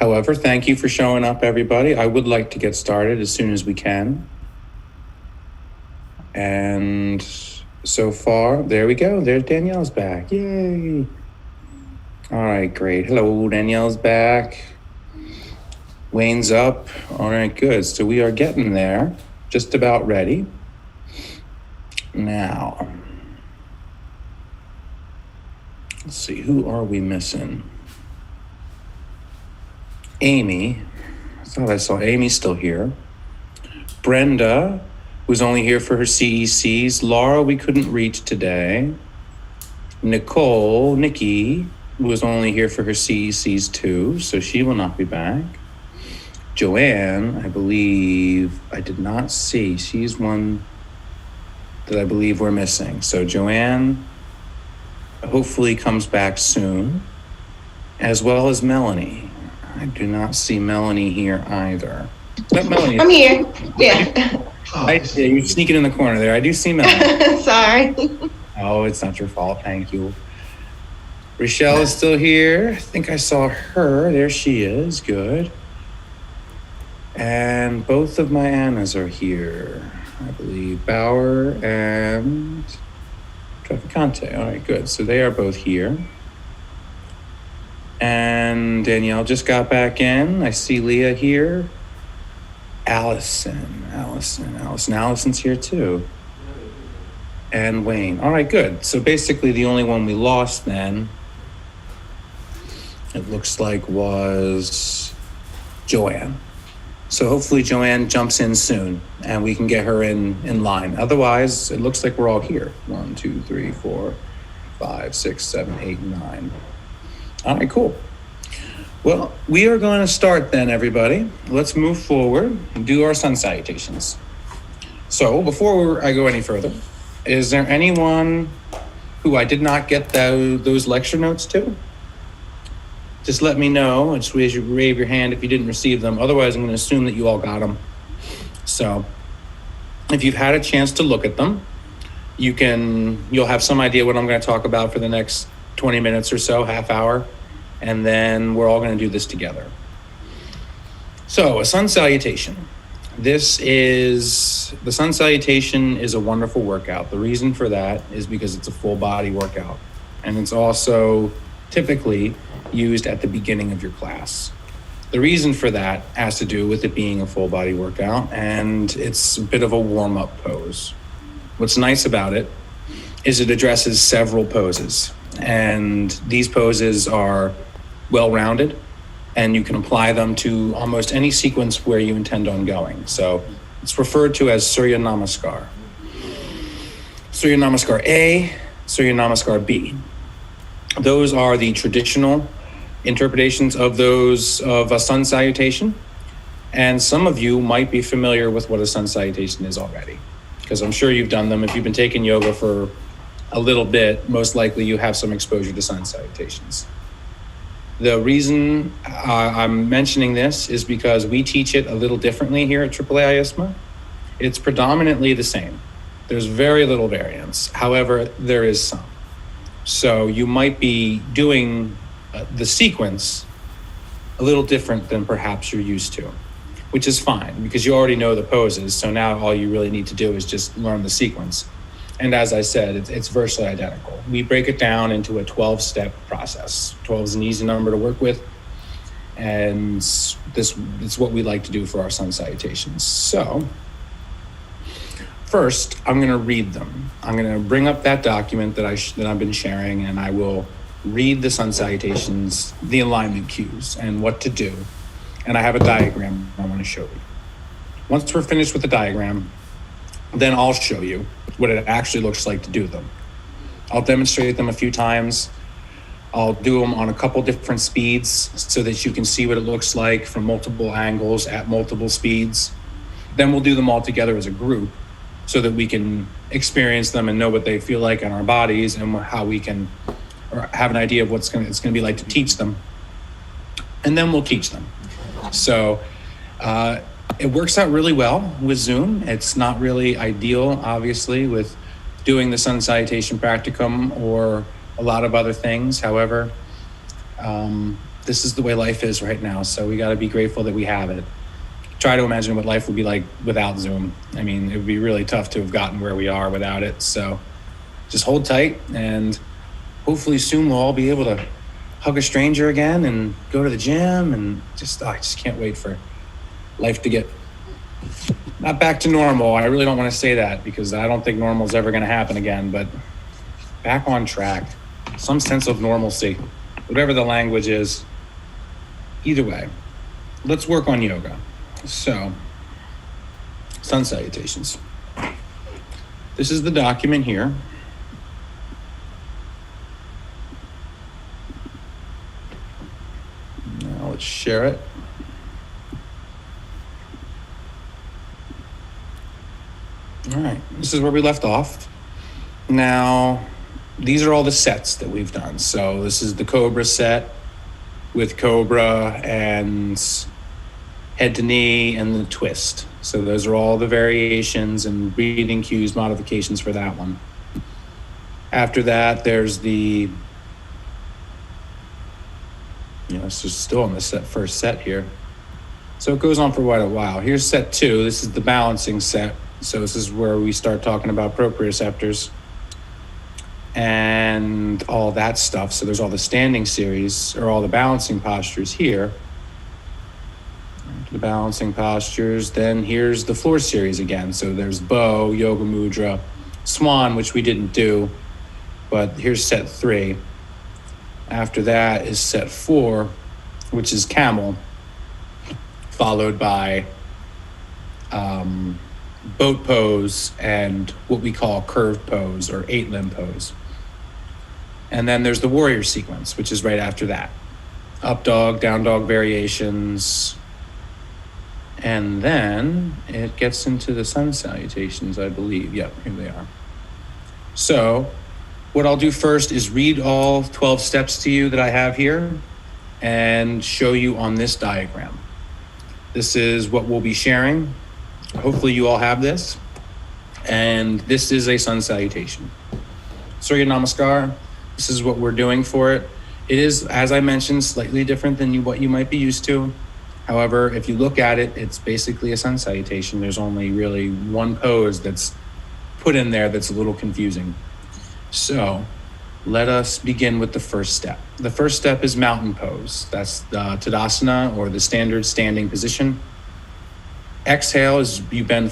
However, thank you for showing up, everybody. I would like to get started as soon as we can. And so far, there we go. There's Danielle's back. Yay. All right, great. Hello, Danielle's back. Wayne's up. All right, good. So we are getting there. Just about ready. Now, let's see, who are we missing? Amy. I thought I saw Amy still here. Brenda, who's only here for her CECs. Laura, we couldn't reach today. Nikki, who was only here for her CECs too, so she will not be back. Joanne, I believe I did not see. She's one that I believe we're missing. So Joanne hopefully comes back soon, as well as Melanie. I do not see Melanie here either. No, Melanie. I'm here. Yeah. You're sneaking in the corner there. I do see Melanie. Sorry. Oh, it's not your fault. Thank you. Rochelle is still here. I think I saw her. There she is. Good. And both of my Annas are here. I believe Bauer and Traficante. All right, good. So they are both here. And Danielle just got back in. I see Leah here. Allison's here too. And Wayne. All right, good. So basically the only one we lost then, it looks like, was Joanne. So hopefully Joanne jumps in soon and we can get her in line. Otherwise, it looks like we're all here. 1, 2, 3, 4, 5, 6, 7, 8, 9. All right, cool. Well, we are going to start then, everybody. Let's move forward and do our sun salutations. So before I go any further, is there anyone who I did not get those lecture notes to? Just let me know. Just raise your hand if you didn't receive them. Otherwise, I'm going to assume that you all got them. So if you've had a chance to look at them, you'll have some idea what I'm going to talk about for the next 20 minutes or so, half hour, and then we're all going to do this together. So a sun salutation. The sun salutation is a wonderful workout. The reason for that is because it's a full body workout, and it's also typically used at the beginning of your class. The reason for that has to do with it being a full body workout, and it's a bit of a warm-up pose. What's nice about it is it addresses several poses, and these poses are well-rounded, and you can apply them to almost any sequence where you intend on going. So it's referred to as Surya Namaskar. Surya Namaskar A, Surya Namaskar B. Those are the traditional interpretations of a sun salutation. And some of you might be familiar with what a sun salutation is already, because I'm sure you've done them. If you've been taking yoga for a little bit, most likely you have some exposure to sun salutations. The reason I'm mentioning this is because we teach it a little differently here at AAA ISMA. It's predominantly the same. There's very little variance. However, there is some. So you might be doing the sequence a little different than perhaps you're used to, which is fine because you already know the poses. So now all you really need to do is just learn the sequence. And as I said, it's virtually identical. We break it down into a 12-step process. 12 is an easy number to work with. And this is what we like to do for our sun salutations. So first, I'm going to read them. I'm going to bring up that document that I've been sharing, and I will read the sun salutations, the alignment cues, and what to do. And I have a diagram I want to show you. Once we're finished with the diagram, then I'll show you what it actually looks like to do them. I'll demonstrate them a few times. I'll do them on a couple different speeds so that you can see what it looks like from multiple angles at multiple speeds. Then we'll do them all together as a group so that we can experience them and know what they feel like in our bodies and how we can have an idea of what it's going to be like to teach them. And then we'll teach them. So it works out really well with Zoom. It's not really ideal, obviously, with doing the sun salutation practicum or a lot of other things. However, this is the way life is right now. So we got to be grateful that we have it. Try to imagine what life would be like without Zoom. I mean, it would be really tough to have gotten where we are without it. So just hold tight, and hopefully soon we'll all be able to hug a stranger again and go to the gym, and I just can't wait for life to get not back to normal. I really don't want to say that because I don't think normal is ever going to happen again, but back on track, some sense of normalcy, whatever the language is. Either way, let's work on yoga. So, sun salutations. This is the document here. Now let's share it. All right, this is where we left off. Now, these are all the sets that we've done. So this is the Cobra set with Cobra and head to knee and the twist. So those are all the variations and breathing cues, modifications for that one. After that, there's the, this is still on the first set here. So it goes on for quite a while. Here's set 2. This is the balancing set. So this is where we start talking about proprioceptors and all that stuff. So there's all the standing series or all the balancing postures here. The balancing postures. Then here's the floor series again. So there's bow, yoga mudra, swan, which we didn't do, but here's set 3. After that is set 4, which is camel, followed by boat pose and what we call curved pose or 8-limb pose. And then there's the warrior sequence, which is right after that. Up dog, down dog variations. And then it gets into the sun salutations, I believe. Yep, here they are. So what I'll do first is read all 12 steps to you that I have here and show you on this diagram. This is what we'll be sharing. Hopefully you all have this. And this is a sun salutation. Surya Namaskar. This is what we're doing for it. It is, as I mentioned, slightly different than what you might be used to. However, if you look at it, it's basically a sun salutation. There's only really one pose that's put in there that's a little confusing. So let us begin with the first step. The first step is mountain pose. That's the Tadasana, or the standard standing position. Exhale as you bend,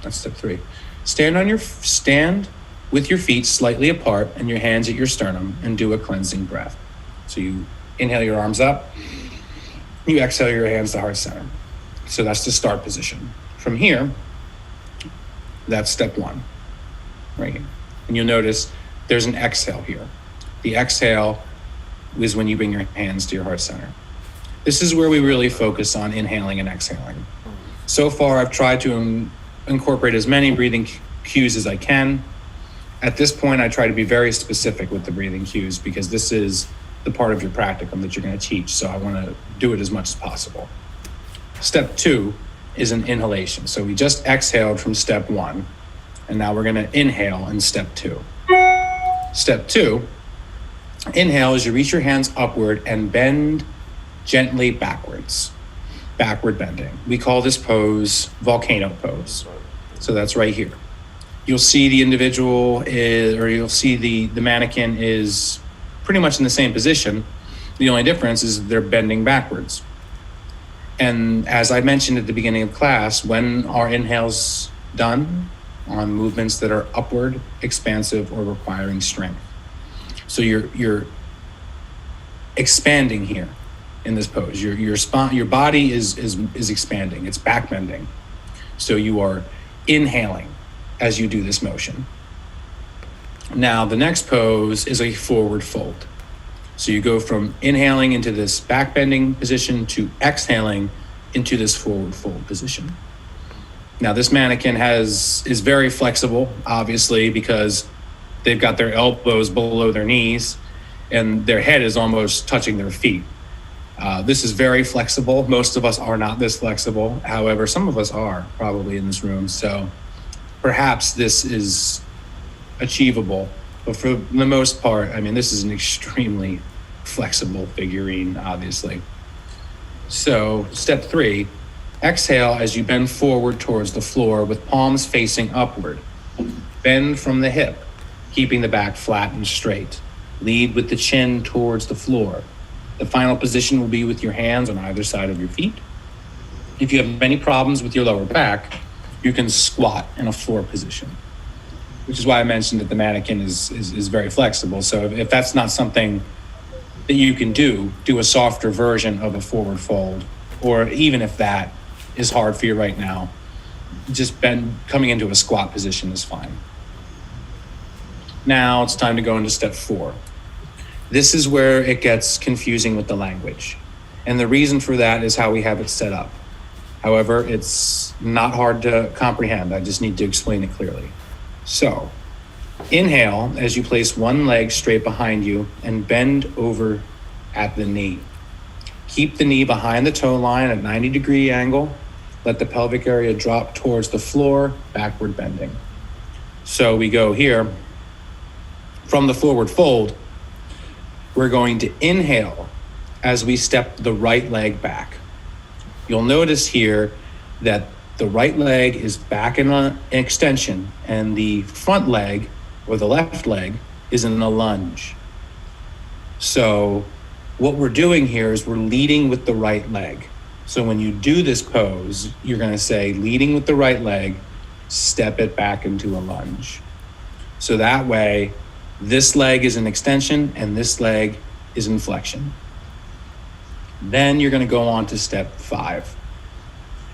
that's step 3. Stand with your feet slightly apart and your hands at your sternum and do a cleansing breath. So you inhale your arms up, you exhale your hands to heart center. So that's the start position. From here, that's step 1, right here. And you'll notice there's an exhale here. The exhale is when you bring your hands to your heart center. This is where we really focus on inhaling and exhaling. So far, I've tried to incorporate as many breathing cues as I can. At this point, I try to be very specific with the breathing cues because this is the part of your practicum that you're going to teach. So I want to do it as much as possible. Step 2 is an inhalation. So we just exhaled from step 1, and now we're going to inhale in step 2. Step 2, inhale as you reach your hands upward and bend gently backwards. Backward bending. We call this pose volcano pose. So that's right here. You'll see the individual you'll see the mannequin is pretty much in the same position. The only difference is they're bending backwards. And as I mentioned at the beginning of class, when our inhale's done on movements that are upward, expansive, or requiring strength. So you're expanding here in this pose. Your body is expanding. It's back bending. So you are inhaling as you do this motion. Now the next pose is a forward fold. So you go from inhaling into this back bending position to exhaling into this forward fold position. Now this mannequin is very flexible, obviously, because they've got their elbows below their knees and their head is almost touching their feet. This is very flexible. Most of us are not this flexible. However, some of us are probably in this room. So perhaps this is achievable. But for the most part, I mean, this is an extremely flexible figurine, obviously. So step 3, exhale as you bend forward towards the floor with palms facing upward. Bend from the hip, keeping the back flat and straight. Lead with the chin towards the floor. The final position will be with your hands on either side of your feet. If you have any problems with your lower back, you can squat in a floor position, which is why I mentioned that the mannequin is very flexible. So if that's not something that you can do a softer version of a forward fold, or even if that is hard for you right now, just coming into a squat position is fine. Now it's time to go into step 4. This is where it gets confusing with the language. And the reason for that is how we have it set up. However, it's not hard to comprehend. I just need to explain it clearly. So, inhale as you place one leg straight behind you and bend over at the knee. Keep the knee behind the toe line at 90-degree angle. Let the pelvic area drop towards the floor, backward bending. So we go here. From the forward fold, we're going to inhale as we step the right leg back. You'll notice here that the right leg is back in an extension and the front leg, or the left leg, is in a lunge. So what we're doing here is we're leading with the right leg. So when you do this pose, you're going to say, leading with the right leg, step it back into a lunge. So that way, this leg is in extension and this leg is in flexion. Then you're going to go on to step 5.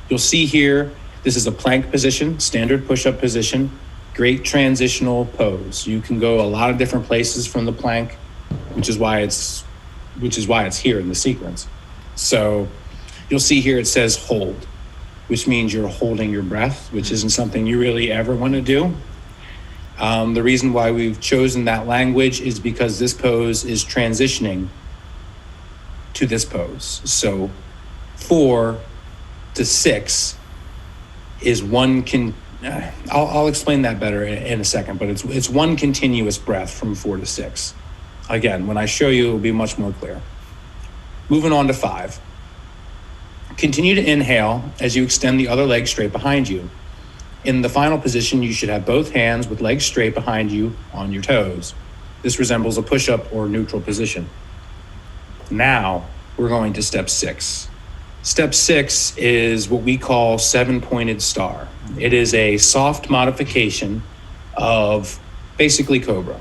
You'll see here, this is a plank position, standard push-up position, great transitional pose. You can go a lot of different places from the plank, which is why it's here in the sequence. So you'll see here it says hold, which means you're holding your breath, which isn't something you really ever want to do. The reason why we've chosen that language is because this pose is transitioning to this pose. So 4 to 6 is I'll explain that better in a second, but it's one continuous breath from 4 to 6. Again, when I show you, it'll be much more clear. Moving on to 5. Continue to inhale as you extend the other leg straight behind you. In the final position, you should have both hands with legs straight behind you on your toes. This resembles a push-up or neutral position. Now, we're going to step 6. Step 6 is what we call 7-pointed star. It is a soft modification of basically Cobra.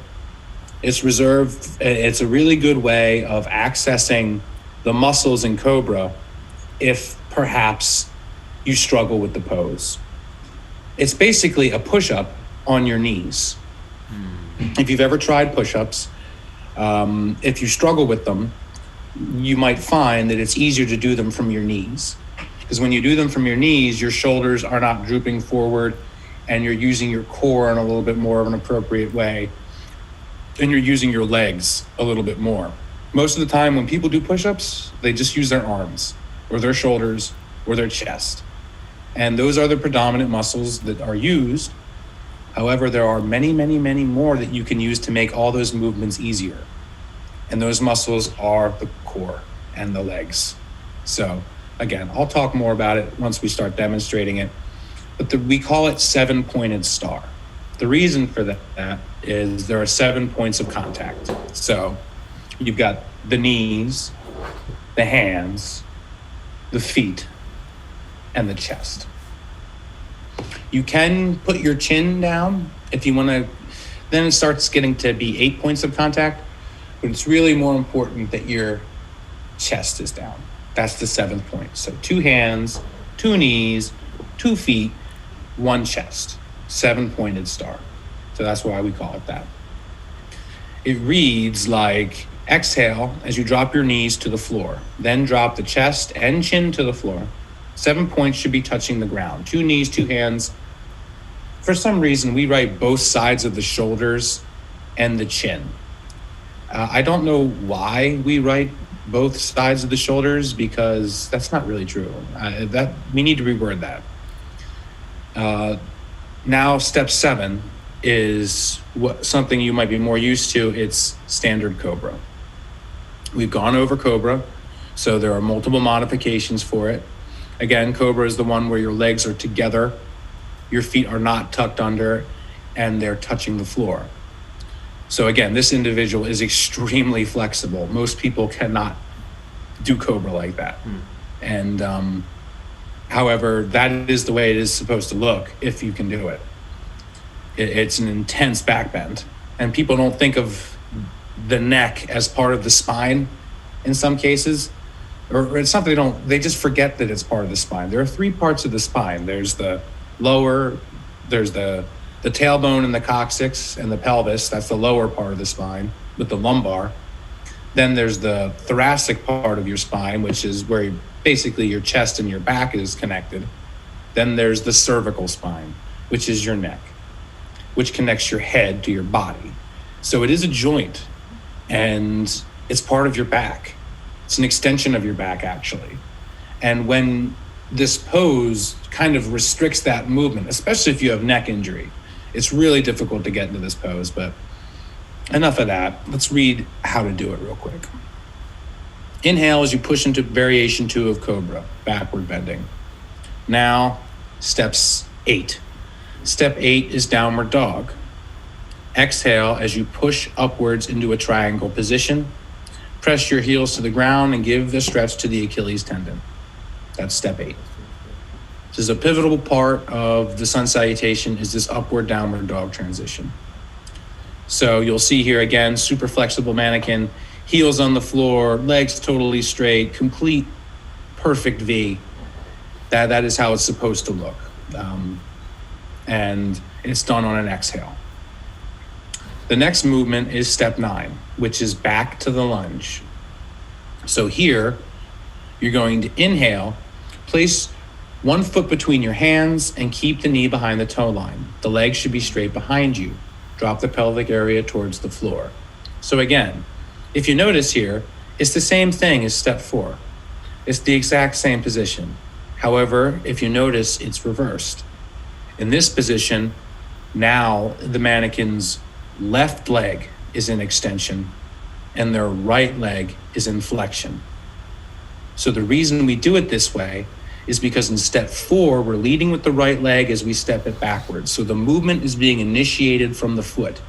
It's a really good way of accessing the muscles in Cobra if perhaps you struggle with the pose. It's basically a push-up on your knees. If you've ever tried push-ups, if you struggle with them, you might find that it's easier to do them from your knees. Because when you do them from your knees, your shoulders are not drooping forward and you're using your core in a little bit more of an appropriate way. And you're using your legs a little bit more. Most of the time when people do push-ups, they just use their arms or their shoulders or their chest. And those are the predominant muscles that are used. However, there are many, many, many more that you can use to make all those movements easier. And those muscles are the core and the legs. So again, I'll talk more about it once we start demonstrating it. But we call it 7-pointed star. The reason for that is there are 7 points of contact. So you've got the knees, the hands, the feet, and the chest. You can put your chin down if you want to. Then it starts getting to be 8 points of contact, but it's really more important that your chest is down. That's the 7th point. So 2 hands, 2 knees, 2 feet, 1 chest. 7-pointed star. So that's why we call it that. It reads like exhale as you drop your knees to the floor, then drop the chest and chin to the floor. 7 points should be touching the ground. 2 knees, 2 hands. For some reason, we write both sides of the shoulders and the chin. I don't know why we write both sides of the shoulders, because that's not really true. We need to reword that. Now, step 7 is something you might be more used to. It's standard Cobra. We've gone over Cobra, so there are multiple modifications for it. Again, Cobra is the one where your legs are together, your feet are not tucked under, and they're touching the floor. So again, this individual is extremely flexible. Most people cannot do Cobra like that. And however, that is the way it is supposed to look if you can do it. It's an intense back bend. And people don't think of the neck as part of the spine in some cases. Or it's not they just forget that it's part of the spine. There are three parts of the spine. There's the lower, there's the tailbone and the coccyx and the pelvis. That's the lower part of the spine with the lumbar. Then there's the thoracic part of your spine, which is where basically your chest and your back is connected. Then there's the cervical spine, which is your neck, which connects your head to your body. So it is a joint, and it's part of your back. It's an extension of your back, actually. And when this pose kind of restricts that movement, especially if you have neck injury, it's really difficult to get into this pose. But enough of that. Let's read how to do it real quick. Inhale as you push into variation 2 of Cobra, backward bending. Now, steps 8. Step 8 is downward dog. Exhale as you push upwards into a triangle position. Press your heels to the ground and give the stretch to the Achilles tendon. That's step 8. This is a pivotal part of the sun salutation, is this upward downward dog transition. So you'll see here again, super flexible mannequin, heels on the floor, legs totally straight, complete perfect V. That is how it's supposed to look. And it's done on an exhale. The next movement is step 9, which is back to the lunge. So here, you're going to inhale, place one foot between your hands and keep the knee behind the toe line. The legs should be straight behind you. Drop the pelvic area towards the floor. So again, if you notice here, it's the same thing as step 4. It's the exact same position. However, if you notice, it's reversed. In this position, now the mannequin's left leg is in extension and their right leg is in flexion. So the reason we do it this way is because in step 4, we're leading with the right leg as we step it backwards. So the movement is being initiated from the foot,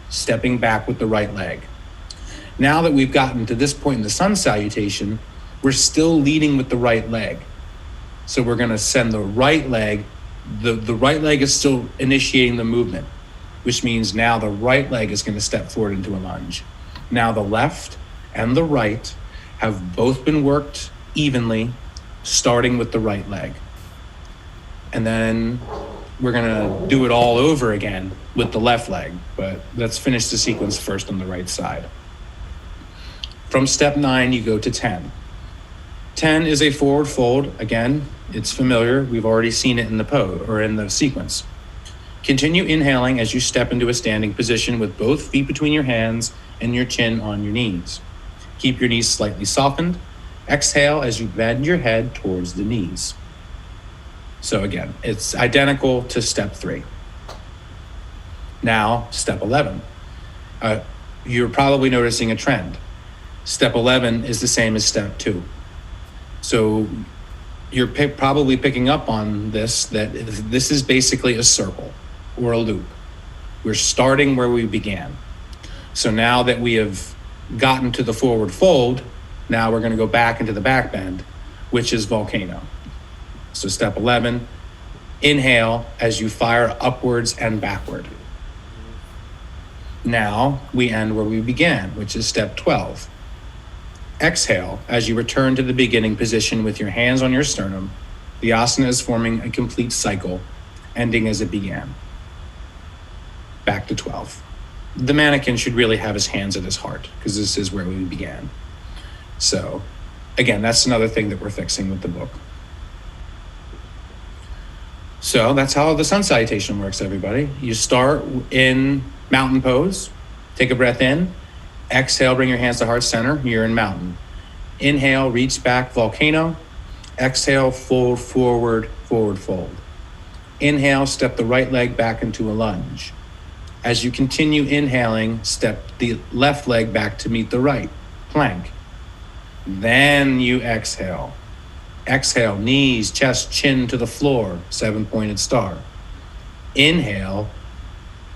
stepping back with the right leg. Now that we've gotten to this point in the sun salutation, we're still leading with the right leg. So we're gonna send the right leg, the right leg is still initiating the movement, which means now the right leg is gonna step forward into a lunge. Now the left and the right have both been worked evenly, starting with the right leg. And then we're gonna do it all over again with the left leg, but let's finish the sequence first on the right side. From step 9, you go to 10. 10 is a forward fold. Again, it's familiar. We've already seen it in the pose or in the sequence. Continue inhaling as you step into a standing position with both feet between your hands and your chin on your knees. Keep your knees slightly softened. Exhale as you bend your head towards the knees. So again, it's identical to step 3. Now, step 11. You're probably noticing a trend. Step 11 is the same as step 2. So you're probably picking up on this, that this is basically a circle or a loop. We're starting where we began. So now that we have gotten to the forward fold, now we're going to go back into the back bend, which is volcano. So step 11, inhale as you fire upwards and backward. Now we end where we began, which is step 12. Exhale as you return to the beginning position with your hands on your sternum. The asana is forming a complete cycle, ending as it began. Back to 12. The mannequin should really have his hands at his heart because this is where we began. So again, that's another thing that we're fixing with the book. So that's how the sun salutation works, everybody. You start in mountain pose, take a breath in, exhale, bring your hands to heart center, you're in mountain. Inhale, reach back, volcano. Exhale, fold forward, forward fold. Inhale, step the right leg back into a lunge. As you continue inhaling, step the left leg back to meet the right, plank. Then you exhale. Exhale, knees, chest, chin to the floor, 7-pointed star. Inhale,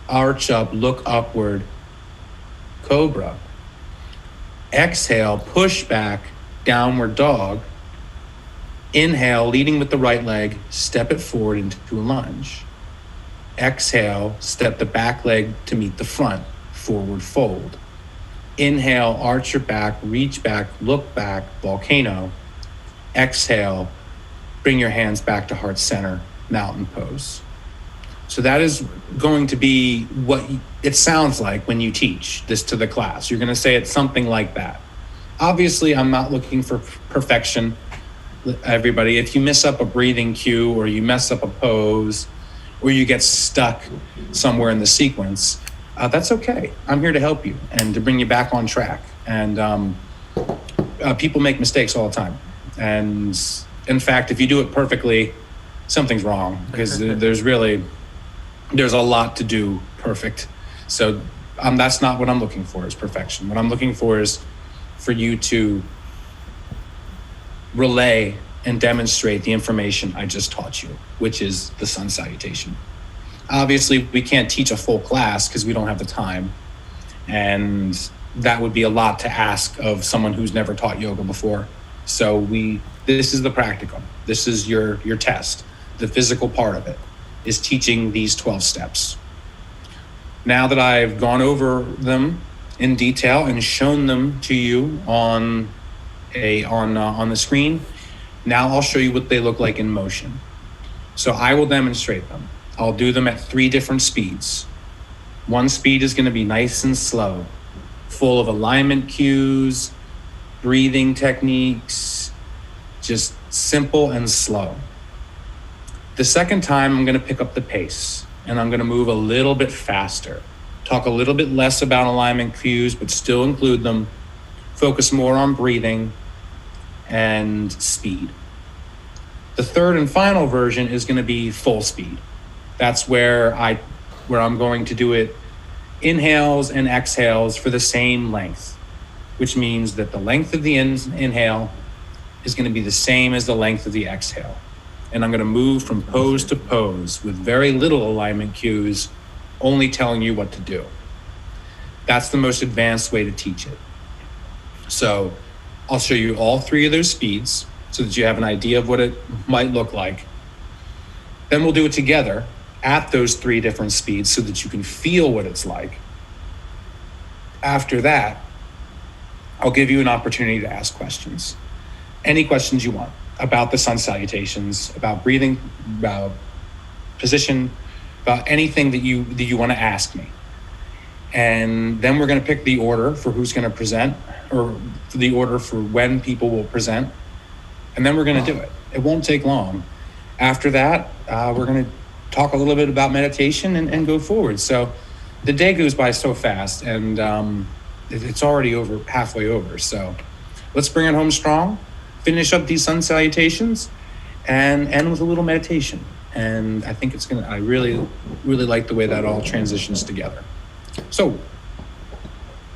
arch up, look upward, cobra. Exhale, push back, downward dog. Inhale, leading with the right leg, step it forward into a lunge. Exhale, step the back leg to meet the front, forward fold. Inhale, arch your back, reach back, look back, volcano. Exhale, bring your hands back to heart center, mountain pose. So that is going to be what it sounds like when you teach this to the class. You're going to say it's something like that. Obviously, I'm not looking for perfection, everybody. If you miss up a breathing cue or you mess up a pose or you get stuck somewhere in the sequence, that's okay. I'm here to help you and to bring you back on track. And people make mistakes all the time. And in fact, if you do it perfectly, something's wrong because there's a lot to do perfect. So that's not what I'm looking for, is perfection. What I'm looking for is for you to relay and demonstrate the information I just taught you, which is the sun salutation. Obviously, we can't teach a full class because we don't have the time. And that would be a lot to ask of someone who's never taught yoga before. So this is the practicum. This is your test. The physical part of it is teaching these 12 steps. Now that I've gone over them in detail and shown them to you on the screen, now I'll show you what they look like in motion. So I will demonstrate them. I'll do them at 3 different speeds. One speed is going to be nice and slow, full of alignment cues, breathing techniques, just simple and slow. The second time, I'm going to pick up the pace and I'm going to move a little bit faster, talk a little bit less about alignment cues, but still include them, focus more on breathing and speed. The third and final version is going to be full speed. That's where I'm going to do it inhales and exhales for the same length, which means that the length of the inhale is going to be the same as the length of the exhale. And I'm going to move from pose to pose with very little alignment cues, only telling you what to do. That's the most advanced way to teach it. So I'll show you all 3 of those speeds so that you have an idea of what it might look like. Then we'll do it together at those 3 different speeds so that you can feel what it's like. After that, I'll give you an opportunity to ask questions. Any questions you want about the sun salutations, about breathing, about position, about anything that you want to ask me. And then we're going to pick the order for who's going to present, or the order for when people will present. And then we're going to do it. It won't take long. After that, we're going to talk a little bit about meditation and go forward. So the day goes by so fast, and it's already halfway over. So let's bring it home strong, finish up these sun salutations, and end with a little meditation. And I think I really, really like the way that all transitions together. So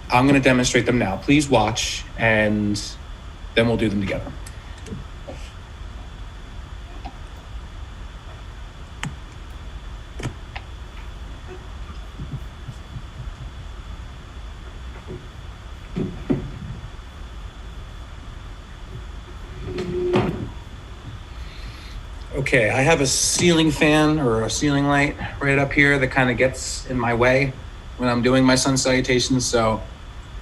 I'm going to demonstrate them now. Please watch, and then we'll do them together. Okay, I have a ceiling fan or a ceiling light right up here that kind of gets in my way when I'm doing my sun salutations. So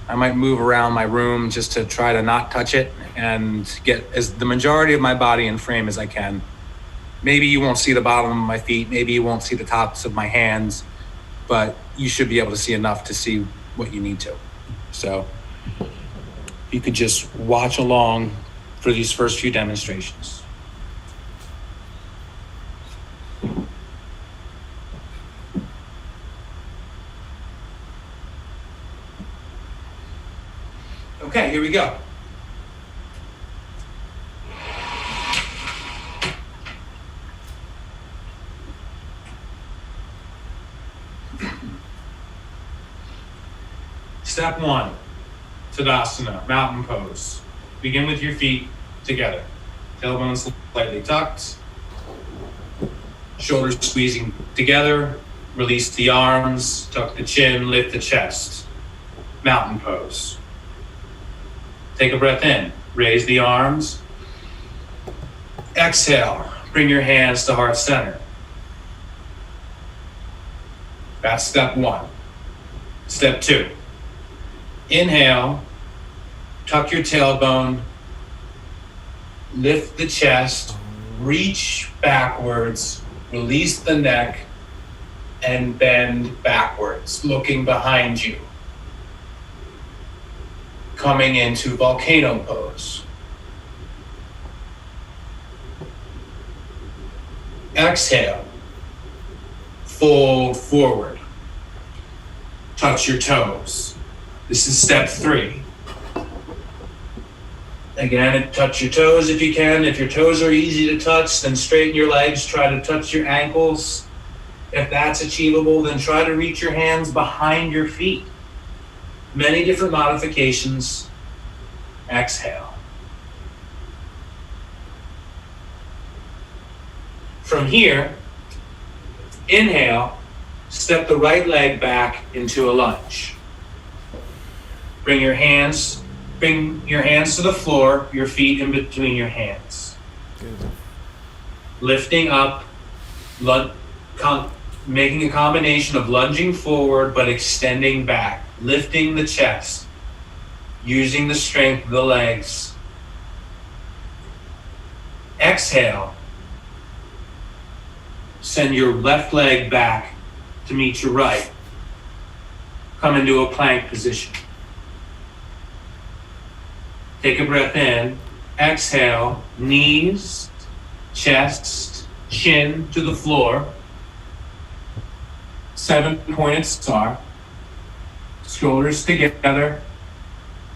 I might move around my room just to try to not touch it and get as the majority of my body in frame as I can. Maybe you won't see the bottom of my feet. Maybe you won't see the tops of my hands, but you should be able to see enough to see what you need to. So you could just watch along for these first few demonstrations. Okay, here we go. Step 1, Tadasana, mountain pose. begin with your feet together. Tailbone slightly tucked. Shoulders squeezing together. Release the arms, tuck the chin, lift the chest. Mountain pose. Take a breath in. Raise the arms. Exhale. Bring your hands to heart center. That's step one. Step two. Inhale. Tuck your tailbone. Lift the chest. Reach backwards. Release the neck. And bend backwards, looking behind you. Coming into volcano pose. Exhale. Fold forward. Touch your toes. This is step three. Again, touch your toes if you can. If your toes are easy to touch, then straighten your legs. Try to touch your ankles. If that's achievable, then try to reach your hands behind your feet. Many different modifications. Exhale. From here, inhale, step the right leg back into a lunge. Bring your hands to the floor, your feet in between your hands. Good. Lifting up, making a combination of lunging forward but extending back, lifting the chest, using the strength of the legs. Exhale. Send your left leg back to meet your right. Come into a plank position. Take a breath in. Exhale. Knees, chest, chin to the floor. 7-pointed star. Shoulders together.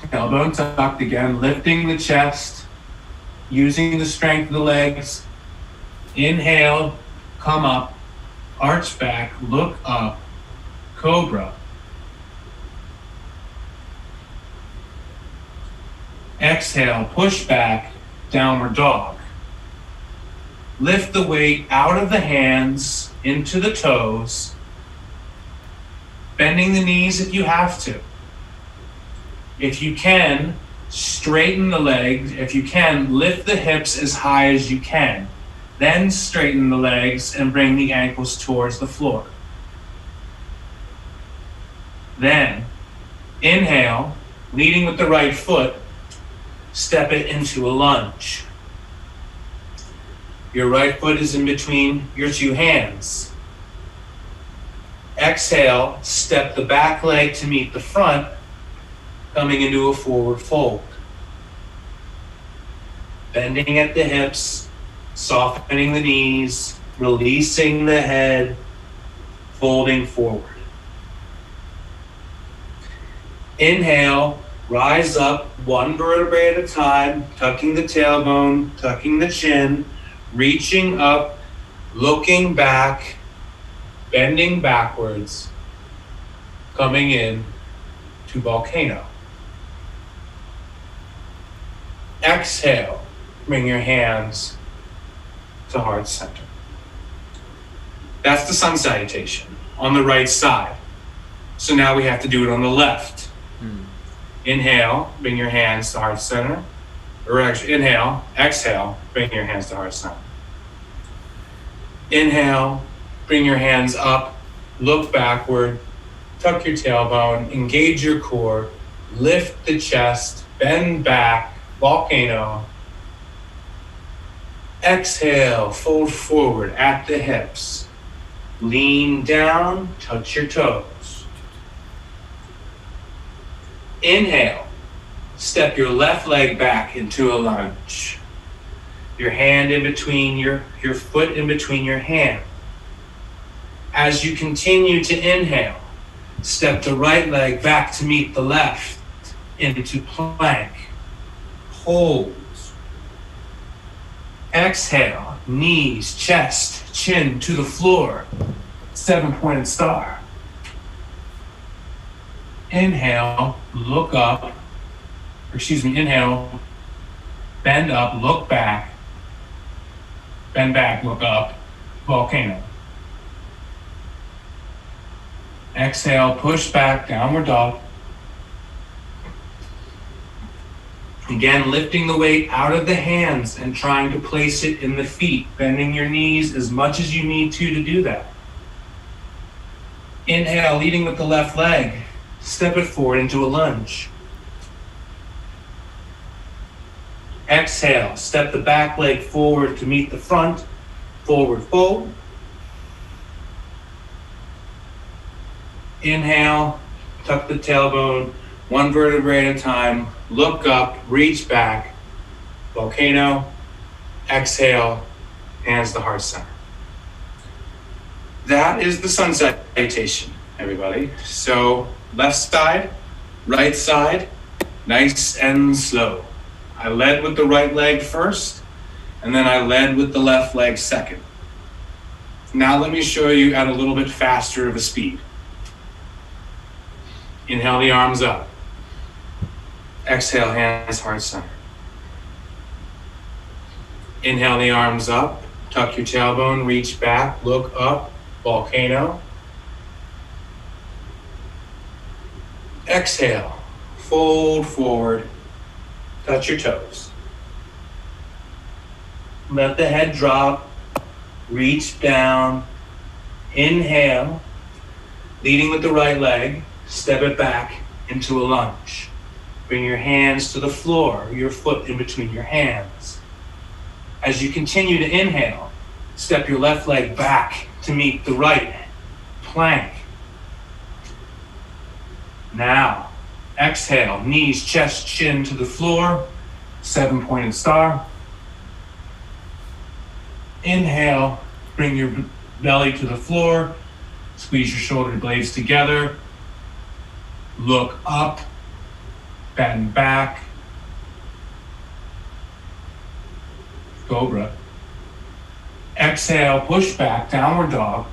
Tailbone tucked again. Lifting the chest. Using the strength of the legs. Inhale. Come up. Arch back. Look up. Cobra. Exhale. Push back. Downward dog. Lift the weight out of the hands into the toes. Bending the knees if you have to. If you can, straighten the legs. If you can, lift the hips as high as you can. Then straighten the legs and bring the ankles towards the floor. Then, inhale, leading with the right foot, step it into a lunge. Your right foot is in between your two hands. Exhale, step the back leg to meet the front, coming into a forward fold. Bending at the hips, softening the knees, releasing the head, folding forward. Inhale, rise up one vertebrae at a time, tucking the tailbone, tucking the chin, reaching up, looking back, bending backwards, coming in to volcano. Exhale, bring your hands to heart center. That's the sun salutation on the right side. So now we have to do it on the left. Inhale, bring your hands to heart center. Or actually, inhale, exhale, bring your hands to heart center. Inhale, bring your hands up, look backward, tuck your tailbone, engage your core, lift the chest, bend back, volcano. Exhale, fold forward at the hips. Lean down, touch your toes. Inhale, step your left leg back into a lunge. Your hand in between your foot in between your hand. As you continue to inhale, step the right leg back to meet the left into plank. Hold. Exhale, knees, chest, chin to the floor. 7-pointed star. Inhale, look up. Inhale, bend up, look back, bend back, look up, volcano. Exhale, push back, downward dog. Again, lifting the weight out of the hands and trying to place it in the feet, bending your knees as much as you need to do that. Inhale, leading with the left leg, step it forward into a lunge. Exhale, step the back leg forward to meet the front, forward fold. Inhale, tuck the tailbone, one vertebrae at a time, look up, reach back, volcano, exhale, hands to heart center. That is the sun salutation, everybody. So left side, right side, nice and slow. I led with the right leg first, and then I led with the left leg second. Now let me show you at a little bit faster of a speed. Inhale the arms up. Exhale, hands heart center. Inhale the arms up, tuck your tailbone, reach back, look up, volcano. Exhale, fold forward, touch your toes. Let the head drop, reach down, inhale, leading with the right leg, step it back into a lunge. Bring your hands to the floor, your foot in between your hands. As you continue to inhale, step your left leg back to meet the right, plank. Now, exhale, knees, chest, chin to the floor, 7-pointed star. Inhale, bring your belly to the floor, squeeze your shoulder blades together, look up, bend back, cobra. Exhale, push back, downward dog.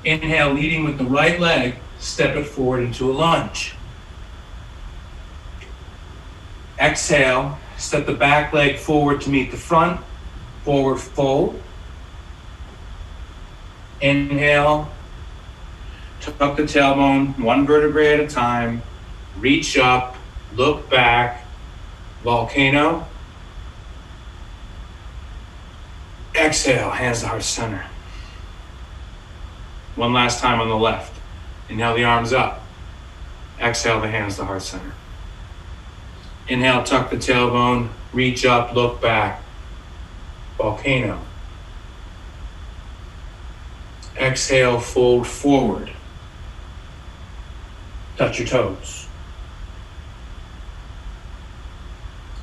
Inhale, leading with the right leg, step it forward into a lunge. Exhale, step the back leg forward to meet the front, forward fold. Inhale, tuck the tailbone, one vertebrae at a time, reach up, look back, volcano. Exhale, hands to heart center. One last time on the left. Inhale the arms up. Exhale the hands to heart center. Inhale, tuck the tailbone, reach up, look back, volcano. Exhale, fold forward. Touch your toes.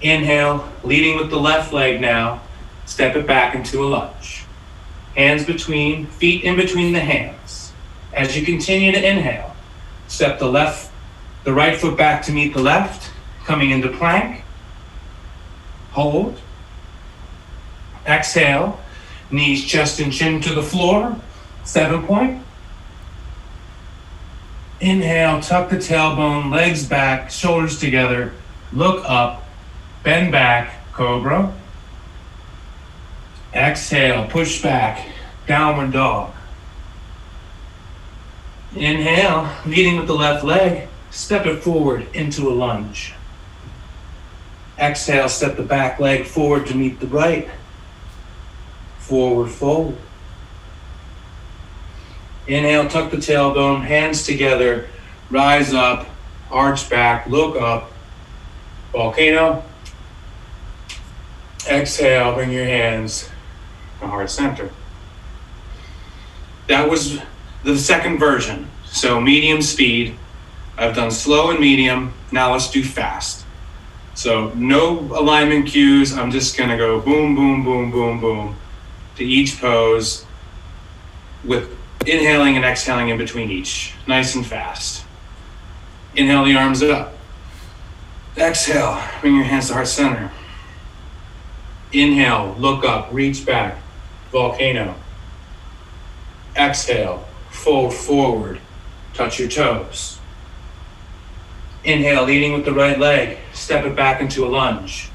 Inhale, leading with the left leg now, step it back into a lunge. Hands between, feet in between the hands. As you continue to inhale, step the right foot back to meet the left, coming into plank. Hold. Exhale, knees, chest, and chin to the floor, 7-point. Inhale, tuck the tailbone, legs back, shoulders together, look up, bend back, cobra. Exhale, push back, downward dog. Inhale, leading with the left leg, step it forward into a lunge. Exhale, step the back leg forward to meet the right, forward fold. Inhale, tuck the tailbone, hands together, rise up, arch back, look up, volcano. Exhale, bring your hands to heart center. That was the second version. So medium speed. I've done slow and medium. Now let's do fast. So no alignment cues. I'm just gonna go boom, boom, boom, boom, boom to each pose with inhaling and exhaling in between each. Nice and fast. Inhale the arms up. Exhale, bring your hands to heart center. Inhale, look up, reach back, volcano. Exhale, fold forward, touch your toes. Inhale, leading with the right leg, step it back into a lunge.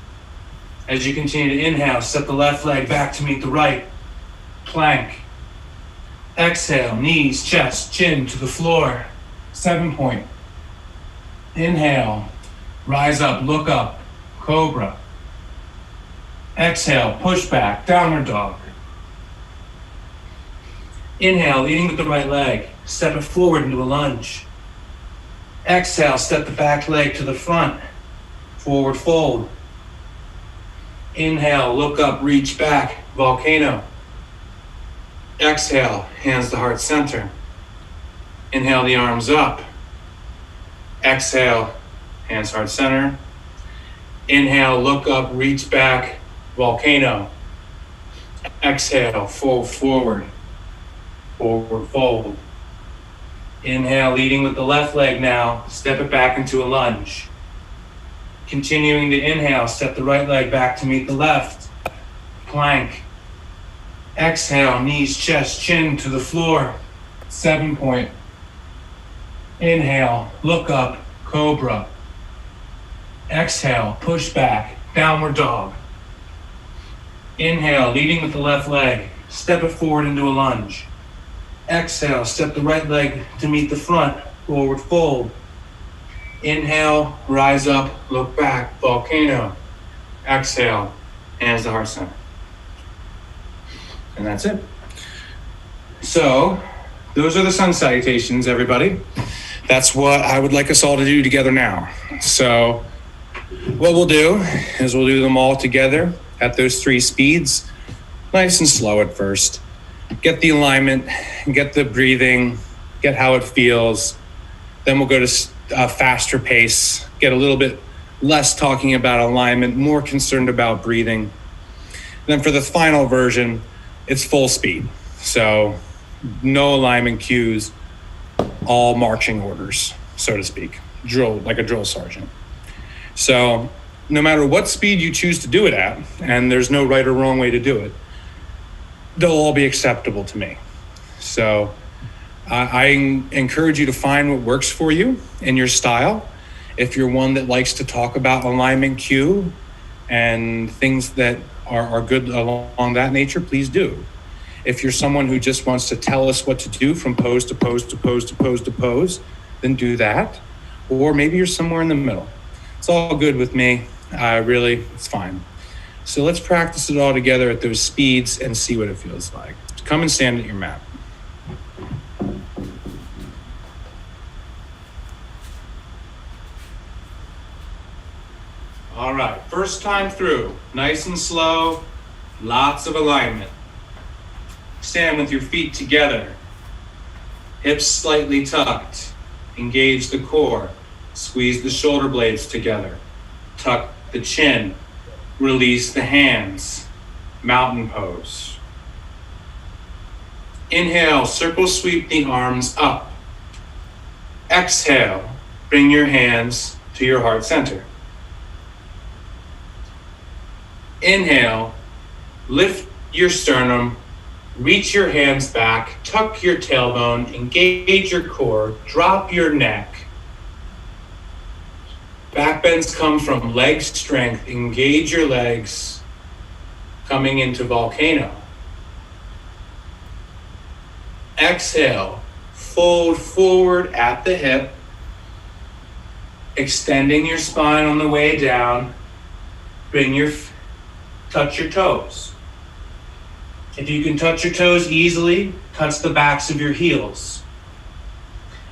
As you continue to inhale, step the left leg back to meet the right. Plank. Exhale, knees, chest, chin to the floor. 7-point. Inhale, rise up, look up, cobra. Exhale, push back, downward dog. Inhale, leading with the right leg, step it forward into a lunge. Exhale, step the back leg to the front, forward fold. Inhale, look up, reach back, volcano. Exhale, hands to heart center. Inhale the arms up. Exhale, hands heart center. Inhale, look up, reach back, volcano. Exhale, fold forward, forward fold. Inhale, leading with the left leg now, step it back into a lunge. Continuing to inhale, step the right leg back to meet the left. Plank. Exhale, knees, chest, chin to the floor. 7-point. Inhale, look up, cobra. Exhale, push back, downward dog. Inhale, leading with the left leg, step it forward into a lunge. Exhale, step the right leg to meet the front, forward fold. Inhale, rise up, look back, volcano. Exhale, hands to heart center. And that's it. So, those are the sun salutations, everybody. That's what I would like us all to do together now. So, what we'll do is we'll do them all together at those 3 speeds, nice and slow at first. Get the alignment, get the breathing, get how it feels. Then we'll go to a faster pace, get a little bit less talking about alignment, more concerned about breathing. Then for the final version, it's full speed. So no alignment cues, all marching orders, so to speak, drill like a drill sergeant. So no matter what speed you choose to do it at, and there's no right or wrong way to do it, they'll all be acceptable to me. So I encourage you to find what works for you in your style. If you're one that likes to talk about alignment cue and things that are good along that nature, please do. If you're someone who just wants to tell us what to do from pose to pose to pose to pose to pose, then do that. Or maybe you're somewhere in the middle. It's all good with me. It's fine. So let's practice it all together at those speeds and see what it feels like. Come and stand at your mat. All right, first time through, nice and slow, lots of alignment. Stand with your feet together, hips slightly tucked, engage the core, squeeze the shoulder blades together, tuck the chin, release the hands, mountain pose. Inhale, circle sweep the arms up. Exhale, bring your hands to your heart center. Inhale, lift your sternum, reach your hands back, tuck your tailbone, engage your core, drop your neck. Back bends come from leg strength, engage your legs, coming into volcano. Exhale, fold forward at the hip, extending your spine on the way down, touch your toes. If you can touch your toes easily, touch the backs of your heels.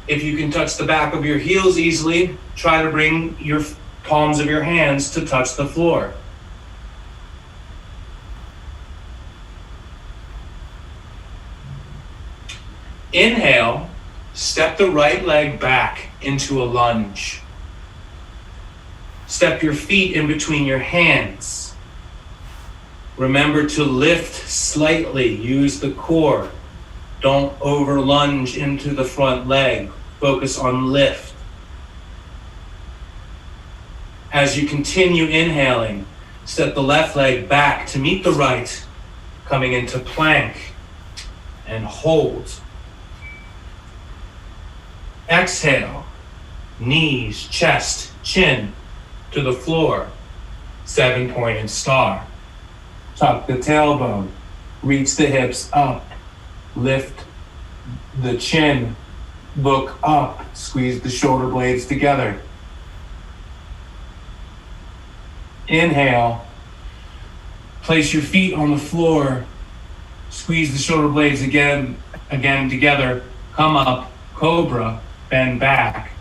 If you can touch the back of your heels easily, try to bring your palms of your hands to touch the floor. Inhale, step the right leg back into a lunge. Step your feet in between your hands. Remember to lift slightly, use the core. Don't over lunge into the front leg. Focus on lift. As you continue inhaling, step the left leg back to meet the right, coming into plank and hold. Exhale, knees, chest, chin to the floor. 7-pointed star. Tuck the tailbone. Reach the hips up. Lift the chin. Look up. Squeeze the shoulder blades together. Inhale. Place your feet on the floor. Squeeze the shoulder blades again together. Come up. Cobra. Bend back.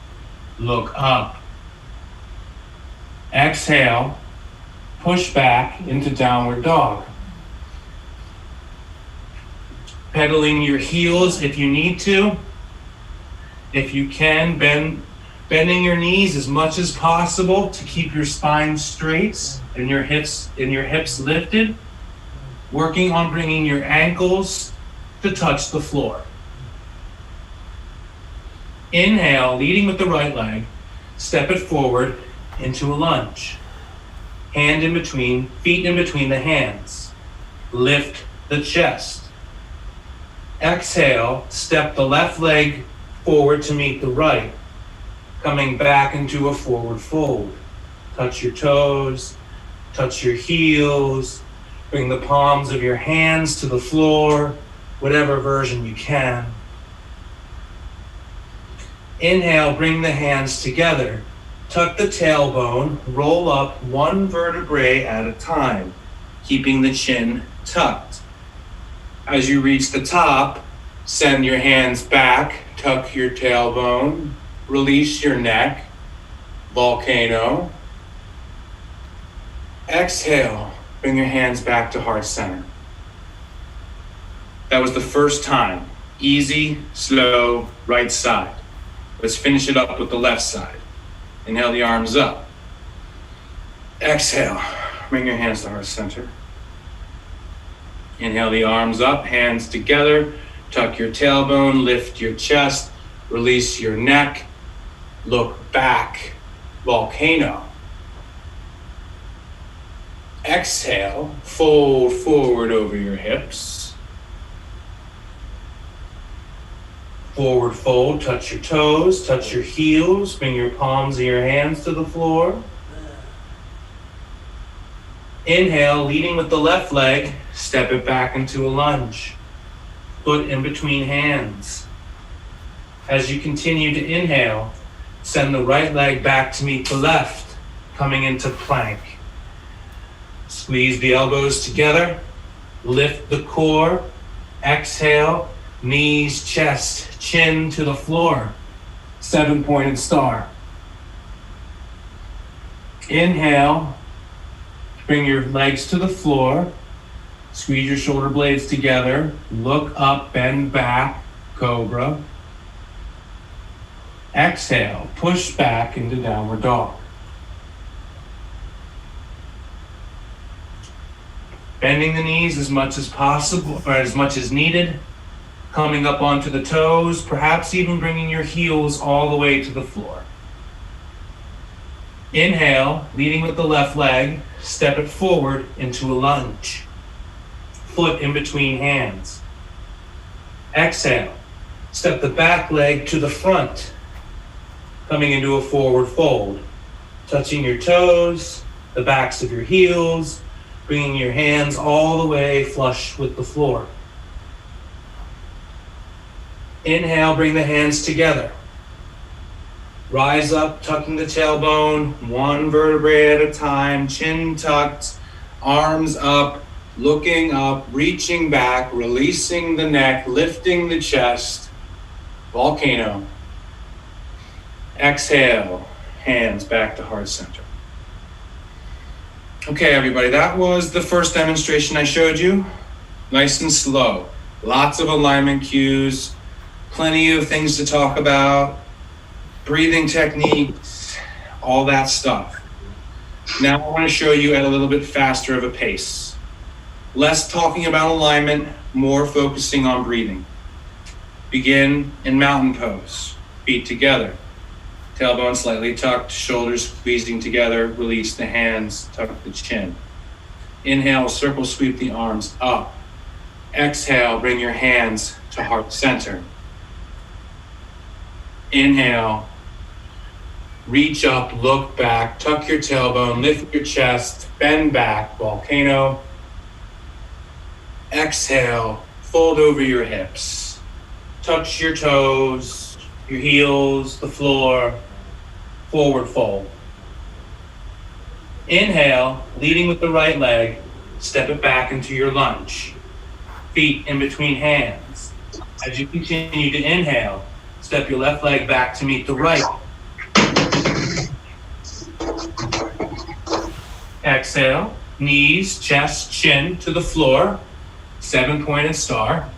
Look up. Exhale. Push back into downward dog. Pedaling your heels if you need to. If you can, bending your knees as much as possible to keep your spine straight and your hips lifted. Working on bringing your ankles to touch the floor. Inhale, leading with the right leg. Step it forward into a lunge. Hand in between, feet in between the hands. Lift the chest. Exhale, step the left leg forward to meet the right. Coming back into a forward fold. Touch your toes, touch your heels. Bring the palms of your hands to the floor, whatever version you can. Inhale, bring the hands together. Tuck the tailbone, roll up one vertebrae at a time, keeping the chin tucked. As you reach the top, send your hands back, tuck your tailbone, release your neck, volcano. Exhale, bring your hands back to heart center. That was the first time. Easy, slow, right side. Let's finish it up with the left side. Inhale the arms up. Exhale, bring your hands to heart center. Inhale the arms up, hands together. Tuck your tailbone, lift your chest, release your neck. Look back, volcano. Exhale, fold forward over your hips. Forward fold, touch your toes, touch your heels, bring your palms of your hands to the floor. Inhale, leading with the left leg, step it back into a lunge. Foot in between hands. As you continue to inhale, send the right leg back to meet the left, coming into plank. Squeeze the elbows together, lift the core, exhale, knees, chest, chin to the floor. 7-pointed star. Inhale, bring your legs to the floor, squeeze your shoulder blades together, look up, bend back, cobra. Exhale, push back into downward dog. Bending the knees as much as possible, or as much as needed. Coming up onto the toes, perhaps even bringing your heels all the way to the floor. Inhale, leading with the left leg, step it forward into a lunge. Foot in between hands. Exhale, step the back leg to the front, coming into a forward fold. Touching your toes, the backs of your heels, bringing your hands all the way flush with the floor. Inhale, bring the hands together. Rise up, tucking the tailbone, one vertebrae at a time, chin tucked, arms up, looking up, reaching back, releasing the neck, lifting the chest, volcano. Exhale, hands back to heart center. Okay, everybody, that was the first demonstration I showed you. Nice and slow. Lots of alignment cues, plenty of things to talk about, breathing techniques, all that stuff. Now I want to show you at a little bit faster of a pace. Less talking about alignment, more focusing on breathing. Begin in mountain pose, feet together. Tailbone slightly tucked, shoulders squeezing together, release the hands, tuck the chin. Inhale, circle sweep the arms up. Exhale, bring your hands to heart center. Inhale, reach up, look back, tuck your tailbone, lift your chest, bend back, volcano. Exhale, fold over your hips. Touch your toes, your heels, the floor, forward fold. Inhale, leading with the right leg, step it back into your lunge. Feet in between hands. As you continue to inhale, step your left leg back to meet the right. Exhale, knees, chest, chin to the floor, 7-pointed star.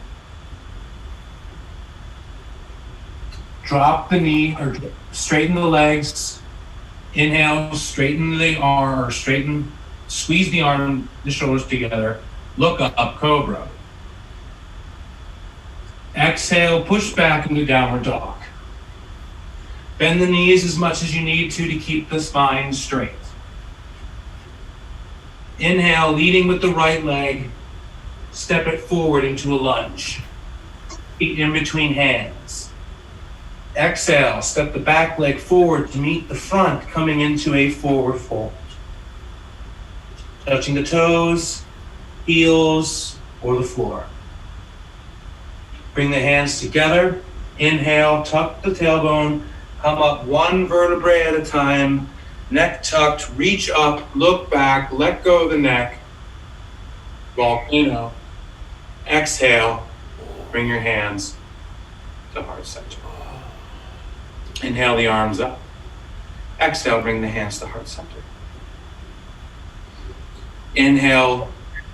Drop the knee or straighten the legs. Inhale, straighten the arm or squeeze the arm, the shoulders together. Look up, cobra. Exhale, push back into downward dog. Bend the knees as much as you need to keep the spine straight. Inhale, leading with the right leg, step it forward into a lunge. Feet in between hands. Exhale, step the back leg forward to meet the front, coming into a forward fold. Touching the toes, heels, or the floor. Bring the hands together. Inhale, tuck the tailbone, come up one vertebrae at a time. Neck tucked, reach up, look back, let go of the neck. Volcano. Exhale, bring your hands to heart center. Inhale the arms up. Exhale, bring the hands to heart center. Inhale,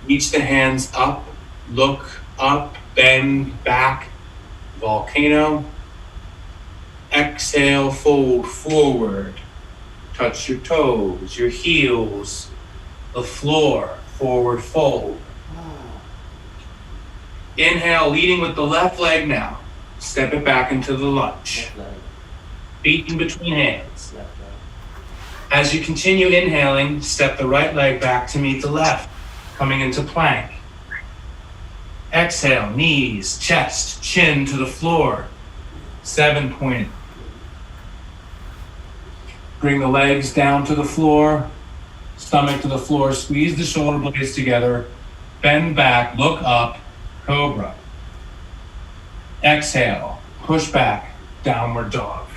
reach the hands up, look up, bend back, volcano. Exhale, fold forward. Touch your toes, your heels, the floor, forward fold. Inhale, leading with the left leg now. Step it back into the lunge. Feet in between hands. As you continue inhaling, step the right leg back to meet the left, coming into plank. Exhale, knees, chest, chin to the floor, 7-pointed. Bring the legs down to the floor, stomach to the floor, squeeze the shoulder blades together, bend back, look up, cobra. Exhale, push back, downward dog.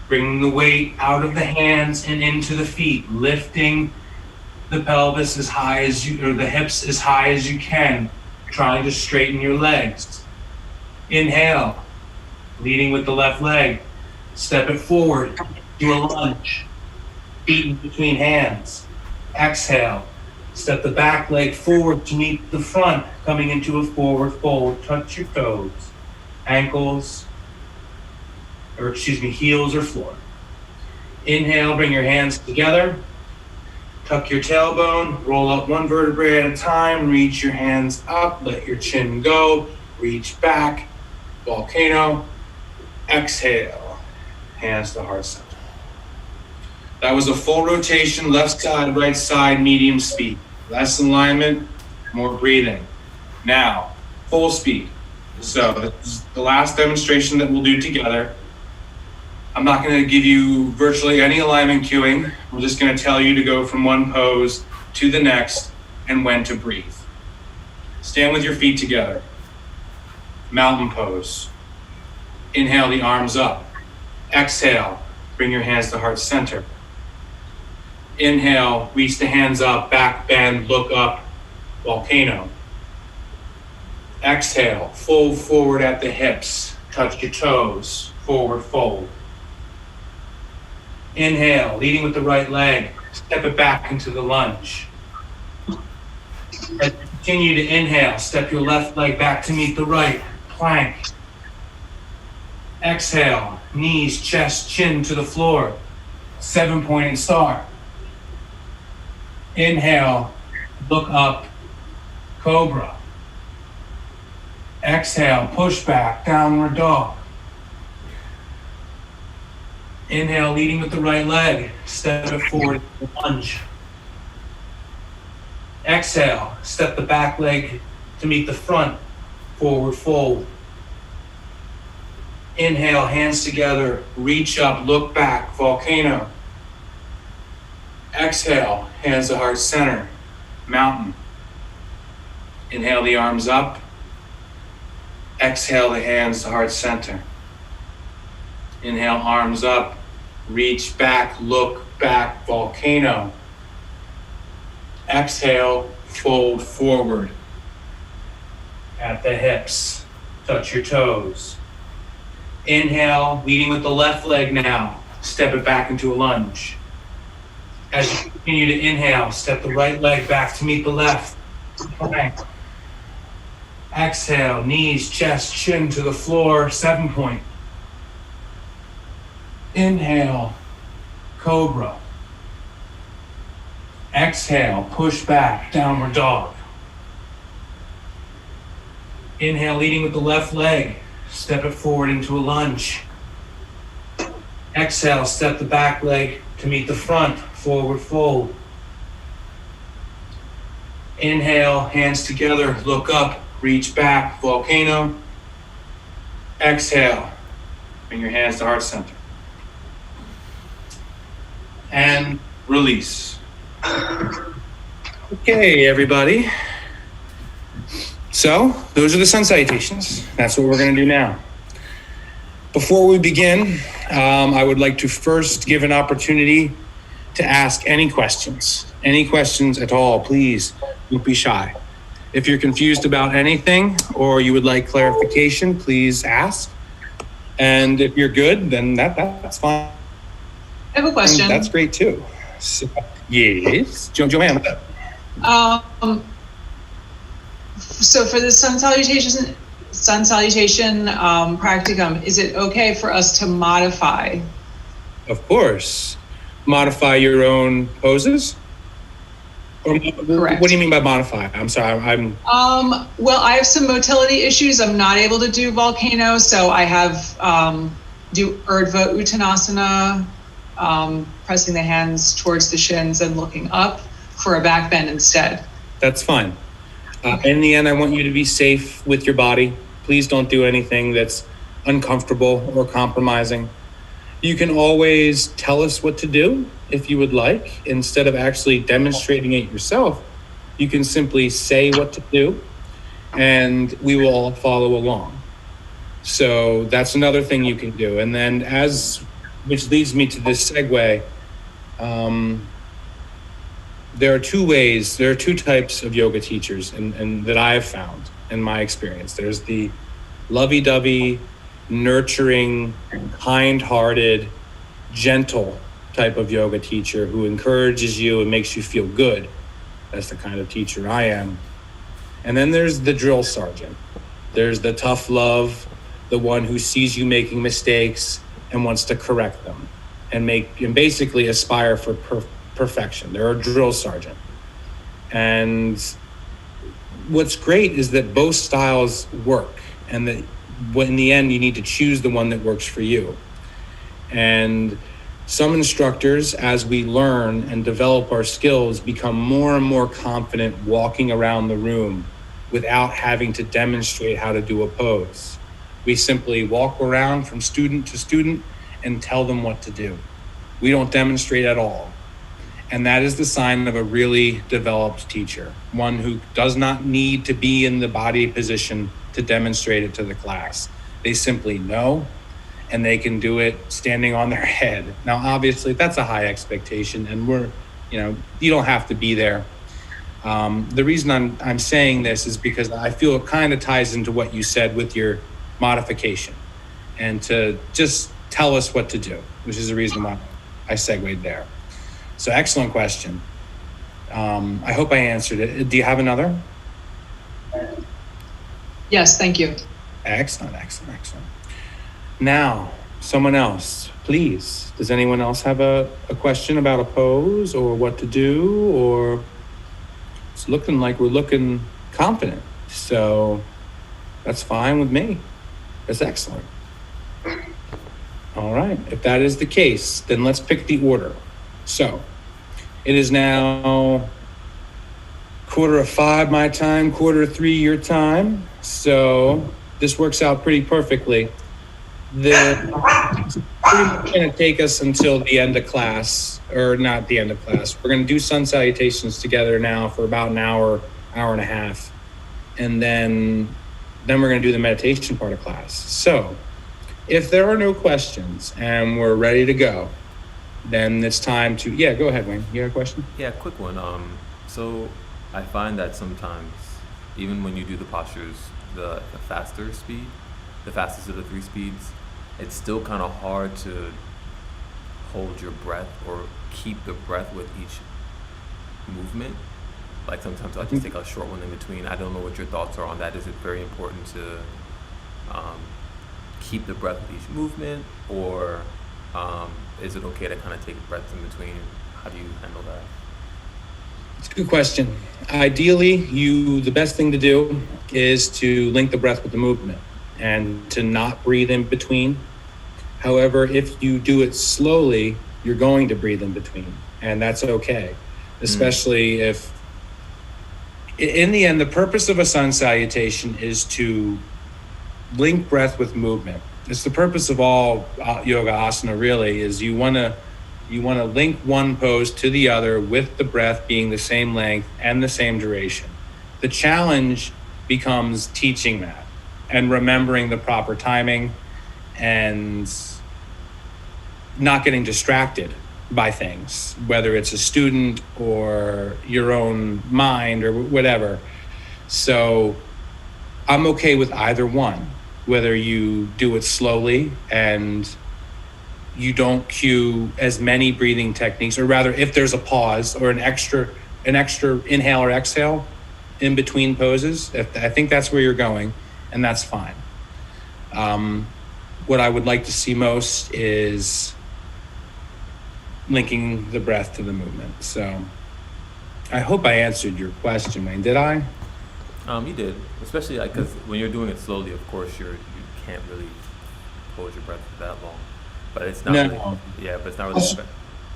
Bringing the weight out of the hands and into the feet, lifting the pelvis as high as you, or the hips as high as you can, trying to straighten your legs. Inhale, leading with the left leg, step it forward, do a lunge, feet in between hands. Exhale, step the back leg forward to meet the front, coming into a forward fold, touch your toes, ankles, heels or floor. Inhale, bring your hands together, tuck your tailbone, roll up one vertebrae at a time, reach your hands up, let your chin go, reach back, volcano, exhale, hands to heart center. That was a full rotation, left side, right side, medium speed. Less alignment, more breathing. Now, full speed. So this is the last demonstration that we'll do together. I'm not going to give you virtually any alignment cueing. I'm just going to tell you to go from one pose to the next and when to breathe. Stand with your feet together. Mountain pose. Inhale the arms up. Exhale, bring your hands to heart center. Inhale, reach the hands up, back bend, look up, volcano. Exhale, fold forward at the hips, touch your toes, forward fold. Inhale, leading with the right leg, step it back into the lunge. As you continue to inhale, step your left leg back to meet the right, plank. Exhale, knees, chest, chin to the floor, 7-pointed star. Inhale, look up, cobra. Exhale, push back, downward dog. Inhale, leading with the right leg, step it forward, lunge. Exhale, step the back leg to meet the front, forward fold. Inhale, hands together, reach up, look back, volcano. Exhale, hands to heart center, mountain. Inhale the arms up. Exhale the hands to heart center. Inhale, arms up, reach back, look back, volcano. Exhale, fold forward. At the hips, touch your toes. Inhale, leading with the left leg now. Step it back into a lunge. As you continue to inhale, step the right leg back to meet the left. Plank. Exhale, knees, chest, chin to the floor, 7-point. Inhale, cobra. Exhale, push back, downward dog. Inhale, leading with the left leg. Step it forward into a lunge. Exhale, step the back leg to meet the front, forward fold. Inhale, hands together, look up, reach back, volcano. Exhale, bring your hands to heart center. And release. Okay, everybody. So, those are the sun salutations. That's what we're going to do now. Before we begin, I would like to first give an opportunity to ask any questions. Any questions at all, please don't be shy. If you're confused about anything or you would like clarification, please ask. And if you're good, then that's fine. I have a question. And that's great too. So, yes, Joanne, what's up? So for the sun salutation practicum, is it okay for us to modify? Of course. Modify your own poses? Or, Correct. What do you mean by modify? I'm sorry, Well, I have some motility issues. I'm not able to do volcano, so I have do Urdhva Uttanasana, pressing the hands towards the shins and looking up for a back bend instead. That's fine. In the end, I want you to be safe with your body. Please don't do anything that's uncomfortable or compromising. You can always tell us what to do if you would like. Instead of actually demonstrating it yourself, you can simply say what to do and we will all follow along. So that's another thing you can do. And then which leads me to this segue. There are two types of yoga teachers and that I have found in my experience. There's the lovey-dovey, nurturing, kind-hearted, gentle type of yoga teacher who encourages you and makes you feel good. That's the kind of teacher I am. And then there's the drill sergeant. There's the tough love, the one who sees you making mistakes and wants to correct them and basically aspire for perfection. They're a drill sergeant. And what's great is that both styles work and that in the end you need to choose the one that works for you. And some instructors, as we learn and develop our skills, become more and more confident walking around the room without having to demonstrate how to do a pose. We simply walk around from student to student and tell them what to do. We don't demonstrate at all. And that is the sign of a really developed teacher, one who does not need to be in the body position to demonstrate it to the class. They simply know, and they can do it standing on their head. Now, obviously, that's a high expectation, and you don't have to be there. The reason I'm saying this is because I feel it kind of ties into what you said with your modification, and to just tell us what to do, which is the reason why I segued there. So excellent question. I hope I answered it. Do you have another? Yes, thank you. Excellent. Now, someone else, please. Does anyone else have a question about a pose or what to do? Or it's looking like we're looking confident. So that's fine with me. That's excellent. All right. If that is the case, then let's pick the order. So it is now 4:45 my time, 4:45 your time. So this works out pretty perfectly. It's pretty much going to take us until the end of class, or not the end of class. We're going to do sun salutations together now for about an hour, hour and a half, and then we're going to do the meditation part of class. So, if there are no questions and we're ready to go, then it's time to go ahead, Wayne. You have a question? Yeah, quick one. So I find that sometimes, even when you do the postures, the faster speed, the fastest of the three speeds, it's still kind of hard to hold your breath or keep the breath with each movement. Like sometimes I'll just take a short one in between. I don't know what your thoughts are on that. Is it very important to keep the breath with each movement, or is it okay to kind of take breaths in between? How do you handle that? It's a good question. Ideally, the best thing to do is to link the breath with the movement and to not breathe in between. However, if you do it slowly, you're going to breathe in between, and that's okay. Especially if, in the end, the purpose of a sun salutation is to link breath with movement. It's the purpose of all yoga asana, really, is you want to link one pose to the other with the breath being the same length and the same duration. The challenge becomes teaching that and remembering the proper timing and not getting distracted by things, whether it's a student or your own mind or whatever. So I'm okay with either one, whether you do it slowly and you don't cue as many breathing techniques, or rather if there's a pause or an extra inhale or exhale in between poses. I think that's where you're going, and that's fine. What I would like to see most is linking the breath to the movement. So I hope I answered your question, Wayne. Did I? You did, especially because when you're doing it slowly, of course, you can't really hold your breath for that long. But it's not really, but it's not really.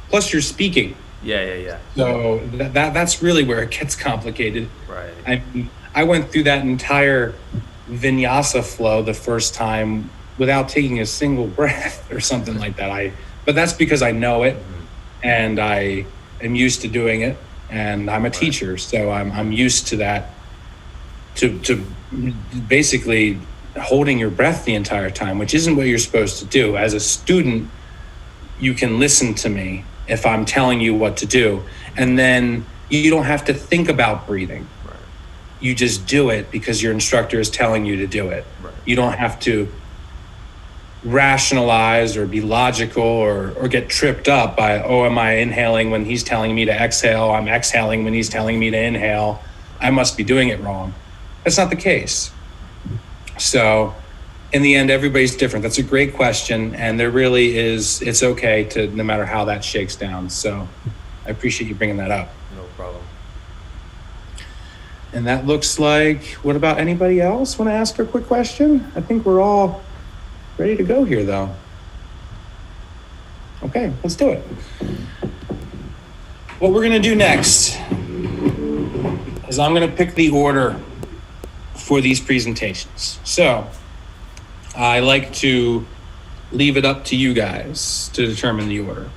Plus you're speaking. Yeah. So that's really where it gets complicated. Right. I went through that entire vinyasa flow the first time without taking a single breath or something like that. But that's because I know it, and I am used to doing it, and I'm a teacher, so I'm used to that. To basically holding your breath the entire time, which isn't what you're supposed to do. As a student, you can listen to me if I'm telling you what to do, and then you don't have to think about breathing. Right. You just do it because your instructor is telling you to do it. Right. You don't have to rationalize or be logical or get tripped up by, am I inhaling when he's telling me to exhale? I'm exhaling when he's telling me to inhale. I must be doing it wrong. That's not the case. So in the end, everybody's different. That's a great question. And there really is, it's okay to, no matter how that shakes down. So I appreciate you bringing that up. No problem. And that looks like, what about anybody else want to ask a quick question? I think we're all ready to go here though. Okay, let's do it. What we're going to do next is I'm going to pick the order for these presentations. So I like to leave it up to you guys to determine the order.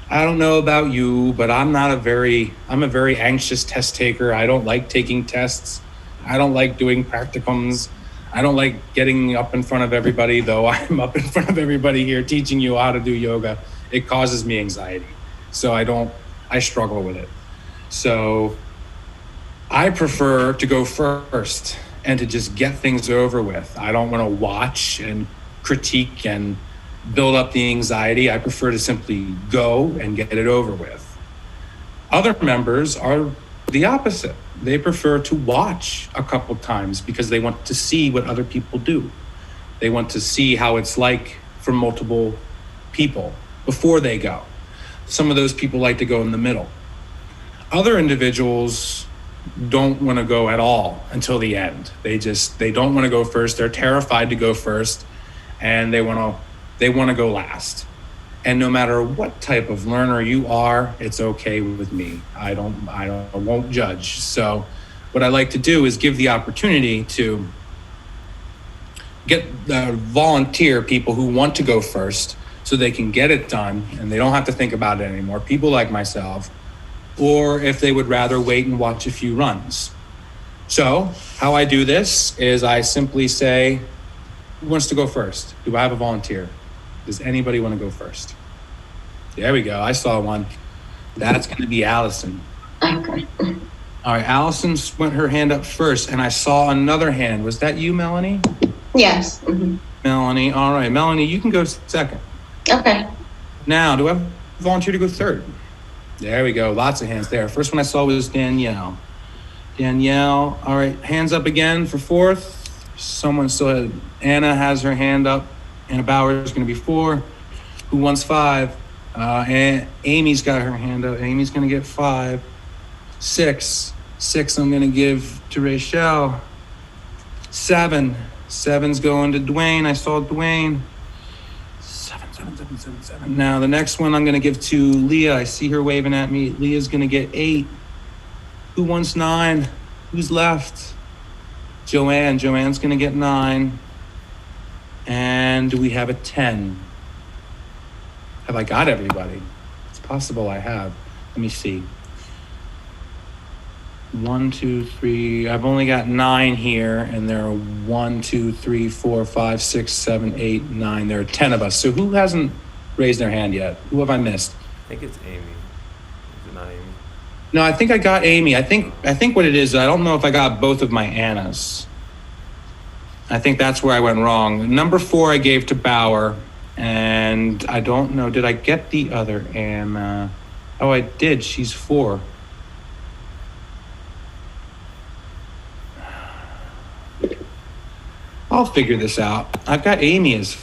I don't know about you, but I'm a very anxious test taker. I don't like taking tests. I don't like doing practicums. I don't like getting up in front of everybody, though I'm up in front of everybody here teaching you how to do yoga. It causes me anxiety. So I struggle with it. So I prefer to go first and to just get things over with. I don't want to watch and critique and build up the anxiety. I prefer to simply go and get it over with. Other members are the opposite. They prefer to watch a couple times because they want to see what other people do. They want to see how it's like for multiple people before they go. Some of those people like to go in the middle. Other individuals don't want to go at all until the end. They don't want to go first. They're terrified to go first, and they want to go last. And no matter what type of learner you are, it's okay with me. I won't judge. So what I like to do is give the opportunity to volunteer people who want to go first so they can get it done and they don't have to think about it anymore, people like myself, or if they would rather wait and watch a few runs. So how I do this is I simply say, who wants to go first? Do I have a volunteer? Does anybody want to go first? There we go. I saw one. That's going to be Allison. Okay. All right, Allison went her hand up first, and I saw another hand. Was that you, Melanie? Yes. Mm-hmm. Melanie. All right, Melanie, you can go second. Okay. Now, do I have a volunteer to go third? There we go. Lots of hands there. First one I saw was Danielle. Danielle. All right, hands up again for fourth. Someone still had, Anna has her hand up. Anna Bauer is going to be 4. Who wants 5? And Amy's got her hand up. Amy's going to get 5. 6. 6 I'm going to give to Rachel. 7. 7's going to Dwayne. I saw Dwayne. 7. Now the next one I'm going to give to Leah. I see her waving at me. Leah's going to get 8. Who wants 9? Who's left? Joanne. Joanne's going to get 9. And do we have a 10? Have I got everybody? It's possible I have. Let me see. 1, 2, 3. I've only got 9 here, and there are 1, 2, 3, 4, 5, 6, 7, 8, 9. There are 10 of us. So who hasn't raised their hand yet? Who have I missed? I think it's Amy. Is it not Amy? No, I think I got Amy. I think what it is, I don't know if I got both of my Annas. I think that's where I went wrong. Number 4 I gave to Bauer, and I don't know, did I get the other Anna? Oh, I did. She's 4. I'll figure this out. I've got Amy as...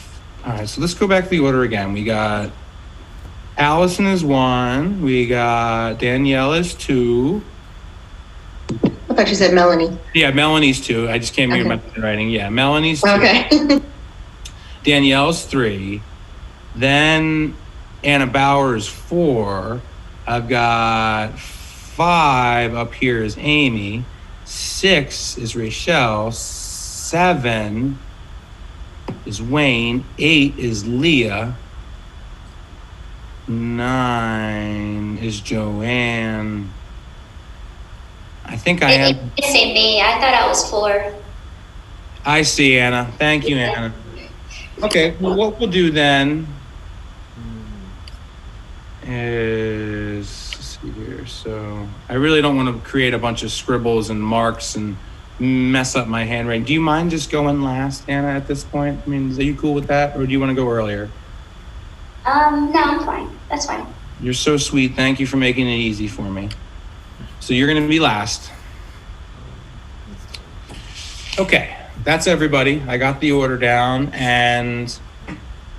All right, so let's go back to the order again. We got Allison is 1. We got Danielle is 2. I thought you said Melanie. Yeah, Melanie's 2. I just can't read my writing. Yeah, Melanie's 2. Okay. Danielle's 3. Then Anna Bauer's 4. I've got 5 up here is Amy. 6 is Rachel. 7 is Wayne. 8 is Leah. 9 is Joanne. I think I am. It's me. I thought I was 4. I see, Anna. Thank you, Anna. Okay, well, what we'll do then is, let's see here. So I really don't want to create a bunch of scribbles and marks and mess up my handwriting. Do you mind just going last, Anna, at this point? I mean, are you cool with that, or do you want to go earlier? No, I'm fine. That's fine. You're so sweet. Thank you for making it easy for me. So you're going to be last. Okay, that's everybody. I got the order down, and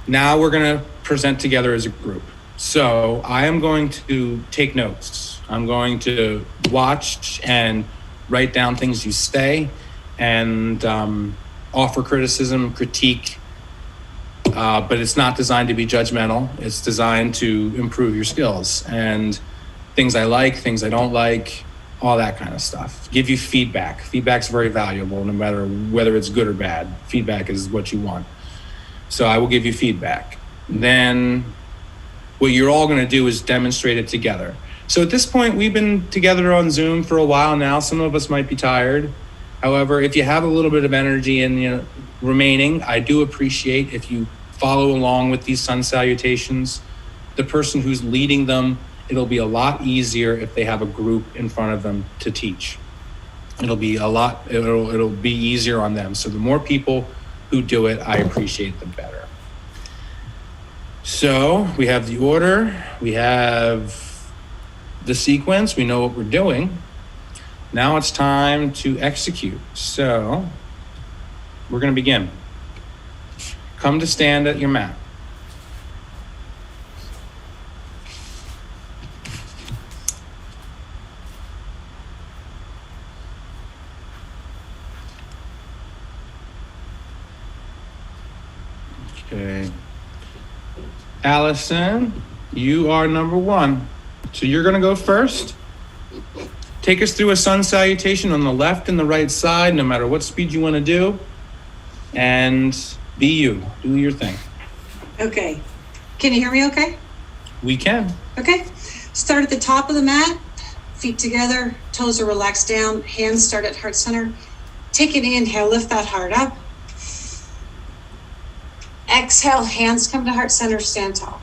now we're going to present together as a group. So I am going to take notes. I'm going to watch and write down things you say and offer criticism, critique, but it's not designed to be judgmental. It's designed to improve your skills and things I like, things I don't like, all that kind of stuff. Give you feedback. Feedback's very valuable, no matter whether it's good or bad. Feedback is what you want. So I will give you feedback. Then what you're all going to do is demonstrate it together. So at this point, we've been together on Zoom for a while now. Some of us might be tired. However, if you have a little bit of energy and remaining, I do appreciate if you follow along with these sun salutations. The person who's leading them, it'll be a lot easier if they have a group in front of them to teach. It'll be easier on them. So the more people who do it, I appreciate the better. So we have the order, we have the sequence, we know what we're doing. Now it's time to execute. So we're going to begin. Come to stand at your mat. Okay. Allison, you are number 1. So you're going to go first. Take us through a sun salutation on the left and the right side, no matter what speed you want to do. and be you. Do your thing. Okay. Can you hear me okay? We can. Okay. Start at the top of the mat, feet together, toes are relaxed down, hands start at heart center. Take an inhale, lift that heart up. Exhale, hands come to heart center, stand tall.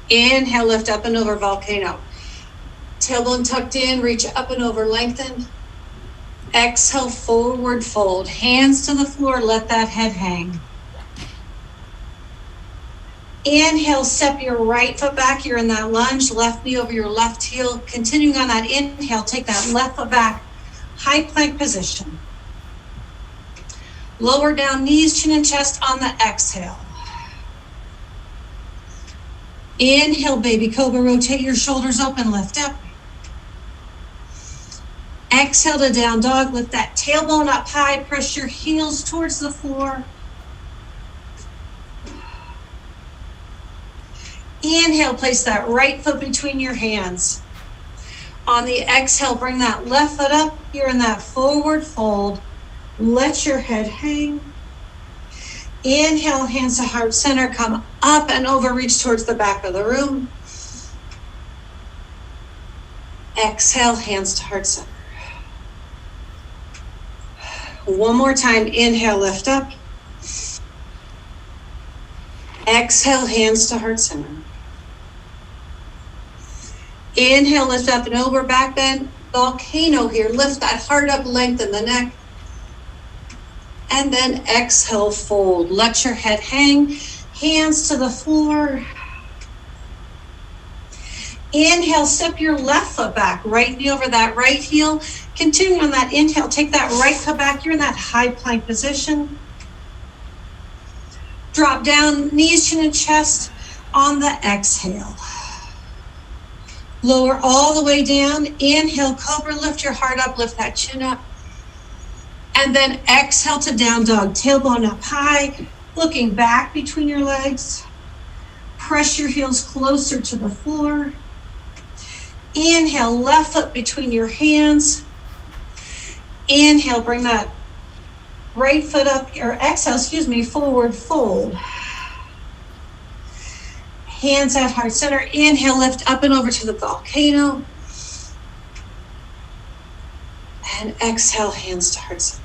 Inhale, lift up and over, volcano. Tailbone tucked in, reach up and over, lengthen. Exhale, forward fold. Hands to the floor, let that head hang. Inhale, step your right foot back. You're in that lunge, left knee over your left heel. Continuing on that inhale, take that left foot back, high plank position. Lower down knees, chin and chest on the exhale. Inhale, baby cobra, rotate your shoulders open, lift up. Exhale to down dog, lift that tailbone up high, press your heels towards the floor. Inhale, place that right foot between your hands. On the exhale, bring that left foot up. You're in that forward fold. Let your head hang. Inhale, hands to heart center, come up and over, reach towards the back of the room. Exhale, hands to heart center. One more time, inhale, lift up. Exhale, hands to heart center. Inhale, lift up and over, back bend, volcano here. Lift that heart up, lengthen the neck. And then exhale, fold. Let your head hang, hands to the floor. Inhale, step your left foot back, right knee over that right heel. Continue on that inhale, take that right foot back. You're in that high plank position. Drop down, knees, chin, and chest on the exhale. Lower all the way down. Inhale, cobra, lift your heart up, lift that chin up. And then exhale to down dog, tailbone up high, looking back between your legs. Press your heels closer to the floor. Inhale, left foot between your hands. Inhale, bring that right foot up, or exhale, forward fold. Hands at heart center. Inhale, lift up and over to the volcano. And exhale, hands to heart center.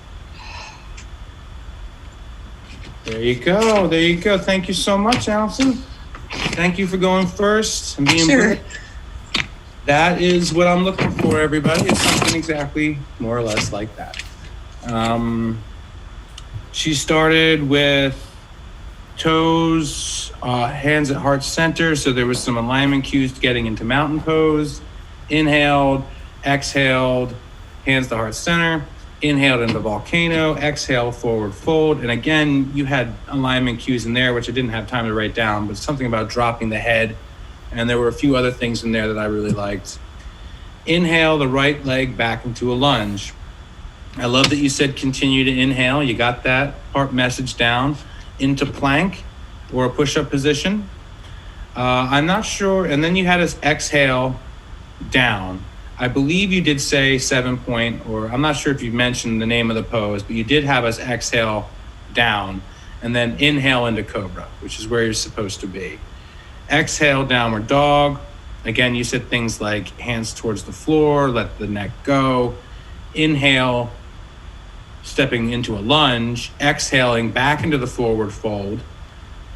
There you go. There you go. Thank you so much, Allison. Thank you for going first and being Sure. brave. That is what I'm looking for, everybody. It's something exactly more or less like that. She started with toes, hands at heart center. So there was some alignment cues getting into mountain pose. Inhaled, exhaled, hands to heart center. Inhaled into volcano, exhale, forward fold. And again, you had alignment cues in there, which I didn't have time to write down, but something about dropping the head. And there were a few other things in there that I really liked. Inhale the right leg back into a lunge. I love that you said continue to inhale. You got that part message down. Into plank or a push-up position. I'm not sure. And then you had us exhale down. I believe you did say 7-point, or I'm not sure if you mentioned the name of the pose, but you did have us exhale down and then inhale into cobra, which is where you're supposed to be. Exhale, downward dog. Again, you said things like hands towards the floor, let the neck go. Inhale, stepping into a lunge. Exhaling back into the forward fold.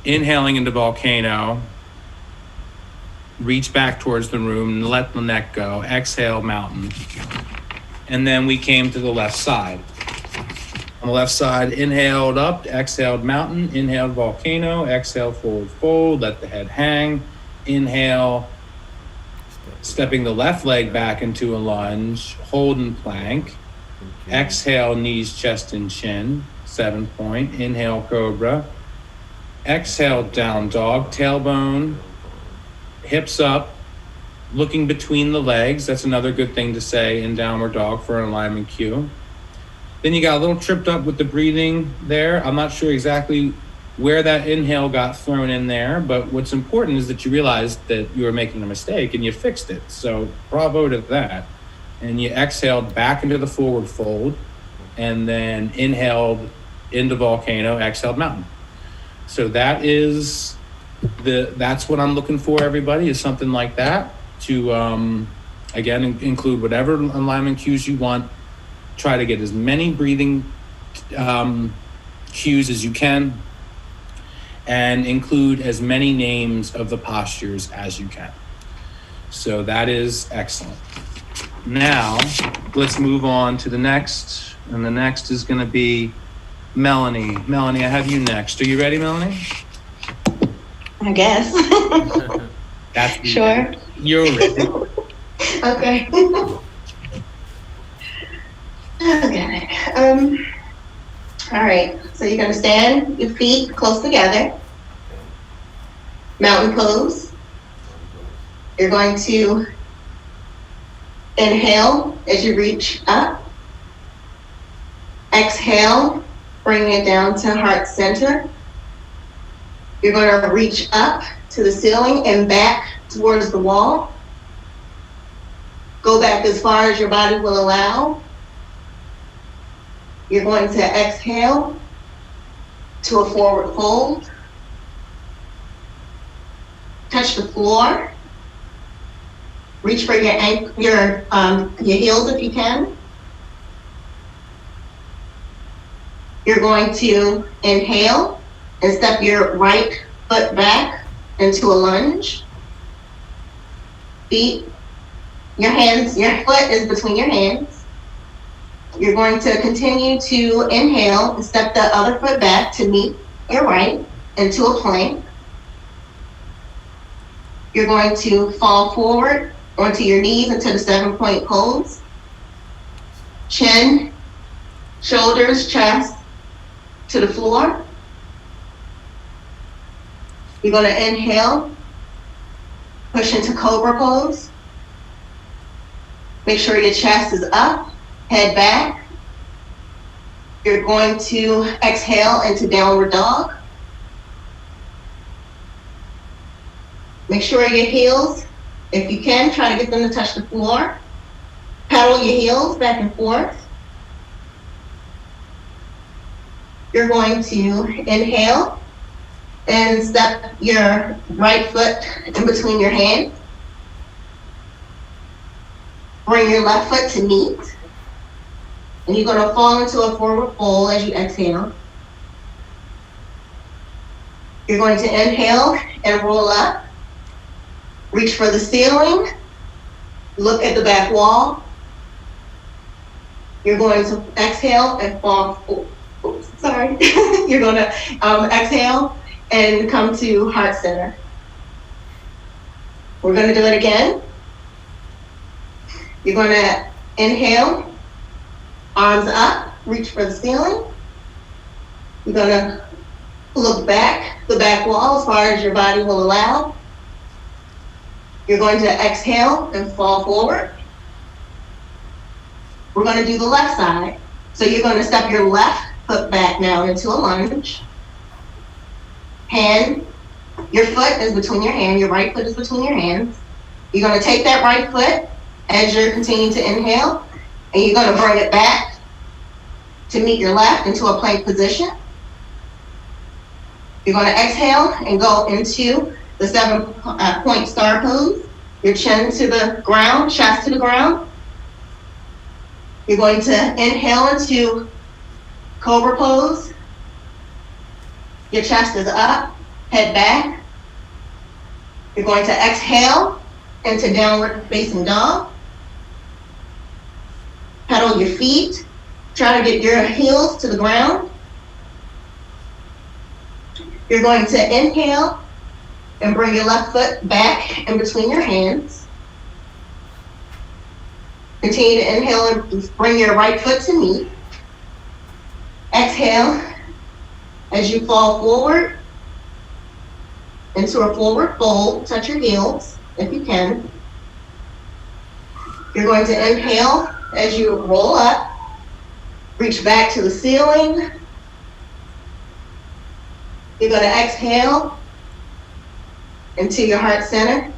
Inhaling into volcano. Reach back towards the room and let the neck go. Exhale, mountain. And then we came to the left side. On the left side, inhaled up, exhaled mountain, inhaled volcano, exhale forward fold, let the head hang. Inhale, stepping the left leg back into a lunge, hold and plank. Exhale, knees, chest, and chin, 7-point. Inhale, cobra. Exhale, down dog, tailbone, hips up, looking between the legs. That's another good thing to say in downward dog for an alignment cue. Then you got a little tripped up with the breathing there. I'm not sure exactly where that inhale got thrown in there, but what's important is that you realized that you were making a mistake and you fixed it. So bravo to that. And you exhaled back into the forward fold and then inhaled into volcano, exhaled mountain. So that's what I'm looking for, everybody, is something like that to, again, include whatever alignment cues you want. Try to get as many breathing cues as you can, and include as many names of the postures as you can. So that is excellent. Now, let's move on to the next, and the next is going to be Melanie. Melanie, I have you next. Are you ready, Melanie? I guess. That's Sure. You're ready. Okay. Okay. All right. So you're gonna stand your feet close together. Mountain pose. You're going to inhale as you reach up. Exhale, bring it down to heart center. You're going to reach up to the ceiling and back towards the wall. Go back as far as your body will allow. You're going to exhale to a forward fold. Touch the floor. Reach for your heels if you can. You're going to inhale and step your right foot back into a lunge. Your foot is between your hands. You're going to continue to inhale and step the other foot back to meet your right into a plank. You're going to fall forward onto your knees into the 7-point pose. Chin, shoulders, chest to the floor. You're going to inhale, push into cobra pose. Make sure your chest is up, head back. You're going to exhale into downward dog. Make sure your heels, if you can, try to get them to touch the floor. Paddle your heels back and forth. You're going to inhale and step your right foot in between your hands. Bring your left foot to meet. And you're going to fall into a forward fold as you exhale. You're going to inhale and roll up. Reach for the ceiling. Look at the back wall. You're going to exhale and fall. Sorry. You're going to exhale and come to heart center. We're going to do it again. You're going to inhale, arms up, reach for the ceiling. You're going to look back, the back wall as far as your body will allow. You're going to exhale and fall forward. We're going to do the left side. So you're going to step your left foot back now into a lunge. Your foot is between your hand, your right foot is between your hands. You're going to take that right foot as you're continuing to inhale, and you're going to bring it back to meet your left into a plank position. You're going to exhale and go into the 7-point star pose. Your chin to the ground, chest to the ground. You're going to inhale into cobra pose. Your chest is up, head back. You're going to exhale into downward facing dog. Pedal your feet. Try to get your heels to the ground. You're going to inhale and bring your left foot back in between your hands. Continue to inhale and bring your right foot to meet. Exhale as you fall forward into a forward fold. Touch your heels if you can. You're going to inhale as you roll up. Reach back to the ceiling. You're going to exhale into your heart center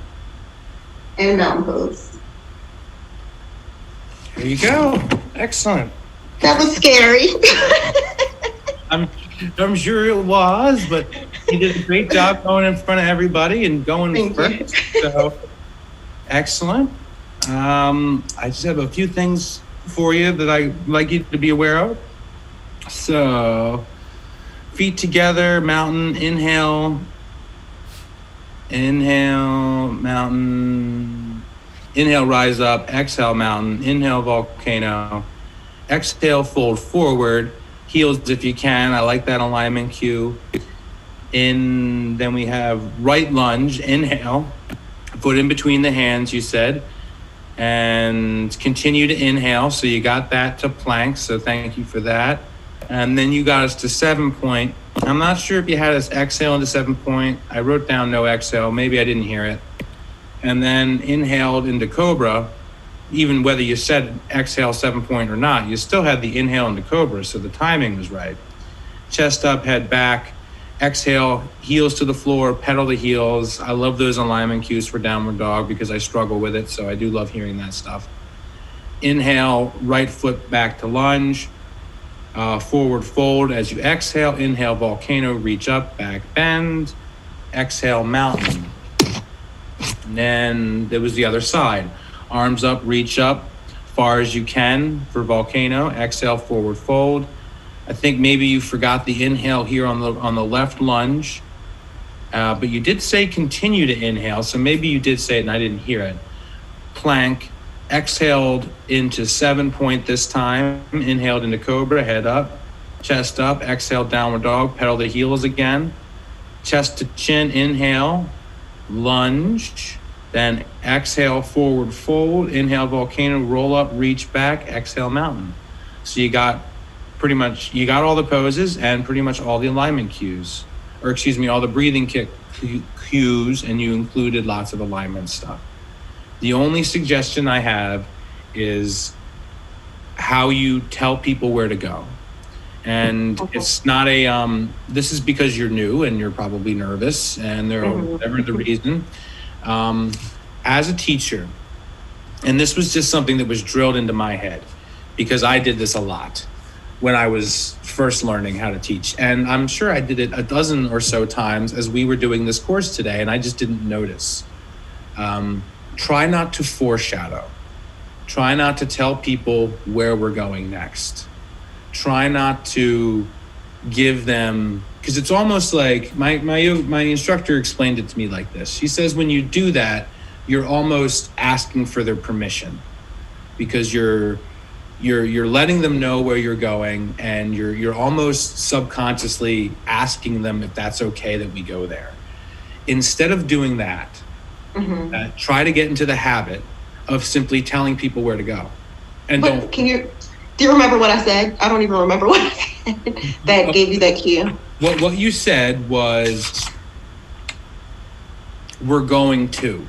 and mountain pose. There you go. Excellent. That was scary. I'm sure it was, but you did a great job going in front of everybody and going Thank you. first. So, excellent. I just have a few things for you that I'd like you to be aware of. So, feet together, mountain, inhale, mountain, inhale, rise up, exhale, mountain, inhale, volcano, exhale, fold forward, heels if you can. I like that alignment cue. Then we have right lunge, inhale, foot in between the hands, you said, and continue to inhale. So you got that to plank, so thank you for that. And then you got us to 7-point. I'm not sure if you had us exhale into 7-point. I wrote down no exhale. Maybe I didn't hear it. And then inhaled into cobra. Even whether you said exhale 7-point or not, you still had the inhale into cobra, so the timing was right. Chest up, head back. Exhale, heels to the floor, pedal the heels. I love those alignment cues for downward dog because I struggle with it, so I do love hearing that stuff. Inhale, right foot back to lunge. Forward fold as you exhale. Inhale, volcano, reach up, back bend. Exhale, mountain. And then there was the other side. Arms up, reach up, far as you can for volcano. Exhale, forward fold. I think maybe you forgot the inhale here on the left lunge, but you did say continue to inhale, so maybe you did say it and I didn't hear it. Plank. Exhaled into 7-point this time. Inhaled into cobra, head up, chest up. Exhaled, downward dog, pedal the heels again. Chest to chin, inhale, lunge. Then exhale, forward fold. Inhale, volcano, roll up, reach back. Exhale, mountain. So you got all the poses and pretty much all the alignment cues. Or excuse me, all the breathing cues, and you included lots of alignment stuff. The only suggestion I have is how you tell people where to go. And it's not this is because you're new and you're probably nervous and whatever the reason. As a teacher, and this was just something that was drilled into my head because I did this a lot when I was first learning how to teach. And I'm sure I did it a dozen or so times as we were doing this course today, and I just didn't notice. Try not to foreshadow. Try not to tell people where we're going next. Try not to give them, because it's almost like my instructor explained it to me like this. She says when you do that, you're almost asking for their permission because you're letting them know where you're going, and you're almost subconsciously asking them if that's okay that we go there. Instead of doing that, try to get into the habit of simply telling people where to go. And But do you remember what I said? I don't even remember what I said that gave you that cue. What you said was, we're going to.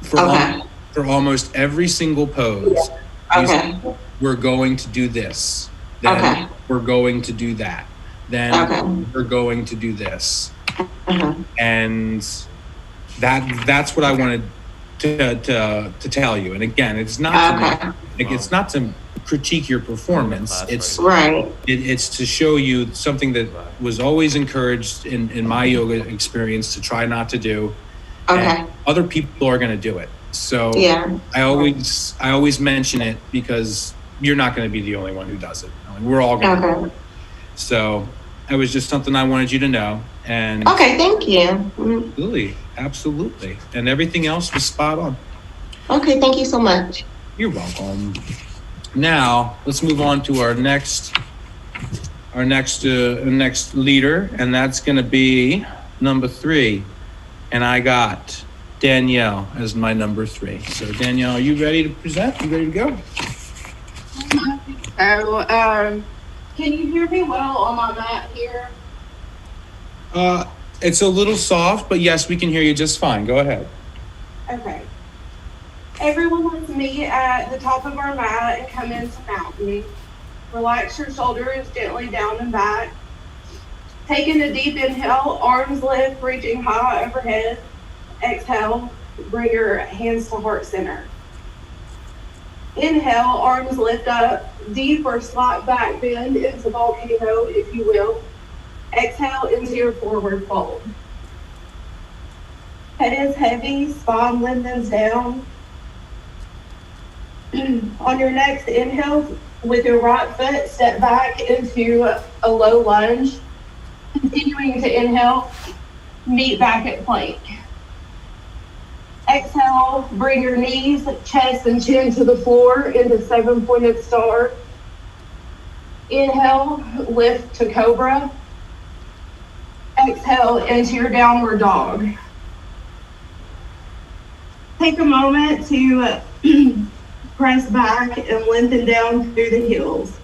For almost every single pose, you said, we're going to do this. Then we're going to do that. Then we're going to do this. And that's what I wanted to tell you. And again, it's not it's not to critique your performance. It's it's to show you something that was always encouraged in my yoga experience to try not to do. And other people are going to do it. So I always mention it because you're not going to be the only one who does it. I mean, we're all going to do it. So it was just something I wanted you to know. And thank you. Absolutely. And everything else was spot on. Okay, thank you so much. You're welcome. Now, let's move on to our next leader, and that's going to be number 3. And I got Danielle as my number 3. So Danielle, are you ready to present? You ready to go? Can you hear me well on my mat here? It's a little soft, but yes, we can hear you just fine. Go ahead. Okay. Everyone let's meet at the top of our mat and come into mountain. Relax your shoulders gently down and back. Taking a deep inhale, arms lift, reaching high overhead. Exhale, bring your hands to heart center. Inhale, arms lift up, deep or slight back bend into volcano, if you will. Exhale into your forward fold. Head is heavy, spine lengthens down. On your next inhale, with your right foot, step back into a low lunge. Continuing to inhale, meet back at plank. Exhale, bring your knees, chest, and chin to the floor into 7-pointed star. Inhale, lift to cobra. Exhale into your downward dog. Take a moment to press back and lengthen down through the heels.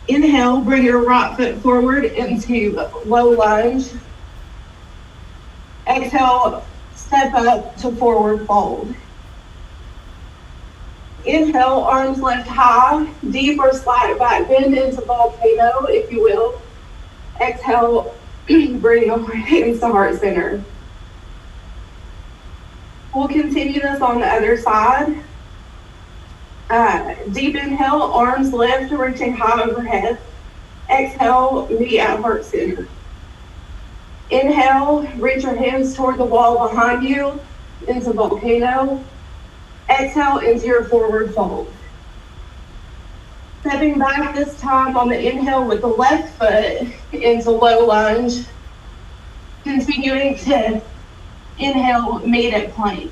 Inhale, bring your right foot forward into low lunge. Exhale, step up to forward fold. Inhale, arms lift high, deep or slight back bend into volcano, if you will. Exhale, bring your hands to heart center. We'll continue this on the other side. Deep inhale, arms lift, reaching high overhead. Exhale, knee at heart center. Inhale, reach your hands toward the wall behind you into volcano. Exhale into your forward fold. Stepping back this time on the inhale with the left foot into low lunge. Continuing to inhale, meet at plank.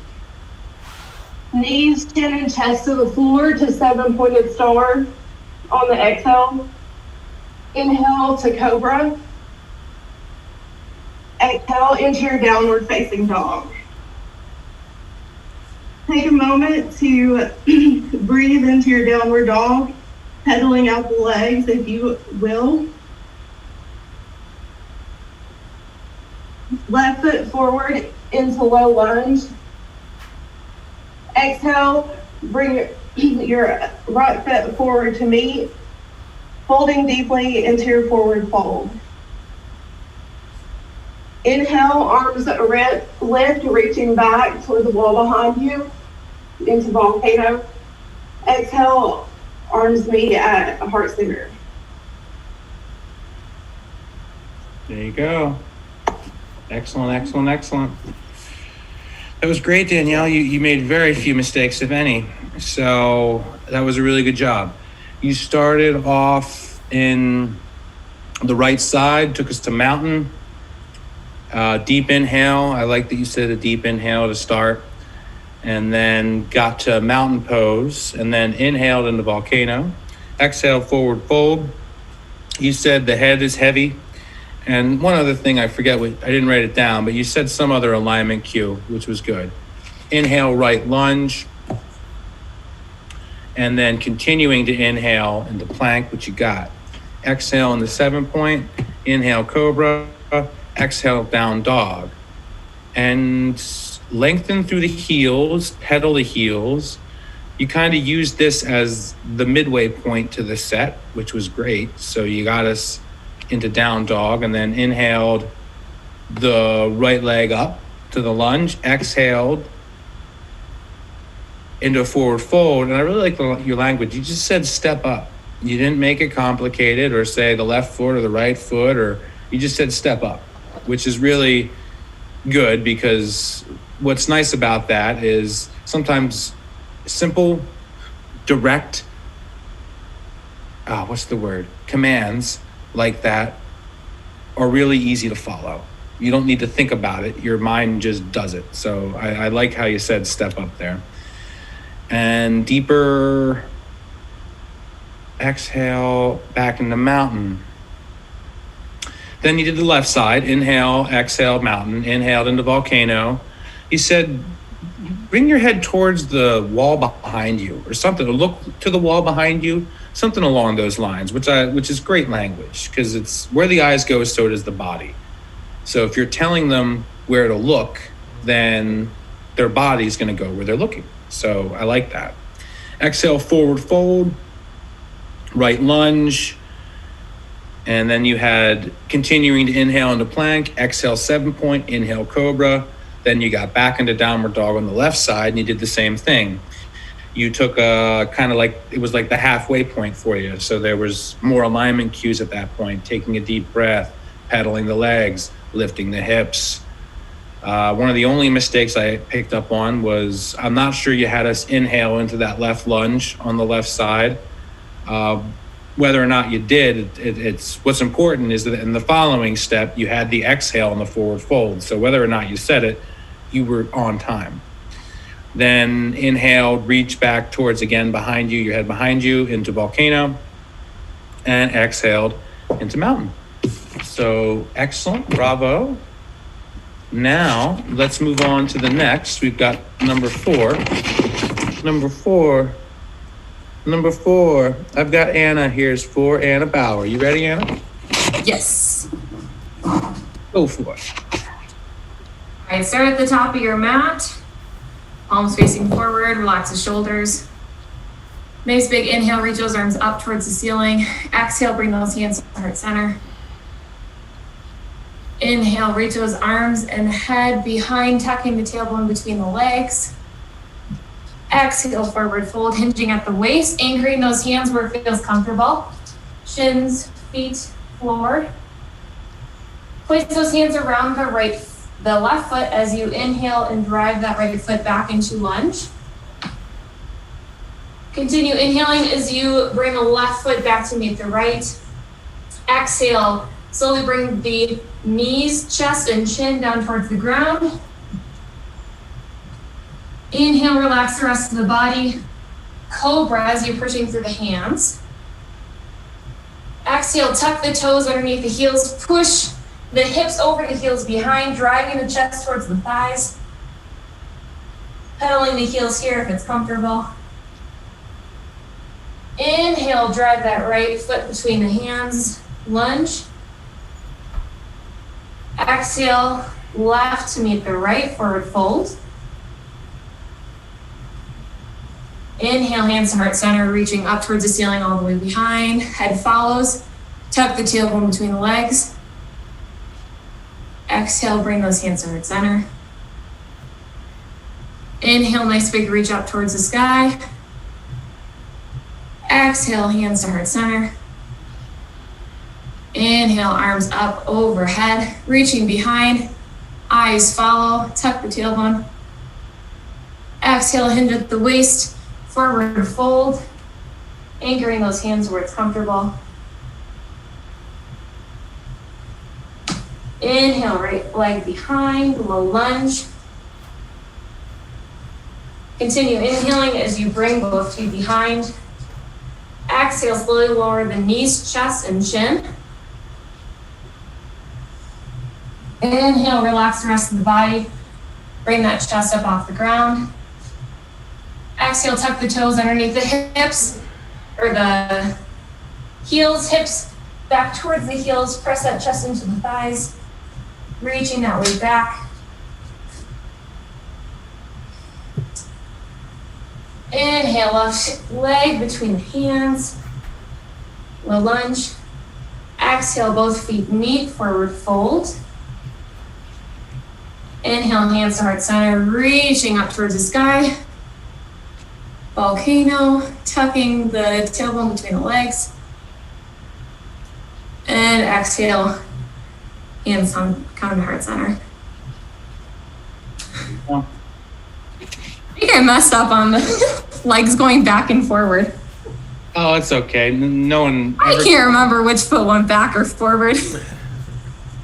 Knees, chin, and chest to the floor to 7-pointed star on the exhale. Inhale to cobra. Exhale into your downward facing dog. Take a moment to breathe into your downward dog, pedaling out the legs if you will. Left foot forward into low lunge. Exhale, bring your right foot forward to meet, folding deeply into your forward fold. Inhale, arms lift, reaching back toward the wall behind you into volcano. Exhale, arms meet at heart center. There you go. Excellent, excellent, excellent. That was great, Danielle. You made very few mistakes, if any. So that was a really good job. You started off in the right side, took us to mountain. Deep inhale. I like that you said a deep inhale to start. And then got to mountain pose, and then inhaled into volcano. Exhale, forward fold. You said the head is heavy. And one other thing, I forget what, I didn't write it down, but you said some other alignment cue, which was good. Inhale, right lunge. And then continuing to inhale into plank, which you got. Exhale into 7-point. Inhale, cobra. Exhale, down dog. And lengthen through the heels, pedal the heels. You kind of used this as the midway point to the set, which was great. So you got us into down dog, and then inhaled the right leg up to the lunge, exhaled into a forward fold. And I really like your language. You just said step up. You didn't make it complicated or say the left foot or the right foot, or you just said step up, which is really good, because what's nice about that is sometimes simple, direct, commands like that are really easy to follow. You don't need to think about it. Your mind just does it. So I like how you said step up there. And deeper exhale back into mountain. Then you did the left side, inhale, exhale, mountain, inhaled into volcano. You said, bring your head towards the wall behind you or something, or look to the wall behind you, something along those lines, which is great language, because it's where the eyes go, so does the body. So if you're telling them where to look, then their body's gonna go where they're looking. So I like that. Exhale, forward fold, right lunge, and then you had continuing to inhale into plank, exhale 7-point, inhale cobra, then you got back into downward dog on the left side, and you did the same thing. you took a kind of like, it was like the halfway point for you. So there was more alignment cues at that point, taking a deep breath, pedaling the legs, lifting the hips. One of the only mistakes I picked up on was, I'm not sure you had us inhale into that left lunge on the left side. Whether or not you did, it's what's important is that in the following step, you had the exhale on the forward fold. So whether or not you said it, you were on time. Then inhaled, reach back towards again behind you, your head behind you into volcano, and exhaled into mountain. So excellent, bravo. Now let's move on to the next. We've got number four. Number four, I've got Anna. Here's for Anna Bauer. You ready, Anna? Yes. Go for it. All right, start at the top of your mat. Palms facing forward, relax the shoulders. Nice big inhale, reach those arms up towards the ceiling. Exhale, bring those hands to heart center. Inhale, reach those arms and head behind, tucking the tailbone between the legs. Exhale, forward fold, hinging at the waist, anchoring those hands where it feels comfortable. Shins, feet, floor. Place those hands around the left foot as you inhale and drive that right foot back into lunge. Continue inhaling as you bring the left foot back to meet the right. Exhale, slowly bring the knees, chest, and chin down towards the ground. Inhale, relax the rest of the body. Cobra as you're pushing through the hands. Exhale, tuck the toes underneath the heels. Push the hips over the heels behind, driving the chest towards the thighs. Pedaling the heels here if it's comfortable. Inhale, drive that right foot between the hands. Lunge. Exhale, left to meet the right, forward fold. Inhale, hands to heart center, reaching up towards the ceiling all the way behind. Head follows. Tuck the tailbone between the legs. Exhale, bring those hands to heart center. Inhale, nice big reach up towards the sky. Exhale, hands to heart center. Inhale, arms up overhead, reaching behind. Eyes follow, tuck the tailbone. Exhale, hinge at the waist, forward fold. Anchoring those hands where it's comfortable. Inhale, right leg behind, low lunge. Continue inhaling as you bring both feet behind. Exhale, slowly lower the knees, chest, and chin. Inhale, relax the rest of the body. Bring that chest up off the ground. Exhale, tuck the toes underneath the hips, or the heels, hips back towards the heels. Press that chest into the thighs, reaching that way back. Inhale, left leg between the hands. Low lunge. Exhale, both feet meet, forward fold. Inhale, hands to heart center, reaching up towards the sky. Volcano, tucking the tailbone between the legs. And exhale, hands come to heart center. I think I messed up on the legs going back and forward. Oh, it's okay. No one I can't remember which foot went back or forward.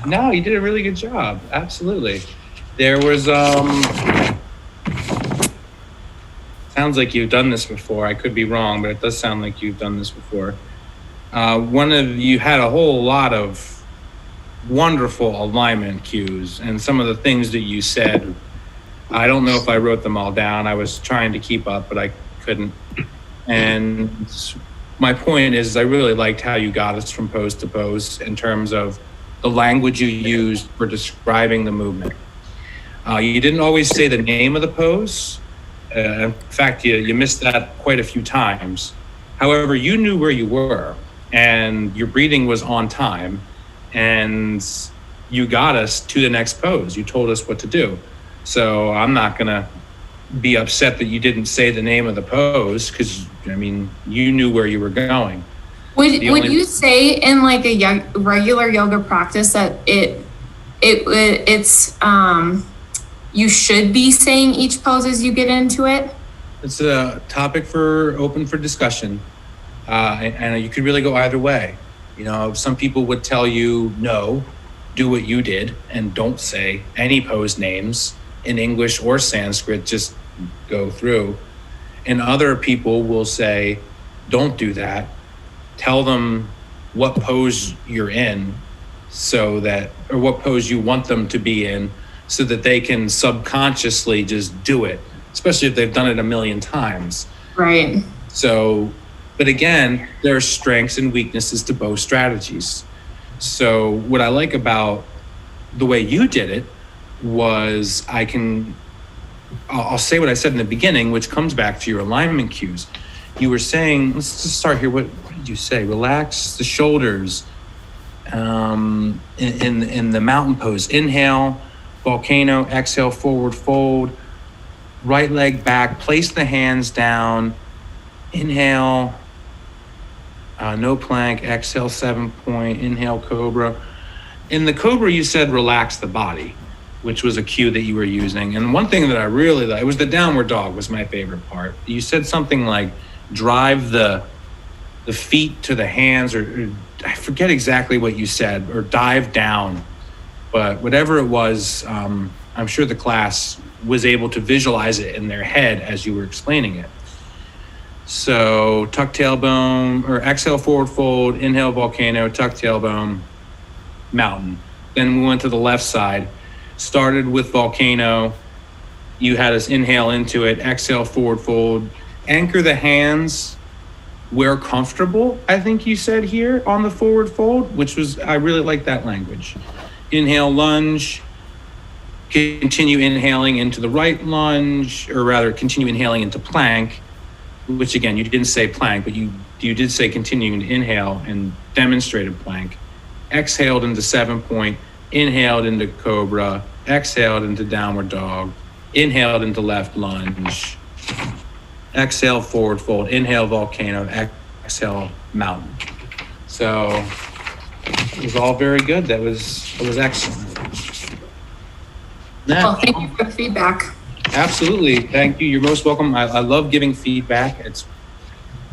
No, you did a really good job. Absolutely. There was, sounds like you've done this before. I could be wrong, but it does sound like you've done this before. You had a whole lot of wonderful alignment cues, and some of the things that you said, I don't know if I wrote them all down. I was trying to keep up, but I couldn't. And my point is, I really liked how you got us from pose to pose in terms of the language you used for describing the movement. You didn't always say the name of the pose. In fact, you missed that quite a few times. However, you knew where you were, and your breathing was on time, and you got us to the next pose. You told us what to do. So I'm not gonna be upset that you didn't say the name of the pose, because, I mean, you knew where you were going. Would The would only- you say in like a regular yoga practice that it's you should be saying each pose as you get into it? It's a topic open for discussion. And you could really go either way. You know, some people would tell you, no, do what you did and don't say any pose names in English or Sanskrit, just go through. And other people will say, don't do that. Tell them what pose you're in or what pose you want them to be in, so that they can subconsciously just do it, especially if they've done it a million times. Right. So, but again, there are strengths and weaknesses to both strategies. So what I like about the way you did it was I'll say what I said in the beginning, which comes back to your alignment cues. You were saying, let's just start here. What did you say? Relax the shoulders in the mountain pose. Inhale, volcano, exhale, forward fold, right leg back, place the hands down, inhale, no plank, exhale, 7-point, inhale, cobra. In the cobra, you said relax the body, which was a cue that you were using. And one thing that I really liked, it was the downward dog was my favorite part. You said something like drive the feet to the hands, or I forget exactly what you said, or dive down. But whatever it was, I'm sure the class was able to visualize it in their head as you were explaining it. So tuck tailbone, or exhale, forward fold, inhale, volcano, tuck tailbone, mountain. Then we went to the left side, started with volcano. You had us inhale into it, exhale, forward fold, anchor the hands where comfortable, I think you said here on the forward fold, which was, I really like that language. Inhale, lunge, continue inhaling into the right lunge, or rather continue inhaling into plank, which again, you didn't say plank, but you did say continuing to inhale and demonstrated plank. Exhaled into 7-point, inhaled into cobra, exhaled into downward dog, inhaled into left lunge, exhale, forward fold, inhale, volcano, exhale, mountain. So it was all very good. That was excellent. Well, Now, thank you for the feedback. absolutely. Thank you. You're most welcome. I love giving feedback. It's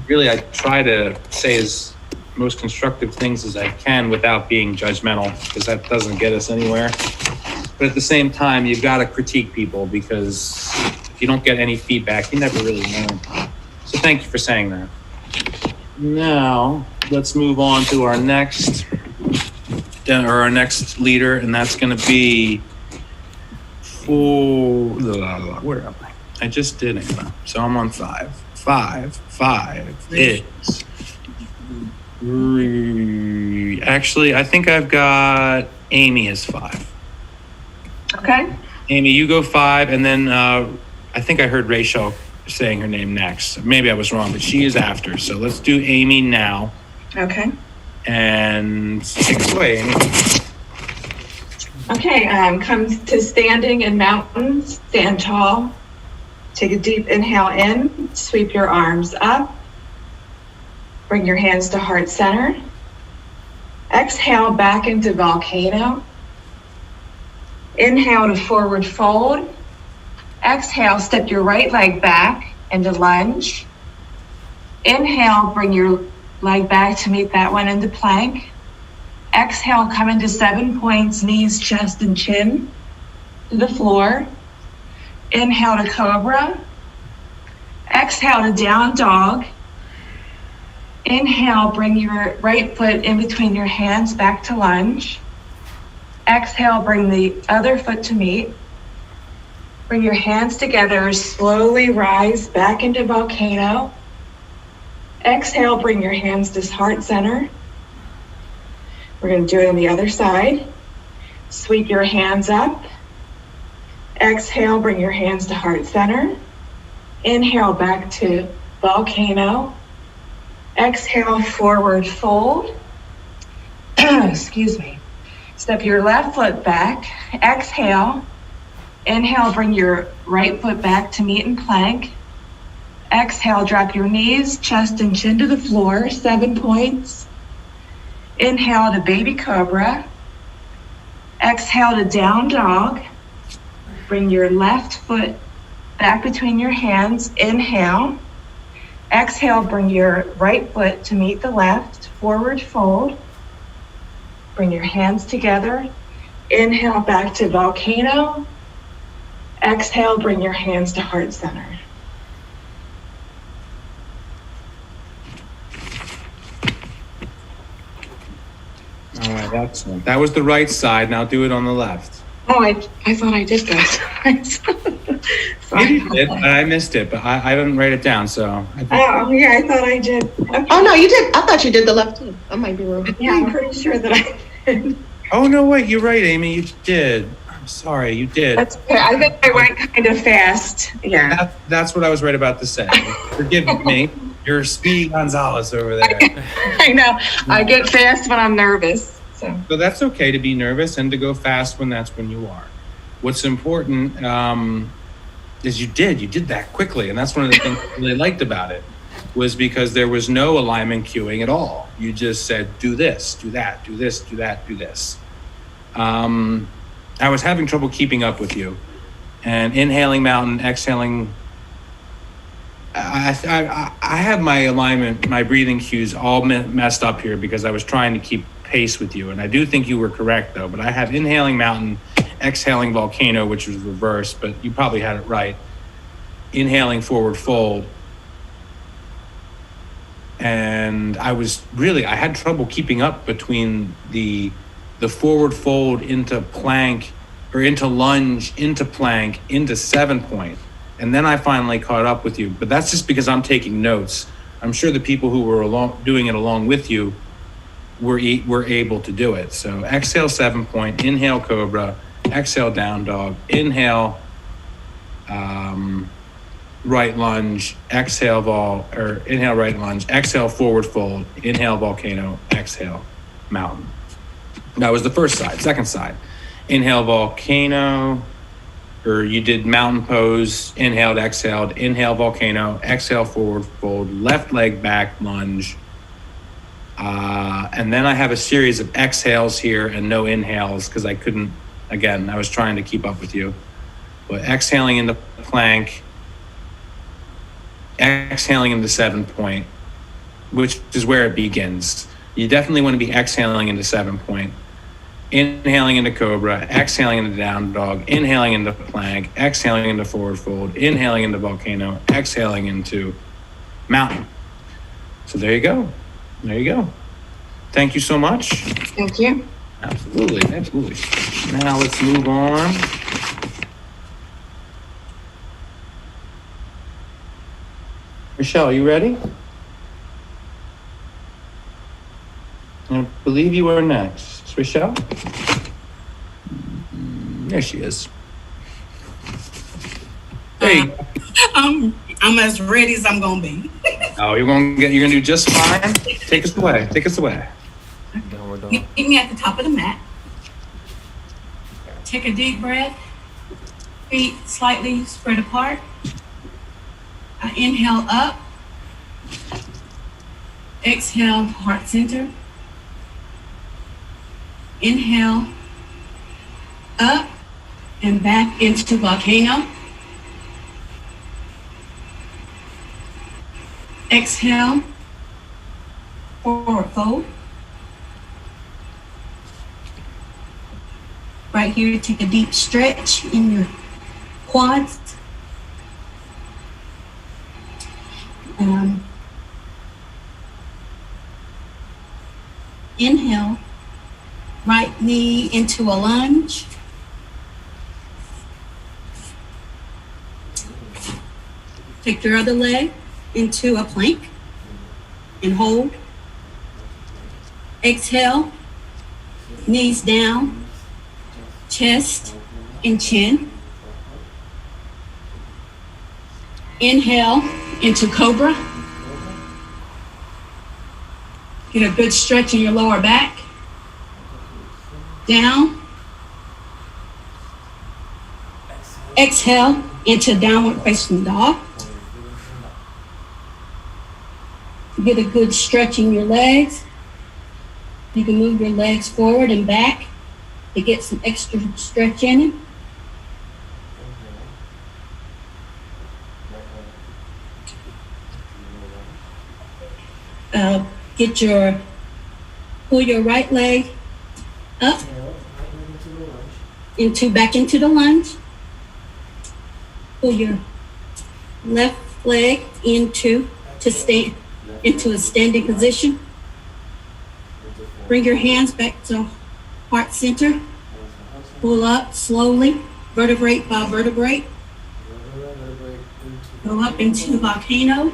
really, I try to say as most constructive things as I can without being judgmental, because that doesn't get us anywhere. But at the same time, you've got to critique people, because if you don't get any feedback, you never really learn. So thank you for saying that. Now, let's move on to our next leader, and that's going to be where am I? I just did it. So I'm on 5. 5 is. Actually, I think I've got Amy as 5. Okay. Amy, you go 5, and then I think I heard Rachel saying her name next. Maybe I was wrong, but she is after. So let's do Amy now. Okay. And take it away, Amy. Okay, come to standing in mountains, stand tall. Take a deep inhale in, sweep your arms up. Bring your hands to heart center. Exhale back into volcano. Inhale to forward fold. Exhale, step your right leg back into lunge. Inhale, bring your leg back to meet that one into plank. Exhale, come into 7 points, knees, chest, and chin to the floor. Inhale to cobra. Exhale to down dog. Inhale, bring your right foot in between your hands back to lunge. Exhale, bring the other foot to meet. Bring your hands together, slowly rise back into volcano. Exhale, bring your hands to heart center. We're going to do it on the other side. Sweep your hands up. Exhale, bring your hands to heart center. Inhale back to volcano. Exhale, forward fold. Excuse me. Step your left foot back. Exhale. Inhale, bring your right foot back to meet in plank. Exhale, drop your knees, chest and chin to the floor, 7 points. Inhale to baby cobra. Exhale to down dog. Bring your left foot back between your hands. Inhale. Exhale, bring your right foot to meet the left, forward fold. Bring your hands together. Inhale back to volcano. Exhale, bring your hands to heart center. All right, excellent. That was the right side. Now do it on the left. Oh, I thought I did that. Maybe you did, but I missed it, but I didn't write it down, so. Oh, yeah, I thought I did. Okay. Oh, no, you did. I thought you did the left too. I might be wrong. Yeah, I'm pretty sure that I did. Oh, no, wait, you're right, Amy, you did. I'm sorry, you did. That's okay. I think I went kind of fast. Yeah. That's what I was right about to say. Forgive me. You're Speedy Gonzalez over there. I know. I get fast when I'm nervous. So that's okay to be nervous and to go fast when that's when you are. What's important is you did that quickly. And that's one of the things I really liked about it, was because there was no alignment cueing at all. You just said, do this, do that, do this, do that, do this. I was having trouble keeping up with you. And inhaling mountain, exhaling. I had my alignment, my breathing cues all messed up here because I was trying to keep pace with you. And I do think you were correct though, but I had inhaling mountain, exhaling volcano, which was reversed, but you probably had it right. Inhaling forward fold. And I had trouble keeping up between the forward fold into plank or into lunge, into plank, into 7 point. And then I finally caught up with you, but that's just because I'm taking notes. I'm sure the people who were doing it along with you were able to do it. So exhale 7 point, inhale cobra, exhale down dog, inhale right lunge, inhale right lunge, exhale forward fold, inhale volcano, exhale mountain. That was the first side. Second side, inhale volcano, or you did mountain pose, inhaled, exhaled, inhale volcano, exhale forward fold, left leg back lunge. And then I have a series of exhales here and no inhales because I was trying to keep up with you. But exhaling into plank, exhaling into 7 point, which is where it begins. You definitely want to be exhaling into 7 point, inhaling into cobra, exhaling into down dog, inhaling into plank, exhaling into forward fold, inhaling into volcano, exhaling into mountain. So there you go. There you go. Thank you so much. Thank you. Absolutely. Now let's move on. Michelle, you ready? I believe you are next. Michelle? There she is. Hey. I'm as ready as I'm gonna be. Oh, you're gonna do just fine. Take us away. Downward dog. Meet me at the top of the mat. Take a deep breath. Feet slightly spread apart. I inhale up. Exhale, heart center. Inhale up and back into volcano. Exhale, forward fold. Right here, take a deep stretch in your quads. Inhale, right knee into a lunge. Take your other leg into a plank and hold. Exhale, knees down, chest and chin. Inhale into cobra. Get a good stretch in your lower back. Down. Exhale into downward facing dog. Get a good stretch in your legs. You can move your legs forward and back to get some extra stretch in it. Pull your right leg up back into the lunge. Pull your left leg into a standing position. Bring your hands back to heart center. Pull up slowly, vertebrae by vertebrae. Go up into volcano.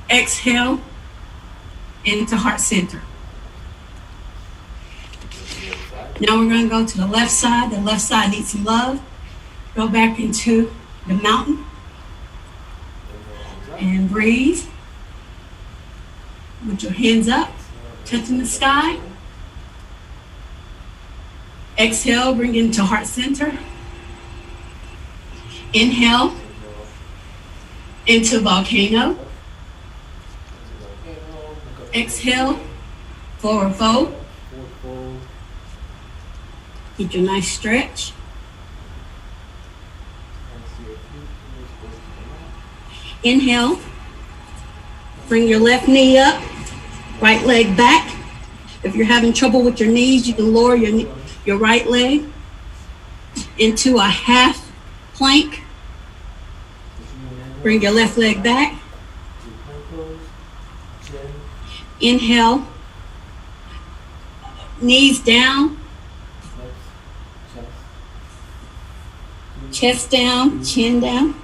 Exhale into heart center. Now we're going to go to the left side. The left side needs some love. Go back into the mountain and breathe. With your hands up, touching the sky. Exhale, bring into heart center. Inhale into volcano. Exhale, forward fold. Get your nice stretch. Inhale, bring your left knee up, right leg back. If you're having trouble with your knees, you can lower your right leg into a half plank. Bring your left leg back. Inhale, knees down, chest down, chin down.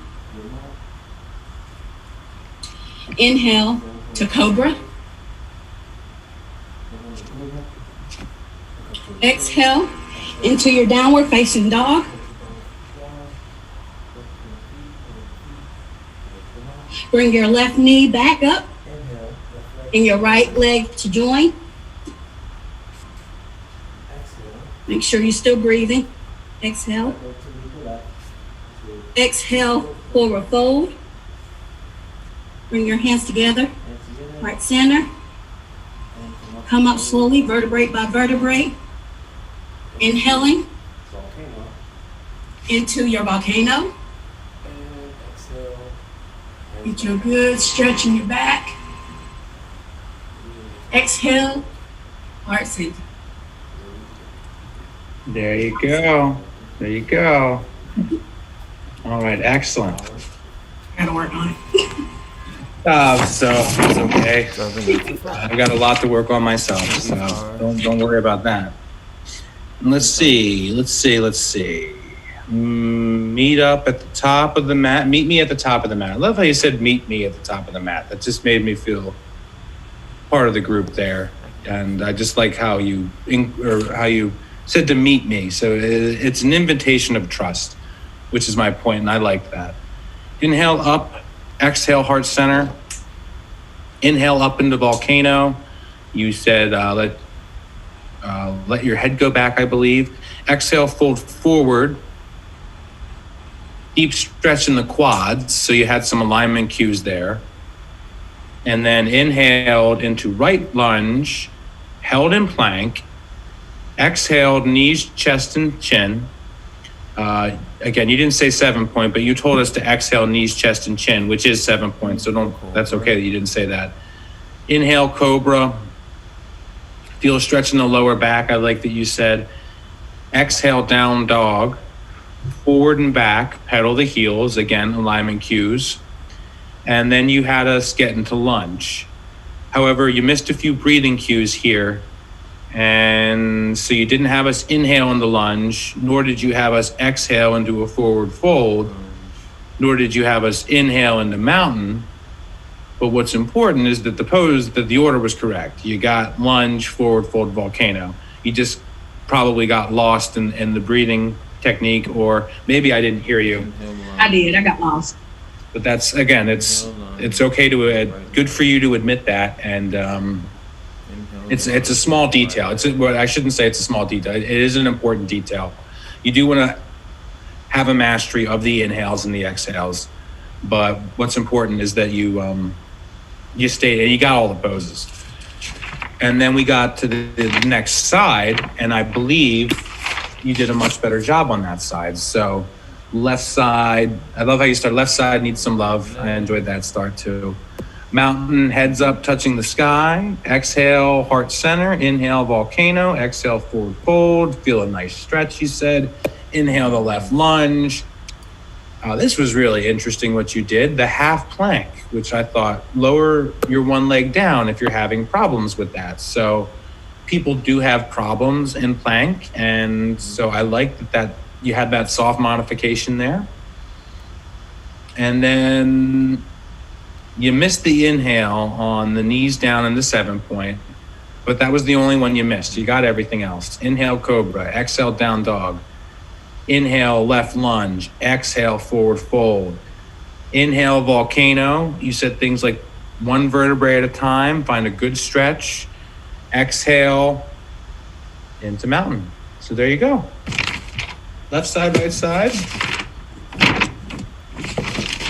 Inhale to cobra. Exhale into your downward facing dog. Bring your left knee back up and your right leg to join. Make sure you're still breathing. Exhale. Exhale, forward fold. Bring your hands together, right center. Come up slowly, vertebrae by vertebrae. Inhaling into your volcano. Get your good stretch in your back. Exhale, heart center. There you go. There you go. All right, excellent. Gotta work on it. So it's okay. I've got a lot to work on myself, so don't worry about that. Let's see. Meet up at the top of the mat. Meet me at the top of the mat. I love how you said meet me at the top of the mat. That just made me feel part of the group there. And I just like how you said to meet me. So it's an invitation of trust, which is my point, and I like that. Inhale up, exhale heart center. Inhale up into volcano. You said let your head go back, I believe. Exhale, fold forward. Deep stretch in the quads, so you had some alignment cues there. And then inhaled into right lunge, held in plank. Exhaled, knees, chest, and chin. Again, you didn't say 7 point, but you told us to exhale, knees, chest, and chin, which is 7 points. So that's okay that you didn't say that. Inhale, cobra. Feel a stretch in the lower back. I like that you said. Exhale, down dog. Forward and back, pedal the heels. Again, alignment cues. And then you had us get into lunge. However, you missed a few breathing cues here. And so you didn't have us inhale in the lunge, nor did you have us exhale into a forward fold, nor did you have us inhale into mountain. But what's important is that the order was correct. You got lunge, forward fold, volcano. You just probably got lost in the breathing technique, or maybe I didn't hear you. I did, I got lost. But that's, again, it's okay to, good for you to admit that. And It's a small detail. Well, I shouldn't say it's a small detail. It is an important detail. You do want to have a mastery of the inhales and the exhales, but what's important is that you stayed and you got all the poses. And then we got to the next side, and I believe you did a much better job on that side. So left side, I love how you start. Left side needs some love. I enjoyed that start too. Mountain, heads up, touching the sky. Exhale, heart center. Inhale, volcano. Exhale, forward fold. Feel a nice stretch, you said. Inhale the left lunge. This was really interesting what you did. The half plank, which I thought lower your one leg down if you're having problems with that. So people do have problems in plank. And so I like that you had that soft modification there. And then you missed the inhale on the knees down in the 7-point, but that was the only one you missed. You got everything else. Inhale, cobra. Exhale, down dog. Inhale, left lunge. Exhale, forward fold. Inhale, volcano. You said things like one vertebrae at a time. Find a good stretch. Exhale into mountain. So there you go. Left side, right side.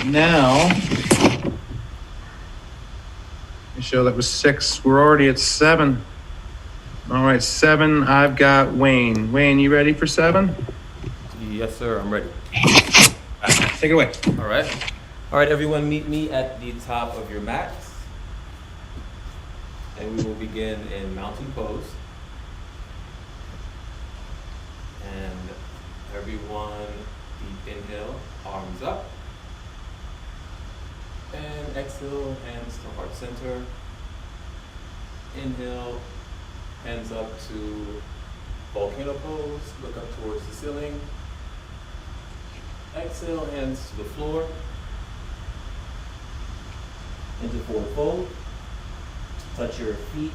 Now, show that was 6. We're already at 7. All right, 7. I've got Wayne. Wayne, you ready for 7? Yes, sir. I'm ready. Take it away. All right, everyone, meet me at the top of your mats. And we will begin in mountain pose. And everyone, deep inhale, arms up. And exhale, hands to heart center. Inhale, hands up to volcano pose. Look up towards the ceiling. Exhale, hands to the floor. Into forward fold. Touch your feet,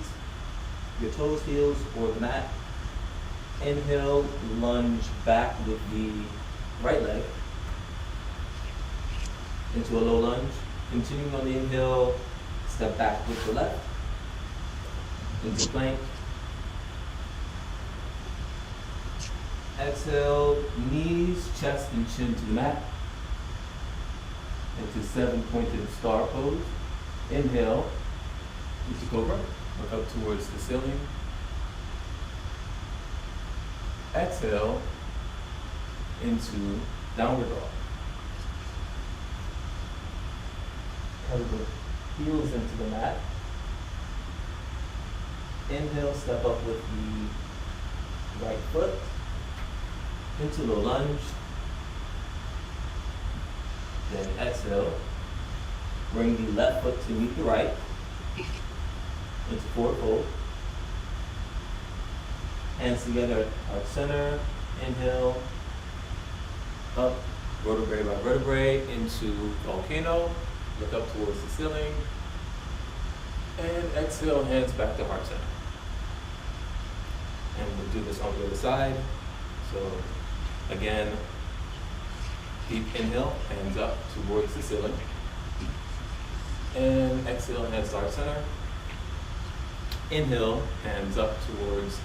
your toes, heels, or the mat. Inhale, lunge back with the right leg. Into a low lunge. Continuing on the inhale, step back with the left. Into plank. Exhale, knees, chest, and chin to the mat. Into 7-pointed star pose. Inhale, into cobra. Look up towards the ceiling. Exhale, into downward dog. Pedal the heels into the mat. Inhale, step up with the right foot. Into low lunge. Then exhale. Bring the left foot to meet the right. Into forward fold. Hands together, heart center. Inhale. Up, vertebrae by vertebrae, into volcano. Look up towards the ceiling. And exhale, hands back to heart center. And we'll do this on the other side. So again, deep inhale, hands up towards the ceiling. And exhale, hands to heart center. Inhale, hands up towards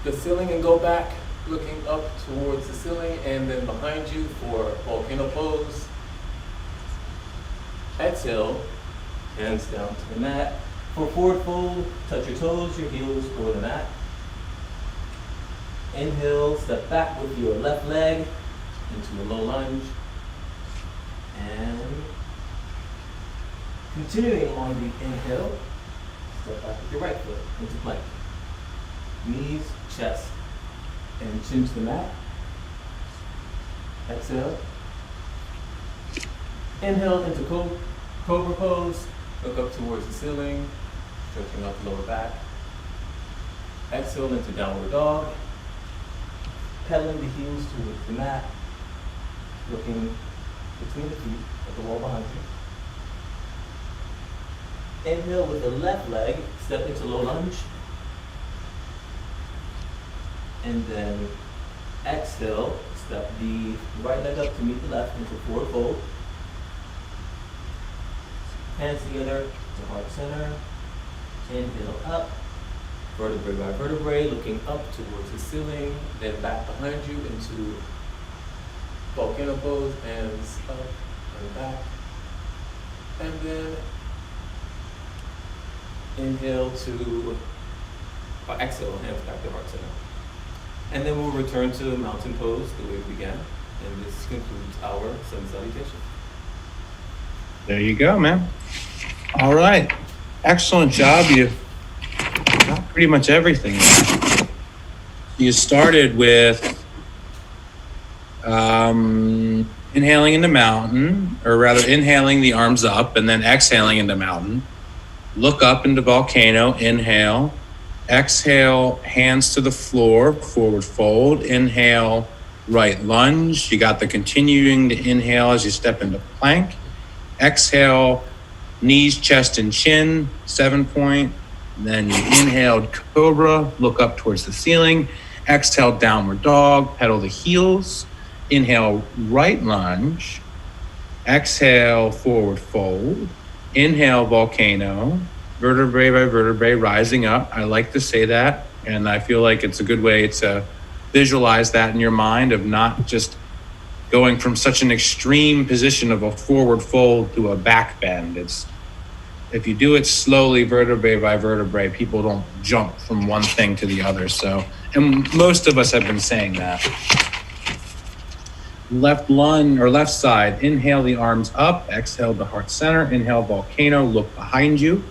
the ceiling and go back, looking up towards the ceiling, and then behind you for volcano pose. Exhale, hands down to the mat. For forward fold, touch your toes, your heels, or the mat. Inhale, step back with your left leg into a low lunge. And continuing on the inhale, step back with your right foot into plank. Knees, chest, and chin to the mat. Exhale. Inhale into cobra pose. Look up towards the ceiling, stretching out the lower back. Exhale into downward dog. Pedaling the heels towards the mat. Looking between the feet at the wall behind you. Inhale with the left leg, step into low lunge. And then exhale, step the right leg up to meet the left into forward fold. Hands together to heart center. Inhale up. vertebrae by vertebrae, looking up towards the ceiling, then back behind you into volcano pose, hands up and back. And then inhale to, or exhale, hands back to heart center. And then we'll return to mountain pose the way we began. And this concludes our sun salutation. There you go, man. All right. Excellent job. You got pretty much everything. You started with inhaling in the mountain, or rather inhaling the arms up and then exhaling into mountain. Look up into volcano, inhale. Exhale, hands to the floor, forward fold. Inhale, right lunge. You got the continuing to inhale as you step into plank. Exhale, knees, chest, and chin, 7-point. Then you inhaled cobra, look up towards the ceiling. Exhale, downward dog, pedal the heels. Inhale, right lunge. Exhale, forward fold. Inhale, volcano. Vertebrae by vertebrae, rising up. I like to say that, and I feel like it's a good way to visualize that in your mind, of not just going from such an extreme position of a forward fold to a back bend. It's, if you do it slowly, vertebrae by vertebrae, people don't jump from one thing to the other. So, and most of us have been saying that. Left lunge, or left side, inhale the arms up, exhale the heart center, inhale volcano, look behind you.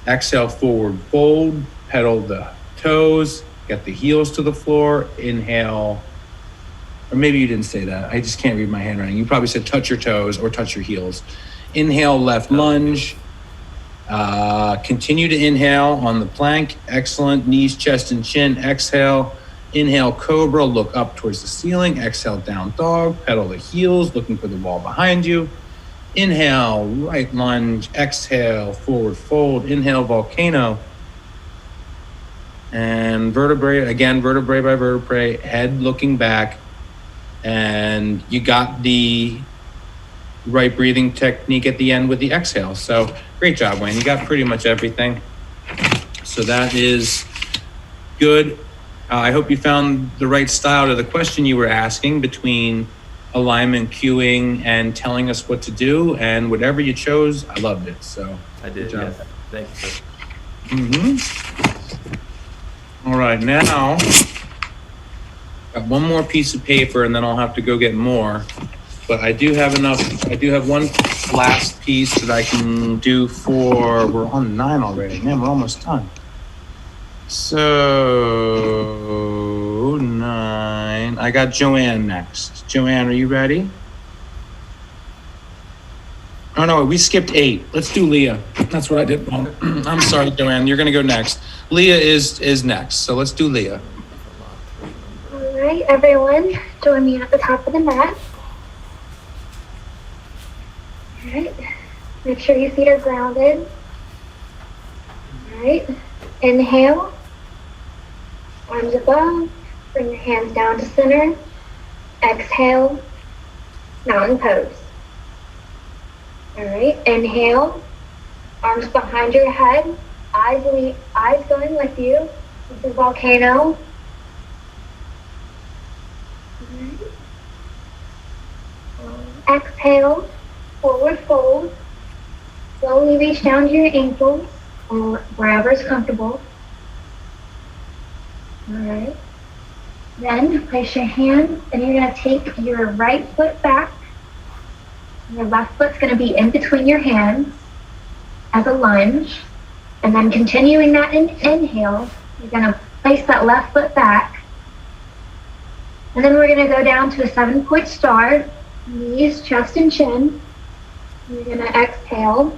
Exhale, forward fold, pedal the toes, get the heels to the floor. Inhale, or maybe you didn't say that. I just can't read my handwriting. You probably said touch your toes or touch your heels. Inhale, left lunge. Continue to inhale on the plank. Excellent. Knees, chest, and chin. Exhale. Inhale, cobra, look up towards the ceiling. Exhale, down dog, pedal the heels, looking for the wall behind you. Inhale, right lunge. Exhale, forward fold. Inhale, volcano. And vertebrae, again, vertebrae by vertebrae, head looking back. And you got the right breathing technique at the end with the exhale. So great job, Wayne. You got pretty much everything. So that is good. I hope you found the right style to the question you were asking between alignment, cueing, and telling us what to do. And whatever you chose, I loved it. So I did, yes. Thank you, sir. All right, now got one more piece of paper, and then I'll have to go get more. But I do have enough. I do have one last piece that I can do for. We're on 9 already. Man, we're almost done. So 9. I got Joanne next. Joanne, are you ready? Oh no, we skipped 8. Let's do Leah. That's what I did wrong. I'm sorry, Joanne. You're gonna go next. Leah is next. So let's do Leah. All right, everyone, join me at the top of the mat. All right, make sure your feet are grounded. All right, inhale, arms above, bring your hands down to center. Exhale, mountain pose. All right, inhale, arms behind your head, eyes going with you. This is volcano. Exhale, forward fold. Slowly reach down to your ankles or wherever is comfortable. All right. Then place your hands and you're going to take your right foot back. Your left foot's going to be in between your hands as a lunge. And then continuing that inhale, you're going to place that left foot back. And then we're going to go down to a 7-point star. Knees, chest, and chin. You're going to exhale.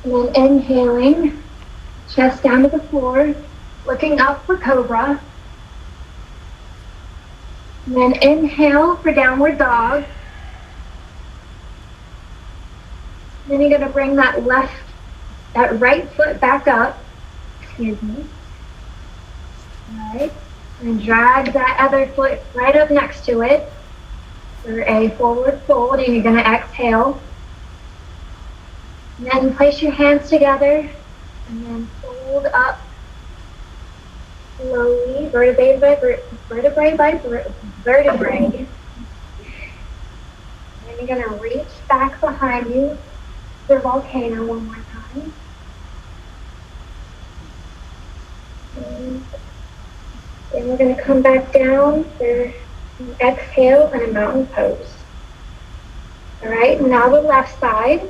And then inhaling, chest down to the floor, looking up for cobra. And then inhale for downward dog. Then you're going to bring that right foot back up. Excuse me. All right. And drag that other foot right up next to it for a forward fold, and you're going to exhale. And then place your hands together, and then fold up slowly, vertebrae by vertebrae. And you're gonna reach back behind you, the volcano one more time. And then we're gonna come back down for an exhale and a mountain pose. All right, now the left side.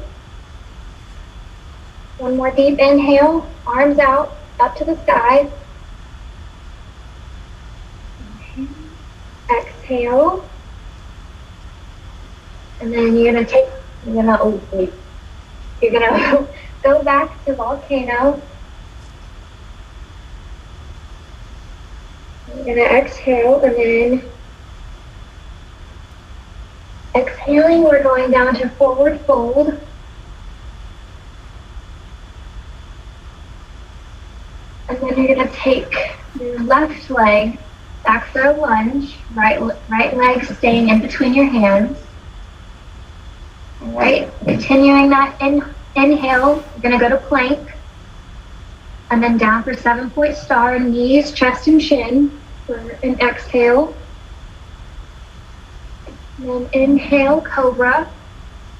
One more deep inhale, arms out, up to the sky. Exhale. And then you're gonna go back to volcano. You're gonna exhale, and then exhaling, we're going down to forward fold. And then you're gonna take your left leg back for a lunge, right leg staying in between your hands. All right, continuing that inhale, you're gonna go to plank. And then down for 7-point star, knees, chest, and chin for an exhale. And then inhale, cobra,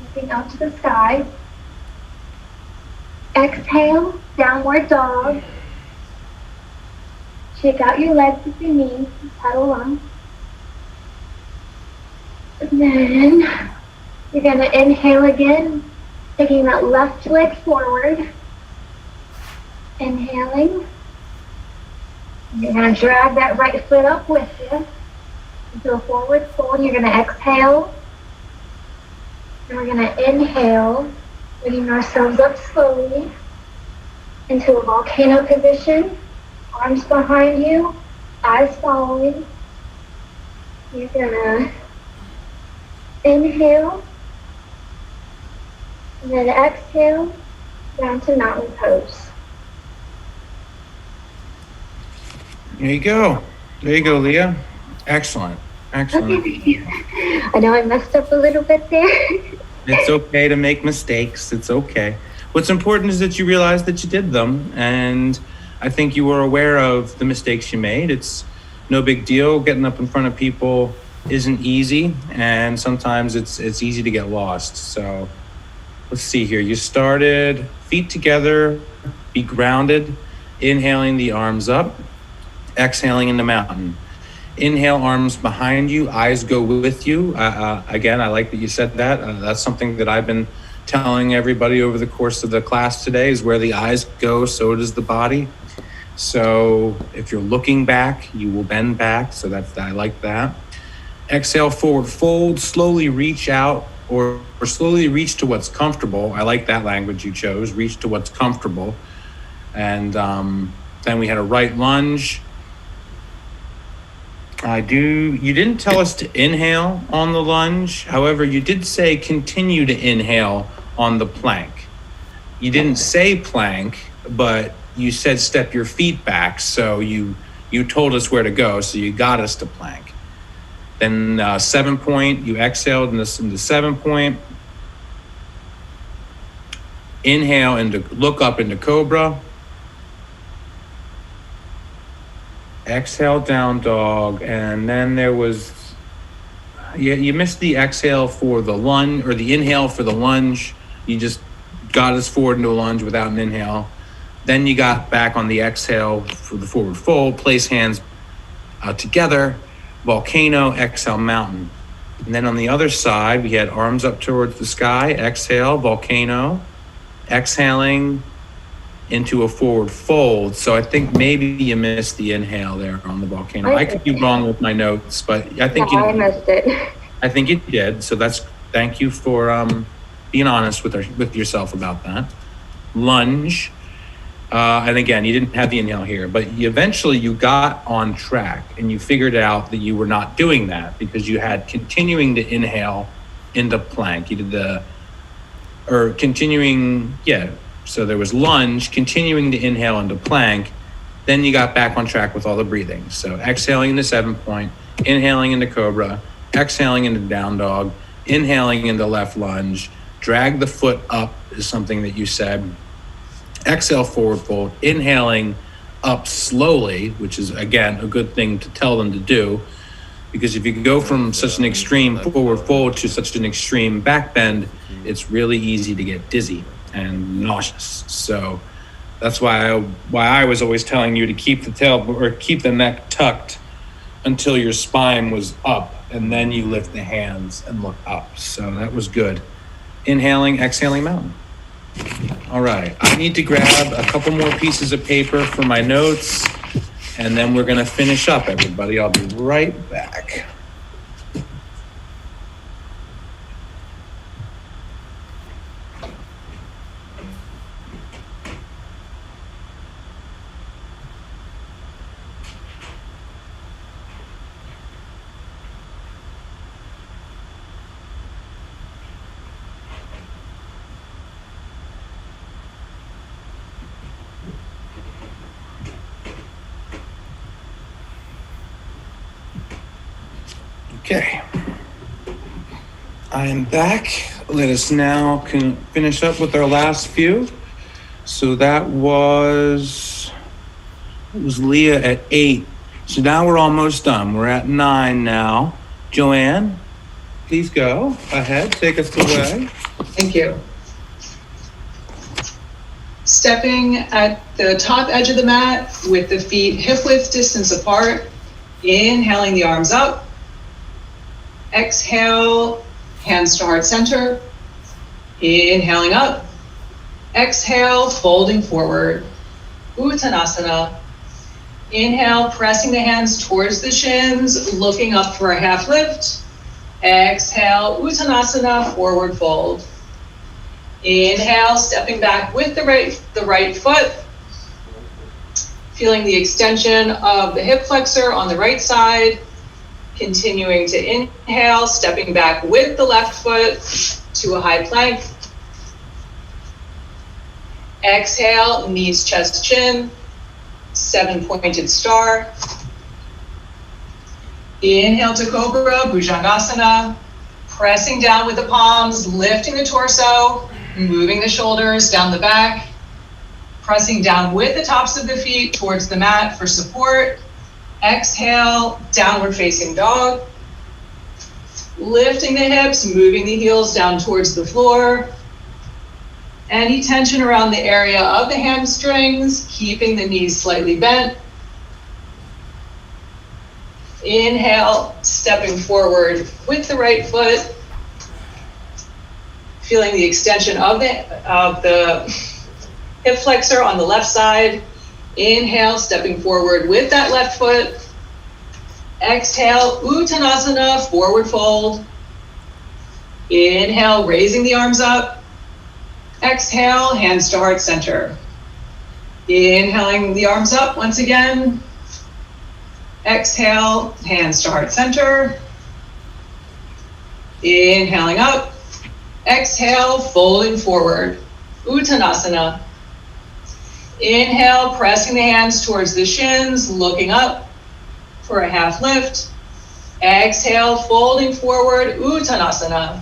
looking up to the sky. Exhale, downward dog. Shake out your legs with your knees, pedal on. And then you're gonna inhale again, taking that left leg forward. Inhaling. You're gonna drag that right foot up with you into a forward fold. You're gonna exhale. And we're gonna inhale, bringing ourselves up slowly into a volcano position. Arms behind you, eyes following. You're gonna inhale, and then exhale down to mountain pose. There you go. There you go, Leah. Excellent. Excellent. Okay. I know I messed up a little bit there. It's okay to make mistakes. It's okay. What's important is that you realize that you did them, and I think you were aware of the mistakes you made. It's no big deal. Getting up in front of people isn't easy, and sometimes it's easy to get lost. So let's see here. You started feet together, be grounded, inhaling the arms up, exhaling in the mountain. Inhale, arms behind you, eyes go with you. Again, I like that you said that. That's something that I've been telling everybody over the course of the class today, is where the eyes go, so does the body. So if you're looking back, you will bend back. So I like that. Exhale, forward fold, slowly reach out or slowly reach to what's comfortable. I like that language you chose, reach to what's comfortable. And then we had a right lunge. You didn't tell us to inhale on the lunge. However, you did say continue to inhale on the plank. You didn't say plank, but you said step your feet back. So you told us where to go. So you got us to plank. Then 7-point, you exhaled into 7-point. Inhale into look up into cobra. Exhale, down dog, and then there was, you missed the exhale for the lunge, or the inhale for the lunge. You just got us forward into a lunge without an inhale. Then you got back on the exhale for the forward fold, place hands together, volcano, exhale, mountain. And then on the other side, we had arms up towards the sky, exhale, volcano, exhaling into a forward fold. So I think maybe you missed the inhale there on the volcano. I could be wrong with my notes, but I think I missed it. I think you did. So thank you for being honest with yourself about that. Lunge. And again, you didn't have the inhale here, but eventually you got on track and you figured out that you were not doing that because you had continuing to inhale into plank. You did so there was lunge, continuing to inhale into plank, then you got back on track with all the breathing. So exhaling into 7-point, inhaling into cobra, exhaling into down dog, inhaling into left lunge, drag the foot up is something that you said. Exhale, forward fold. Inhaling up slowly, which is, again, a good thing to tell them to do. Because if you go from such an extreme forward fold to such an extreme back bend, it's really easy to get dizzy and nauseous. So that's why I was always telling you to keep the tail or keep the neck tucked until your spine was up, and then you lift the hands and look up. So that was good. Inhaling, exhaling, mountain. All right, I need to grab a couple more pieces of paper for my notes, and then we're gonna finish up, everybody. I'll be right back. Okay. I am back. Let us now finish up with our last few. So that was Leah at 8. So now we're almost done. We're at 9 now. Joanne, please go ahead. Take us away. Thank you. Stepping at the top edge of the mat with the feet hip width distance apart. Inhaling the arms up. Exhale, hands to heart center. Inhaling up. Exhale, folding forward. Uttanasana. Inhale, pressing the hands towards the shins, looking up for a half lift. Exhale, Uttanasana, forward fold. Inhale, stepping back with the right foot. Feeling the extension of the hip flexor on the right side. Continuing to inhale, stepping back with the left foot to a high plank. Exhale, knees, chest, chin, 7-pointed star. Inhale to Cobra, Bhujangasana. Pressing down with the palms, lifting the torso, moving the shoulders down the back. Pressing down with the tops of the feet towards the mat for support. Exhale, downward facing dog. Lifting the hips, moving the heels down towards the floor. Any tension around the area of the hamstrings, keeping the knees slightly bent. Inhale, stepping forward with the right foot. Feeling the extension of the hip flexor on the left side. Inhale, stepping forward with that left foot. Exhale, Uttanasana, forward fold. Inhale, raising the arms up. Exhale, hands to heart center. Inhaling the arms up once again. Exhale, hands to heart center. Inhaling up. Exhale, folding forward. Uttanasana. Inhale, pressing the hands towards the shins, looking up for a half lift. Exhale, folding forward, Uttanasana.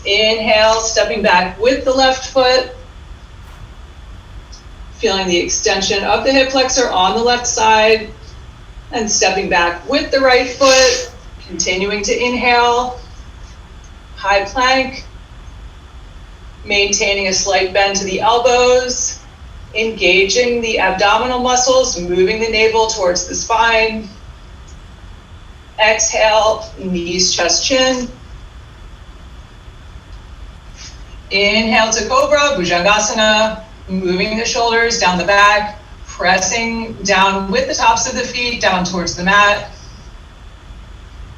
Inhale, stepping back with the left foot. Feeling the extension of the hip flexor on the left side. And stepping back with the right foot. Continuing to inhale. High plank. Maintaining a slight bend to the elbows. Engaging the abdominal muscles, moving the navel towards the spine. Exhale, knees, chest, chin. Inhale to Cobra, Bhujangasana, moving the shoulders down the back, pressing down with the tops of the feet down towards the mat.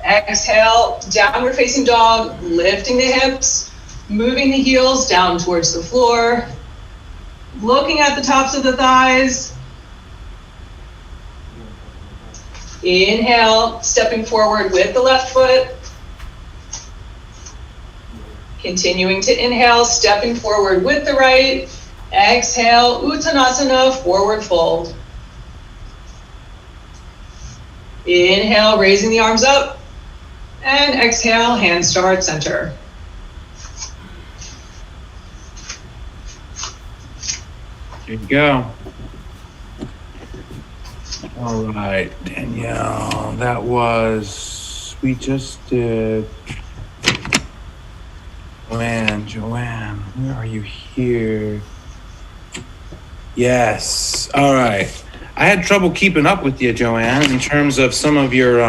Exhale, downward facing dog, lifting the hips, moving the heels down towards the floor. Looking at the tops of the thighs. Inhale, stepping forward with the left foot. Continuing to inhale, stepping forward with the right. Exhale, Uttanasana, forward fold. Inhale, raising the arms up. And exhale, hands to heart center. There you go. All right, Danielle, that was, we just did. Joanne, where are you here? Yes, all right. I had trouble keeping up with you, Joanne, in terms of some of your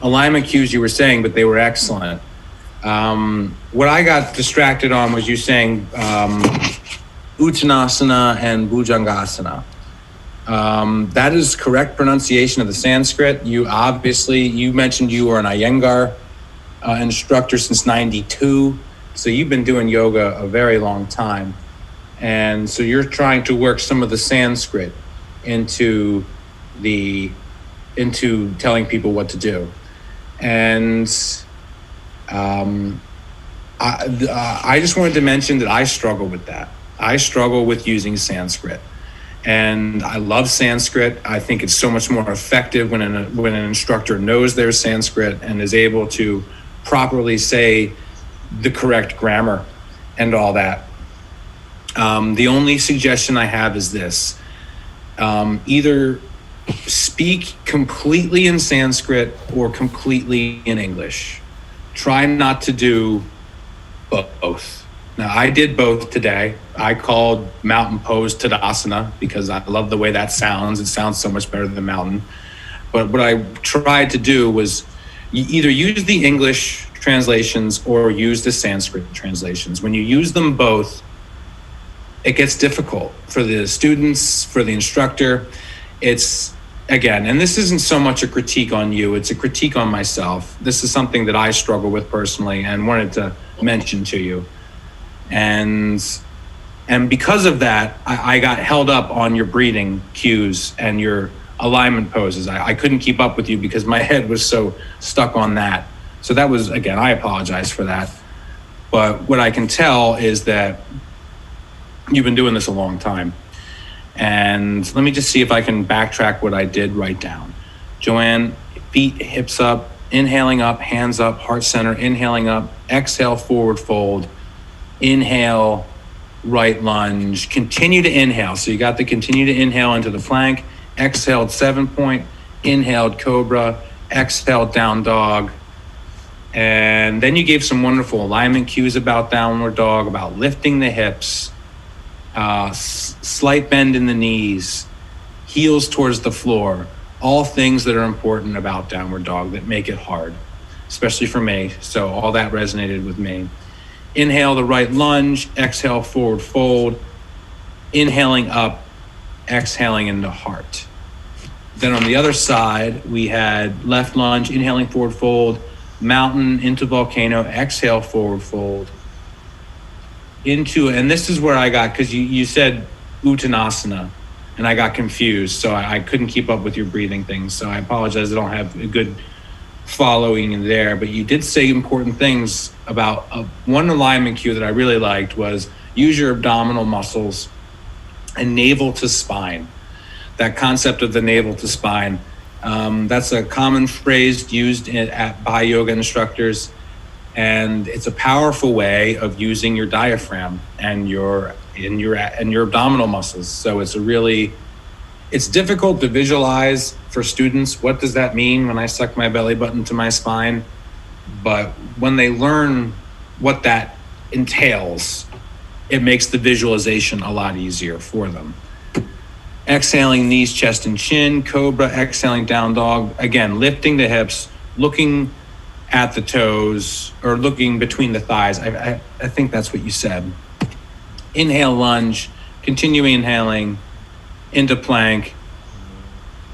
alignment cues you were saying, but they were excellent. What I got distracted on was you saying Uttanasana and Bhujangasana. That is correct pronunciation of the Sanskrit. You mentioned you were an Iyengar instructor since '92, so you've been doing yoga a very long time. And so you're trying to work some of the Sanskrit into telling people what to do. And I just wanted to mention that I struggle with that. I struggle with using Sanskrit. And I love Sanskrit. I think it's so much more effective when an instructor knows their Sanskrit and is able to properly say the correct grammar and all that. The only suggestion I have is this. Either speak completely in Sanskrit or completely in English. Try not to do both. Now, I did both today. I called mountain pose Tadasana because I love the way that sounds. It sounds so much better than mountain. But what I tried to do was either use the English translations or use the Sanskrit translations. When you use them both, it gets difficult for the students, for the instructor. It's, again, and this isn't so much a critique on you, it's a critique on myself. This is something that I struggle with personally and wanted to mention to you. And because of that, I got held up on your breathing cues and your alignment poses. I couldn't keep up with you because my head was so stuck on that. So that was, again, I apologize for that. But what I can tell is that you've been doing this a long time. And let me just see if I can backtrack what I did write down. Joanne, feet, hips up, inhaling up, hands up, heart center, inhaling up, exhale, forward fold, inhale, right lunge, continue to inhale. So you got the continue to inhale into the plank, exhaled 7-point, inhaled cobra, exhaled down dog. And then you gave some wonderful alignment cues about downward dog, about lifting the hips, slight bend in the knees, heels towards the floor, all things that are important about downward dog that make it hard, especially for me. So all that resonated with me. Inhale the right lunge, exhale forward fold, inhaling up, exhaling into heart. Then on the other side, we had left lunge, inhaling forward fold, mountain into volcano, exhale forward fold, into, and this is where I got, because you said Uttanasana, and I got confused, so I couldn't keep up with your breathing things. So I apologize, I don't have a good following in there, but you did say important things about one alignment cue that I really liked was use your abdominal muscles and navel to spine. That concept of the navel to spine, that's a common phrase used by yoga instructors, and it's a powerful way of using your diaphragm and your abdominal muscles. So it's difficult to visualize for students. What does that mean when I suck my belly button to my spine? But when they learn what that entails, it makes the visualization a lot easier for them. Exhaling knees, chest, and chin, cobra, exhaling down dog. Again, lifting the hips, looking at the toes, or looking between the thighs. I think that's what you said. Inhale, lunge, continue inhaling into plank,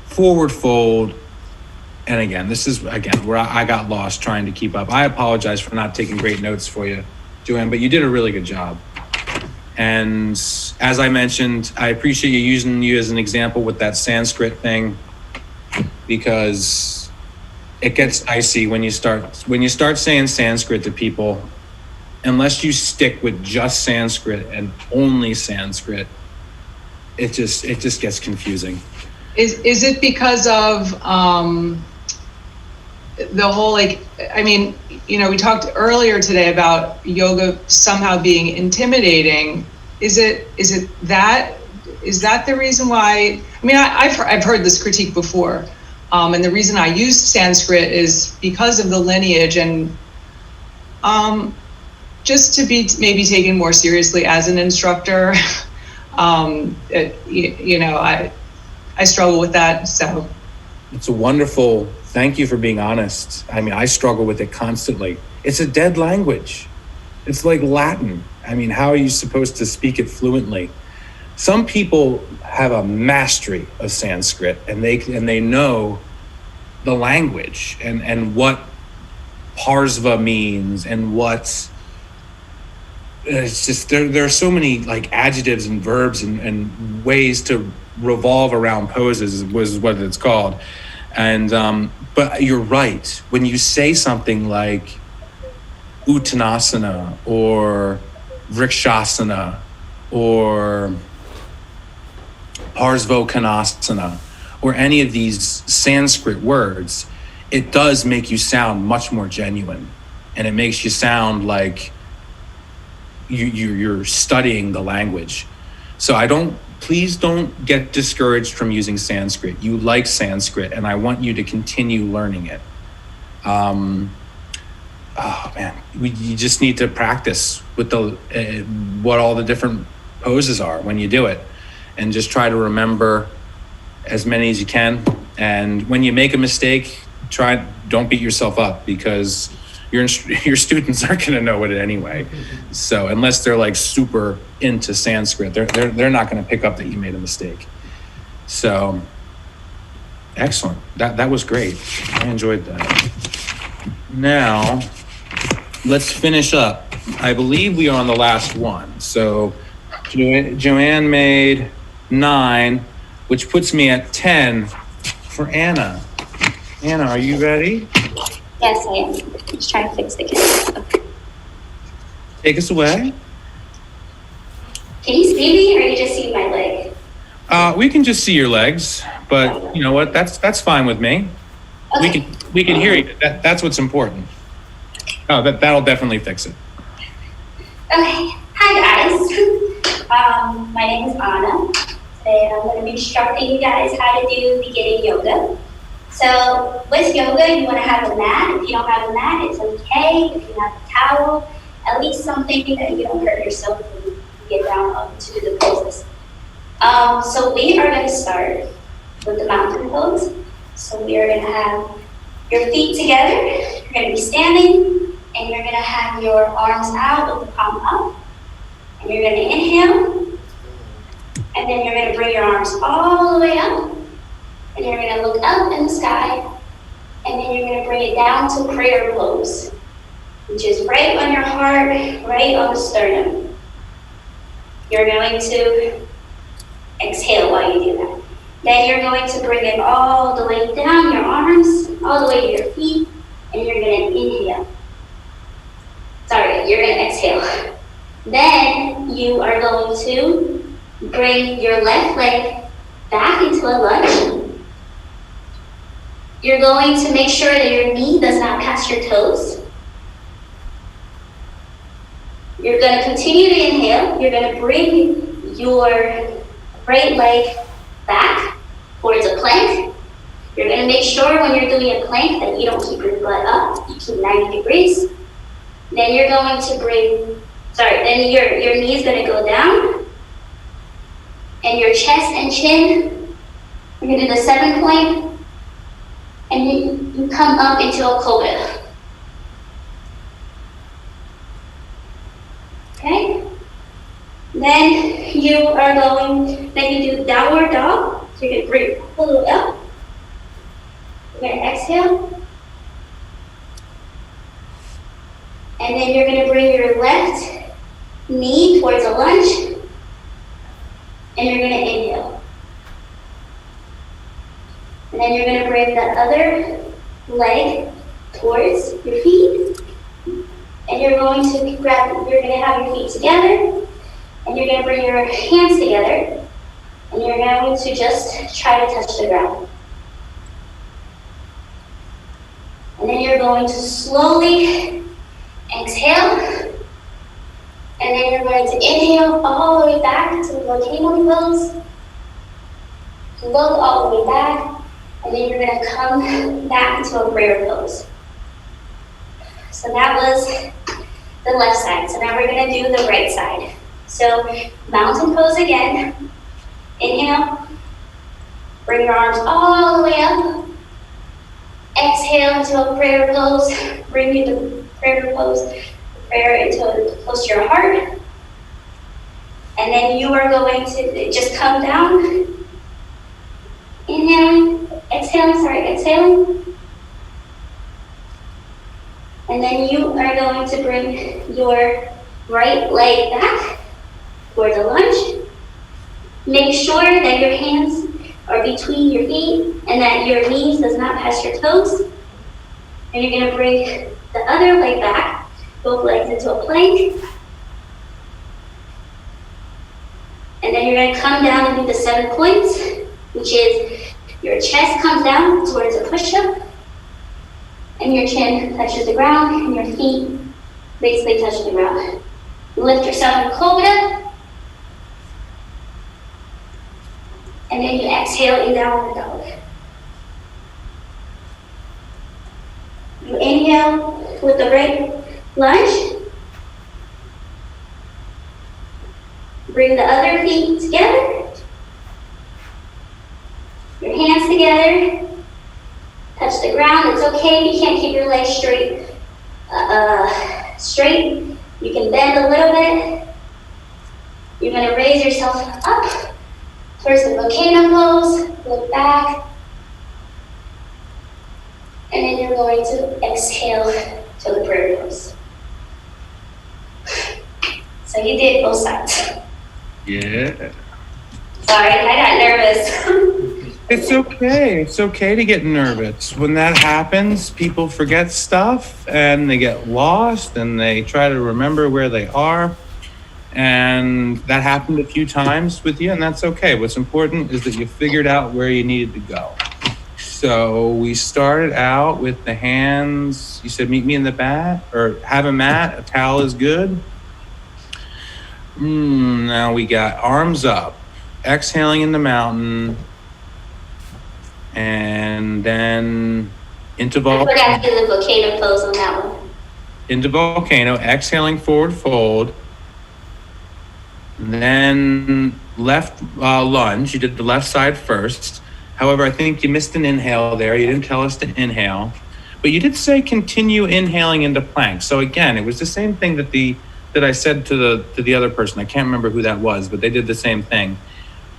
forward fold. And again, this is, where I got lost trying to keep up. I apologize for not taking great notes for you, Joanne, but you did a really good job. And as I mentioned, I appreciate you using you as an example with that Sanskrit thing, because it gets dicey when you start saying Sanskrit to people. Unless you stick with just Sanskrit and only Sanskrit, it just gets confusing. Is it because of the whole, we talked earlier today about yoga somehow being intimidating. is it that, is that the reason why? I mean, I've heard this critique before, and the reason I use Sanskrit is because of the lineage and just to be maybe taken more seriously as an instructor. I struggle with that, so. It's a wonderful, thank you for being honest. I mean, I struggle with it constantly. It's a dead language. It's like Latin. I mean, how are you supposed to speak it fluently? Some people have a mastery of Sanskrit and they know the language and what parsva means and what, it's just, there are so many like adjectives and verbs and ways to revolve around poses was what it's called. And but you're right, when you say something like Uttanasana or Vrikshasana or Parsvokanasana or any of these Sanskrit words, it does make you sound much more genuine, and it makes you sound like you're studying the language. So please don't get discouraged from using Sanskrit. You like Sanskrit, and I want you to continue learning it. Oh man, you just need to practice with what all the different poses are when you do it, and just try to remember as many as you can. And when you make a mistake, don't beat yourself up, because your students aren't going to know it anyway. So unless they're like super into Sanskrit, they're not going to pick up that you made a mistake. So excellent. That was great. I enjoyed that. Now let's finish up. I believe we are on the last one. So Joanne made 9, which puts me at 10 for Anna. Anna, are you ready? Yes, I am. Just trying to fix the camera. Take us away. Can you see me, or you just see my leg? We can just see your legs, but you know what? That's fine with me. Okay. We can hear you. That's what's important. Oh, that'll definitely fix it. Okay. Hi, guys. My name is Anna. Today I'm going to be instructing you guys how to do beginning yoga. So with yoga, you want to have a mat. If you don't have a mat, it's okay. If you have a towel, at least something that you don't hurt yourself when you get down onto the poses. So we are going to start with the mountain pose. So we are going to have your feet together. You're going to be standing, and you're going to have your arms out with the palm up. And you're going to inhale, and then you're going to bring your arms all the way up. And you're going to look up in the sky, and then you're going to bring it down to prayer pose, which is right on your heart, right on the sternum. You're going to exhale while you do that. Then you're going to bring it all the way down your arms, all the way to your feet, and you're going to inhale. Sorry, you're going to exhale. Then you are going to bring your left leg back into a lunge. You're going to make sure that your knee does not pass your toes. You're going to continue to inhale. You're going to bring your right leg back towards a plank. You're going to make sure when you're doing a plank that you don't keep your butt up. You keep 90 degrees. Then you're going to then your knee is going to go down. And your chest and chin, you're going to do the 7-point. And you come up into a cobra. Okay? Then you do downward dog. So you're going to bring your pillow up. You're going to exhale. And then you're going to bring your left knee towards a lunge. And you're going to inhale. And then you're going to bring the other leg towards your feet. And you're going to have your feet together. And you're going to bring your hands together. And you're going to just try to touch the ground. And then you're going to slowly exhale. And then you're going to inhale all the way back to the volcano pose. Look all the way back. And then you're going to come back into a prayer pose. So that was the left side. So now we're going to do the right side. So mountain pose again. Inhale. Bring your arms all the way up. Exhale into a prayer pose. Bring you to prayer pose. Prayer into close to your heart. And then you are going to just come down. Inhaling, exhaling. And then you are going to bring your right leg back towards a lunge. Make sure that your hands are between your feet and that your knees does not pass your toes. And you're going to bring the other leg back, both legs into a plank. And then you're going to come down and do the 7 points, which is your chest comes down towards a push-up, and your chin touches the ground, and your feet basically touch the ground. Lift yourself in cobra, and then you exhale in downward dog. You inhale with the right lunge. Bring the other feet together. Your hands together. Touch the ground. It's okay if you can't keep your legs straight. You can bend a little bit. You're going to raise yourself up towards the volcano pose. Look back. And then you're going to exhale to the prayer pose. So you did both sides. Yeah. Sorry, I got nervous. It's okay. It's okay to get nervous. When that happens, people forget stuff and they get lost and they try to remember where they are. And that happened a few times with you, and that's okay. What's important is that you figured out where you needed to go. So we started out with the hands. You said, meet me in the mat, or have a mat. A towel is good. Now we got arms up, exhaling in the mountain, and then into I volcano. forgot to do the volcano pose on that one. Into volcano, exhaling forward fold. Then left lunge. You did the left side first. However, I think you missed an inhale there. You didn't tell us to inhale, but you did say continue inhaling into plank. So again, it was the same thing that I said to the other person. I can't remember who that was, but they did the same thing,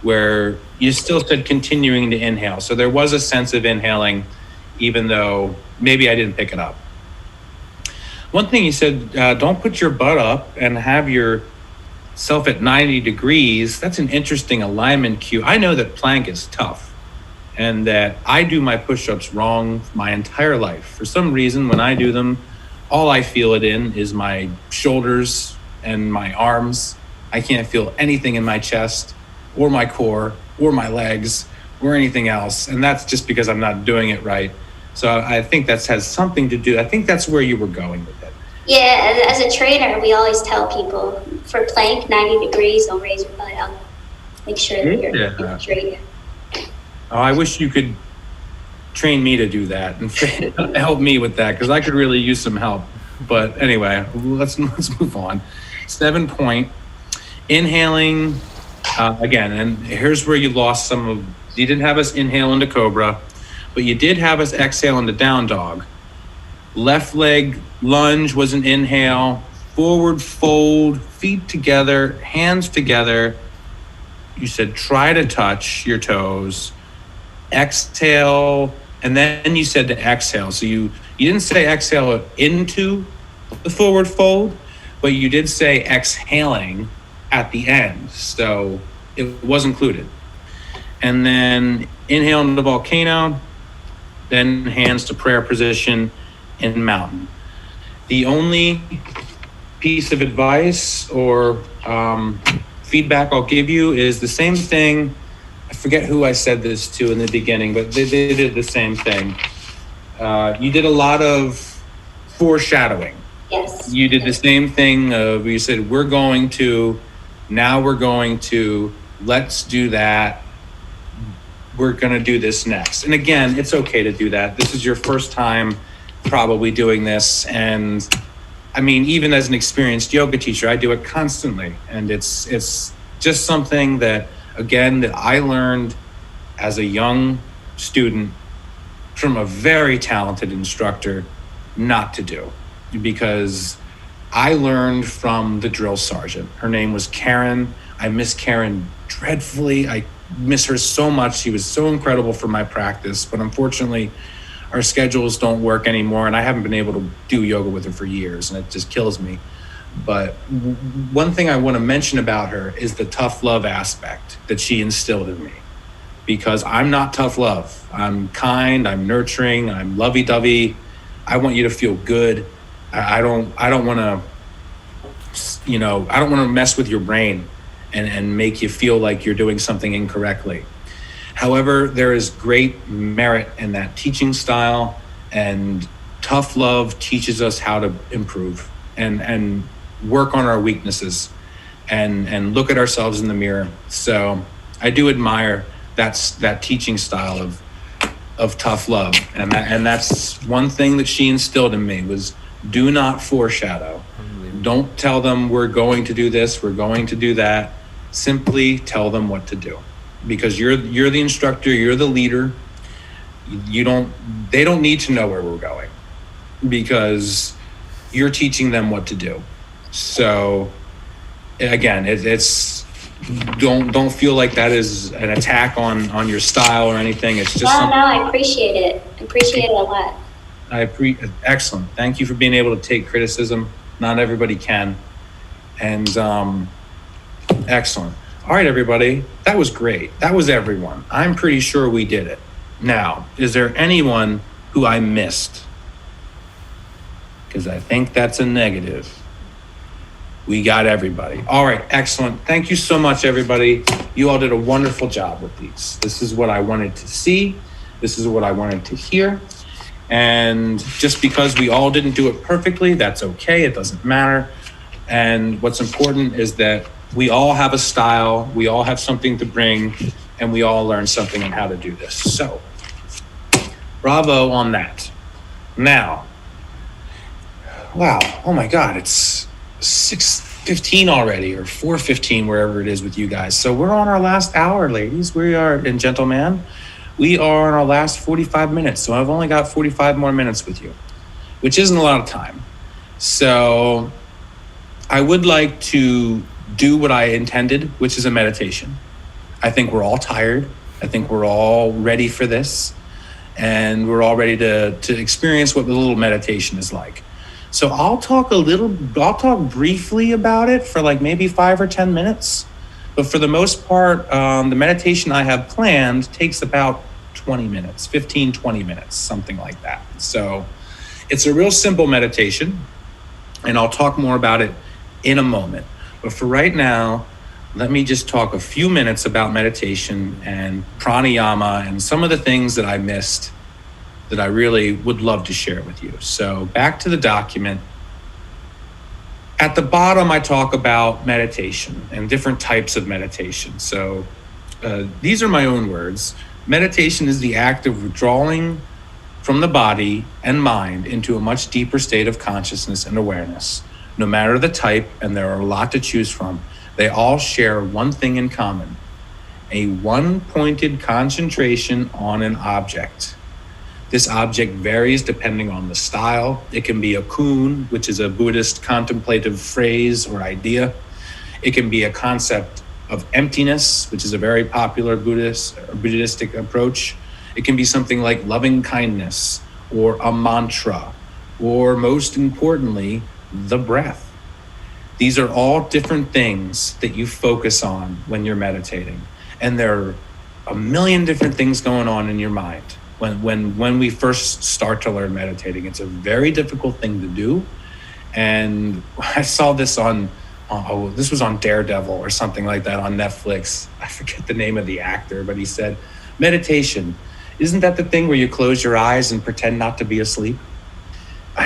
where you still said continuing to inhale. So there was a sense of inhaling, even though maybe I didn't pick it up. One thing you said, don't put your butt up and have yourself at 90 degrees. That's an interesting alignment cue. I know that plank is tough and that I do my push-ups wrong my entire life. For some reason, when I do them, all I feel it in is my shoulders and my arms. I can't feel anything in my chest or my core or my legs or anything else. And that's just because I'm not doing it right. So I think that has something to do. I think that's where you were going with it. Yeah, as a trainer, we always tell people for plank, 90 degrees, don't raise your butt up. Make sure that you're straight. Oh, I wish you could train me to do that and help me with that, because I could really use some help. But anyway, let's move on. 7 point. Inhaling again, and here's where you lost some of. You didn't have us inhale into cobra, but you did have us exhale into down dog. Left leg lunge was an inhale. Forward fold, feet together, hands together. You said try to touch your toes. Exhale, and then you said to exhale. So you didn't say exhale into the forward fold, but you did say exhaling at the end. So it was included. And then inhale into volcano, then hands to prayer position in mountain. The only piece of advice or feedback I'll give you is the same thing. I forget who I said this to in the beginning, but they did the same thing. You did a lot of foreshadowing. Yes. You did the same thing. Where you said, we're going to, let's do that. We're going to do this next. And again, it's okay to do that. This is your first time probably doing this. And I mean, even as an experienced yoga teacher, I do it constantly. And it's just something that, again, that I learned as a young student from a very talented instructor not to do, because I learned from the drill sergeant. Her name was Karen. I miss Karen dreadfully. I miss her so much. She was so incredible for my practice, but unfortunately our schedules don't work anymore, and I haven't been able to do yoga with her for years, and it just kills me. But one thing I want to mention about her is the tough love aspect that she instilled in me, because I'm not tough love. I'm kind, I'm nurturing, I'm lovey-dovey. I want you to feel good. I don't want to, I don't want to mess with your brain and make you feel like you're doing something incorrectly. However, there is great merit in that teaching style, and tough love teaches us how to improve and work on our weaknesses and look at ourselves in the mirror. So I do admire that teaching style of tough love. And that's one thing that she instilled in me was, do not foreshadow. Don't tell them we're going to do this, we're going to do that. Simply tell them what to do, because you're the instructor, you're the leader. They don't need to know where we're going, because you're teaching them what to do. So again, it's don't feel like that is an attack on your style or anything. It's just No, I appreciate it. I appreciate it a lot. Excellent. Thank you for being able to take criticism. Not everybody can. And excellent. All right, everybody. That was great. That was everyone. I'm pretty sure we did it. Now, is there anyone who I missed? Because I think that's a negative. We got everybody. All right, excellent. Thank you so much, everybody. You all did a wonderful job with these. This is what I wanted to see. This is what I wanted to hear. And just because we all didn't do it perfectly, that's okay. It doesn't matter. And what's important is that we all have a style, we all have something to bring, and we all learn something on how to do this. So, bravo on that. Now, wow, oh my God, it's 6:15 already, or 4:15, wherever it is with you guys. So we're on our last hour, ladies. We are, and gentlemen, we are on our last 45 minutes. So I've only got 45 more minutes with you, which isn't a lot of time. So I would like to do what I intended, which is a meditation. I think we're all tired. I think we're all ready for this. And we're all ready to experience what the little meditation is like. So I'll talk briefly about it for like maybe 5 or 10 minutes. But for the most part, the meditation I have planned takes about 20 minutes, 15, 20 minutes, something like that. So it's a real simple meditation, and I'll talk more about it in a moment. But for right now, let me just talk a few minutes about meditation and pranayama and some of the things that I missed that I really would love to share with you. So back to the document. At the bottom, I talk about meditation and different types of meditation. So these are my own words. Meditation is the act of withdrawing from the body and mind into a much deeper state of consciousness and awareness. No matter the type, and there are a lot to choose from, they all share one thing in common: a one-pointed concentration on an object. This object varies depending on the style. It can be a kun, which is a Buddhist contemplative phrase or idea. It can be a concept of emptiness, which is a very popular Buddhistic approach. It can be something like loving kindness or a mantra, or most importantly, the breath. These are all different things that you focus on when you're meditating. And there are a million different things going on in your mind. When we first start to learn meditating, it's a very difficult thing to do. And I saw this this was on Daredevil or something like that on Netflix. I forget the name of the actor, but he said, meditation, isn't that the thing where you close your eyes and pretend not to be asleep?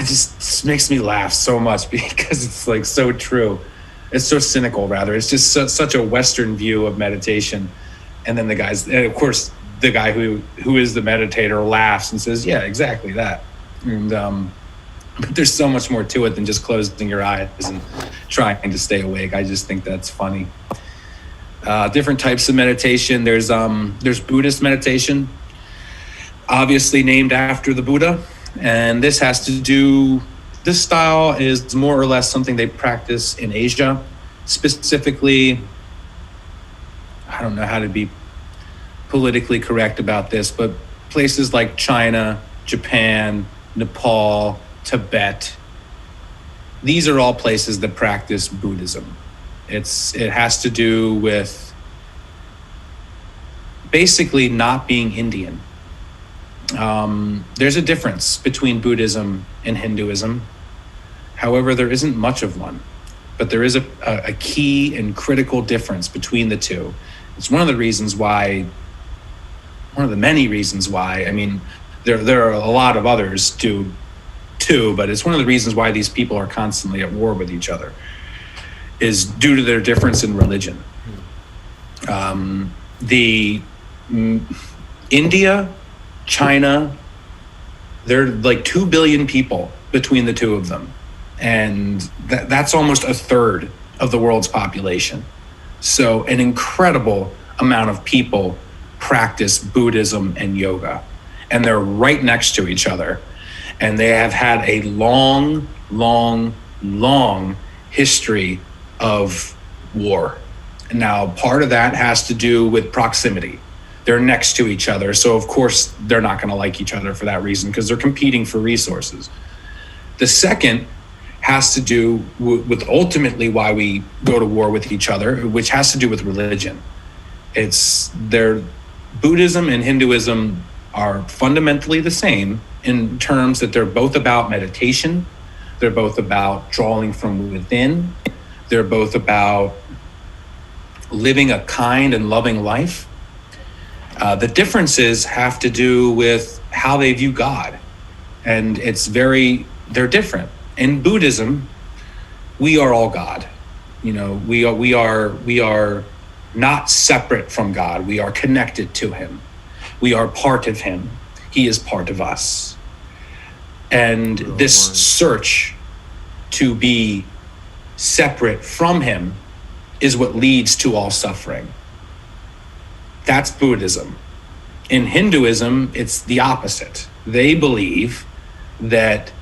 just makes me laugh so much because it's like so true. It's so cynical, rather. It's just such a Western view of meditation. And then and of course, the guy who is the meditator laughs and says, yeah, exactly that. And but there's so much more to it than just closing your eyes and trying to stay awake. I just think that's funny. Different types of meditation. There's Buddhist meditation, obviously named after the Buddha. And this style is more or less something they practice in Asia. Specifically, I don't know how to be politically correct about this, but places like China, Japan, Nepal, Tibet, these are all places that practice Buddhism. It has to do with basically not being Indian. There's a difference between Buddhism and Hinduism. However, there isn't much of one, but there is a key and critical difference between the two. It's one of the many reasons why, I mean, there are a lot of others too, but it's one of the reasons why these people are constantly at war with each other, is due to their difference in religion. India, China, there are like 2 billion people between the two of them. And that's almost a third of the world's population. So an incredible amount of people practice Buddhism and yoga. And they're right next to each other. And they have had a long, long, long history of war. Now, part of that has to do with proximity. They're next to each other. So of course, they're not going to like each other for that reason, because they're competing for resources. The second has to do with ultimately why we go to war with each other, which has to do with religion. Buddhism and Hinduism are fundamentally the same in terms that they're both about meditation. They're both about drawing from within. They're both about living a kind and loving life. The differences have to do with how they view God. And they're different. In Buddhism, we are all God. You know, we are not separate from God. We are connected to him. We are part of him. He is part of us. And this search to be separate from him is what leads to all suffering. That's Buddhism. In Hinduism, it's the opposite. They believe that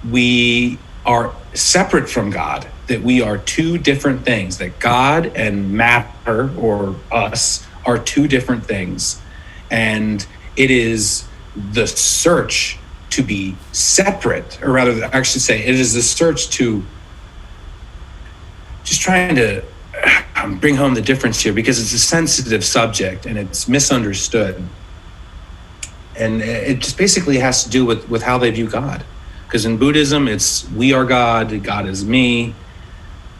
we are separate from God, that we are two different things, that God and matter, or us, are two different things. And it is the search to be separate, or rather, I should say, it is the search to just trying to bring home the difference here, because it's a sensitive subject and it's misunderstood. And it just basically has to do with how they view God. Because in Buddhism, it's we are God, God is me.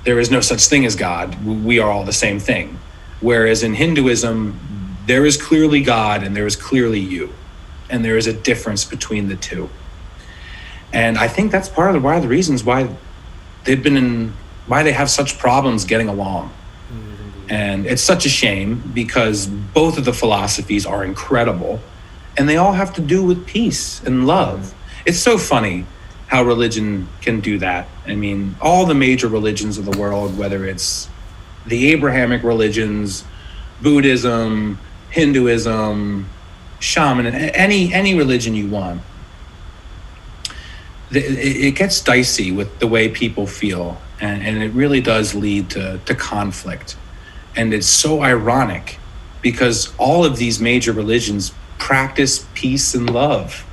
There is no such thing as God. We are all the same thing. Whereas in Hinduism, there is clearly God and there is clearly you. And there is a difference between the two. And I think that's part of one of the reasons why why they have such problems getting along. And it's such a shame, because both of the philosophies are incredible and they all have to do with peace and love. It's so funny how religion can do that. I mean, all the major religions of the world, whether it's the Abrahamic religions, Buddhism, Hinduism, shaman, any religion you want, it gets dicey with the way people feel, and it really does lead to conflict. And it's so ironic, because all of these major religions practice peace and love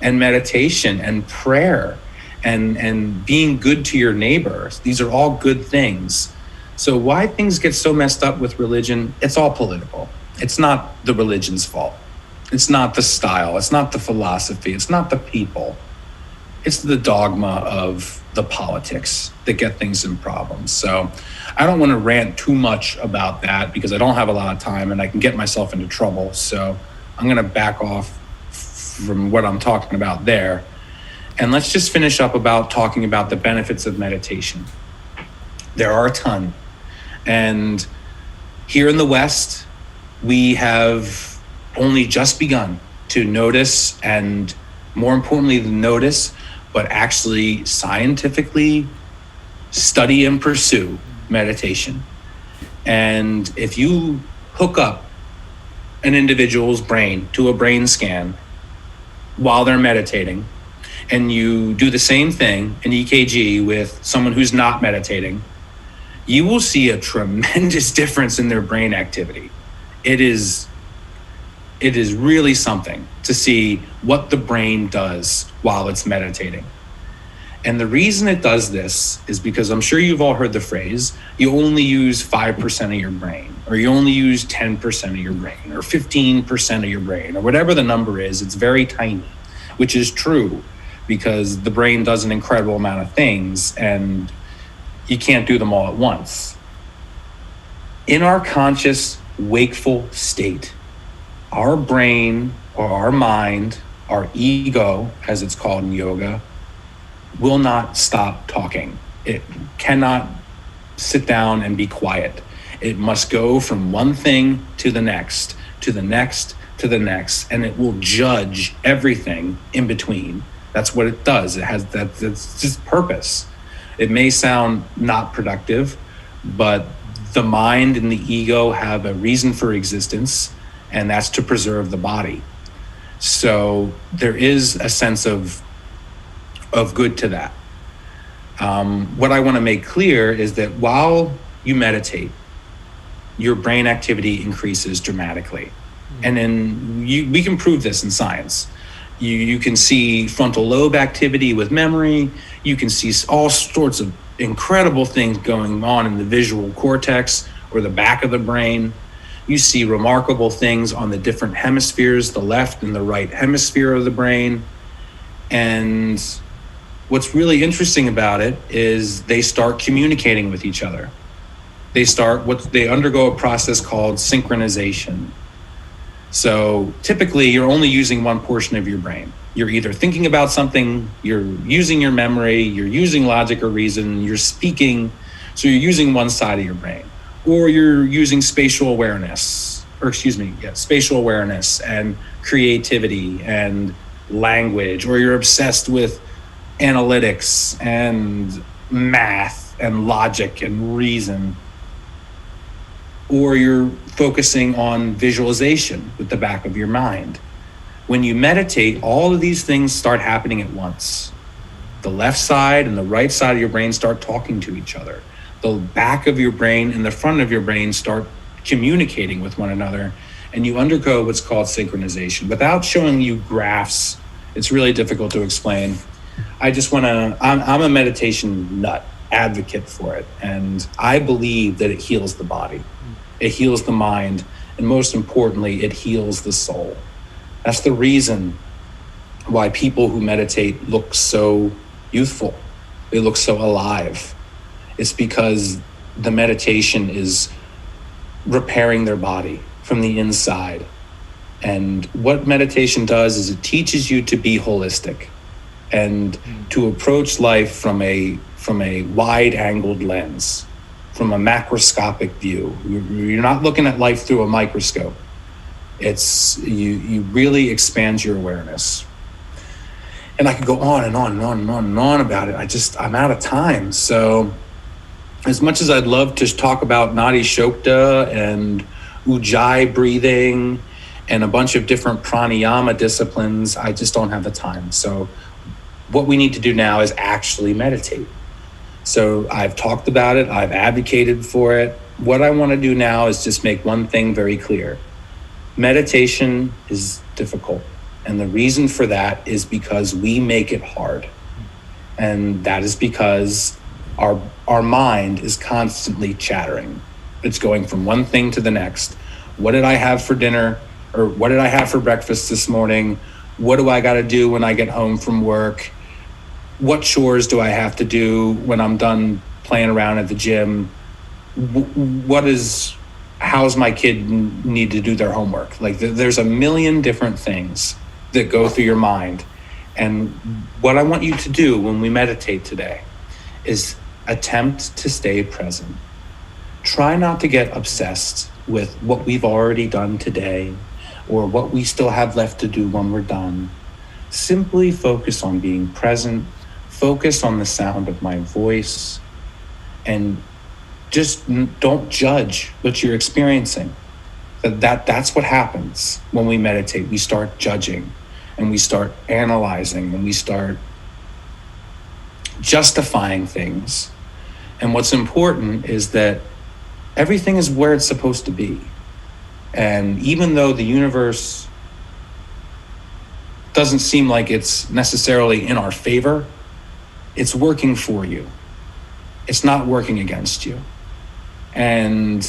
and meditation and prayer and being good to your neighbor. These are all good things. So why things get so messed up with religion, it's all political. It's not the religion's fault. It's not the style. It's not the philosophy. It's not the people. It's the dogma of the politics that get things in problems. So I don't want to rant too much about that, because I don't have a lot of time and I can get myself into trouble. So I'm going to back off from what I'm talking about there And let's just finish up about talking about the benefits of meditation. There are a ton. And here in the West, we have only just begun to notice, and more importantly than notice, but actually scientifically study and pursue meditation. And if you hook up an individual's brain to a brain scan while they're meditating, and you do the same thing, an EKG, with someone who's not meditating, you will see a tremendous difference in their brain activity. It is really something to see what the brain does while it's meditating. And the reason it does this is because I'm sure you've all heard the phrase, you only use 5% of your brain, or you only use 10% of your brain, or 15% of your brain, or whatever the number is. It's very tiny, which is true, because the brain does an incredible amount of things and you can't do them all at once. In our conscious, wakeful state, our brain, or our mind, our ego, as it's called in yoga, will not stop talking. It cannot sit down and be quiet. It must go from one thing to the next, to the next, to the next, and it will judge everything in between. That's what it does. That's just purpose. It may sound not productive, but the mind and the ego have a reason for existence, and that's to preserve the body. So there is a sense of good to that. What I want to make clear is that while you meditate, your brain activity increases dramatically. And then we can prove this in science. You can see frontal lobe activity with memory. You can see all sorts of incredible things going on in the visual cortex or the back of the brain. You see remarkable things on the different hemispheres, the left and the right hemisphere of the brain. And what's really interesting about it is they start communicating with each other. They undergo a process called synchronization. So typically you're only using one portion of your brain. You're either thinking about something, you're using your memory, you're using logic or reason, you're speaking, so you're using one side of your brain. Or you're using spatial awareness and creativity and language, or you're obsessed with analytics and math and logic and reason. Or you're focusing on visualization with the back of your mind. When you meditate, all of these things start happening at once. The left side and the right side of your brain start talking to each other. The back of your brain and the front of your brain start communicating with one another, and you undergo what's called synchronization. Without showing you graphs, it's really difficult to explain. I'm a meditation nut, advocate for it, and I believe that it heals the body. It heals the mind, and most importantly, it heals the soul. That's the reason why people who meditate look so youthful. They look so alive. It's because the meditation is repairing their body from the inside. And what meditation does is it teaches you to be holistic and to approach life from a wide-angled lens, from a macroscopic view. You're not looking at life through a microscope. It's you really expand your awareness. And I could go on and on and on and on and on about it. I'm out of time. So as much as I'd love to talk about Nadi Shokta and Ujjayi breathing and a bunch of different pranayama disciplines, I just don't have the time. So what we need to do now is actually meditate. So I've talked about it, I've advocated for it. What I want to do now is just make one thing very clear. Meditation is difficult. And the reason for that is because we make it hard. And that is because our mind is constantly chattering. It's going from one thing to the next. What did I have for dinner? Or what did I have for breakfast this morning? What do I got to do when I get home from work? What chores do I have to do when I'm done playing around at the gym? How's my kid need to do their homework? Like there's a million different things that go through your mind. And what I want you to do when we meditate today is attempt to stay present. Try not to get obsessed with what we've already done today or what we still have left to do when we're done. Simply focus on being present, focus on the sound of my voice, and just don't judge what you're experiencing. That's what happens when we meditate. We start judging and we start analyzing and we start justifying things. And what's important is that everything is where it's supposed to be. And even though the universe doesn't seem like it's necessarily in our favor, it's working for you. It's not working against you. And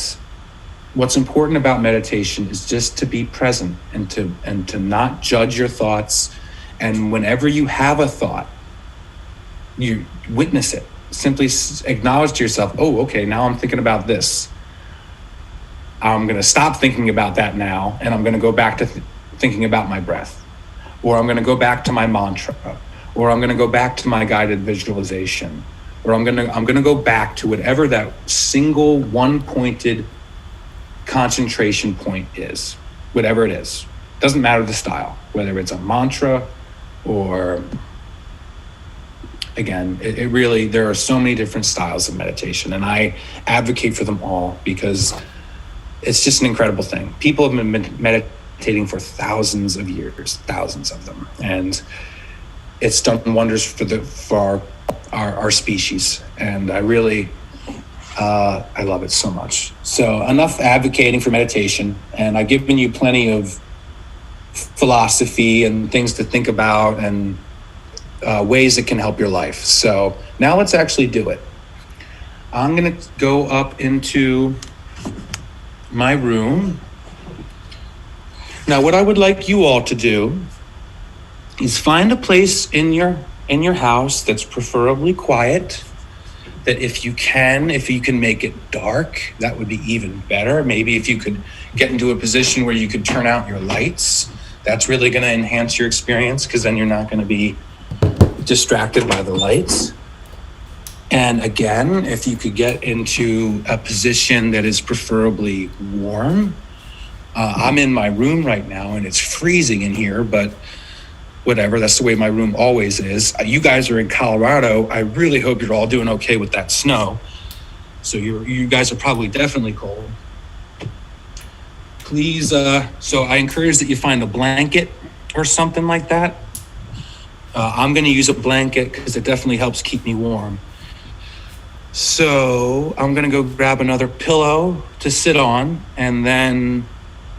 what's important about meditation is just to be present and to not judge your thoughts. And whenever you have a thought, you witness it. Simply acknowledge to yourself, oh, okay, now I'm thinking about this. I'm going to stop thinking about that now, and I'm going to go back to thinking about my breath. Or I'm going to go back to my mantra. Or I'm going to go back to my guided visualization. Or I'm going to go back to whatever that single one-pointed concentration point is, whatever it is. Doesn't matter the style, whether it's a mantra or, again, it really, there are so many different styles of meditation, and I advocate for them all because it's just an incredible thing. People have been meditating for thousands of years, thousands of them, and it's done wonders for our species, and I really I love it so much. So enough advocating for meditation, and I've given you plenty of philosophy and things to think about and ways that can help your life. So now let's actually do it. I'm gonna go up into my room. Now what I would like you all to do is find a place in your house that's preferably quiet, that if you can make it dark, that would be even better. Maybe if you could get into a position where you could turn out your lights, that's really gonna enhance your experience, because then you're not gonna be distracted by the lights. And again, if you could get into a position that is preferably warm. I'm in my room right now and it's freezing in here, but whatever, that's the way my room always is. You guys are in Colorado. I really hope you're all doing okay with that snow. So you guys are probably definitely cold. Please, so I encourage that you find a blanket or something like that. I'm gonna use a blanket because it definitely helps keep me warm. So I'm gonna go grab another pillow to sit on, and then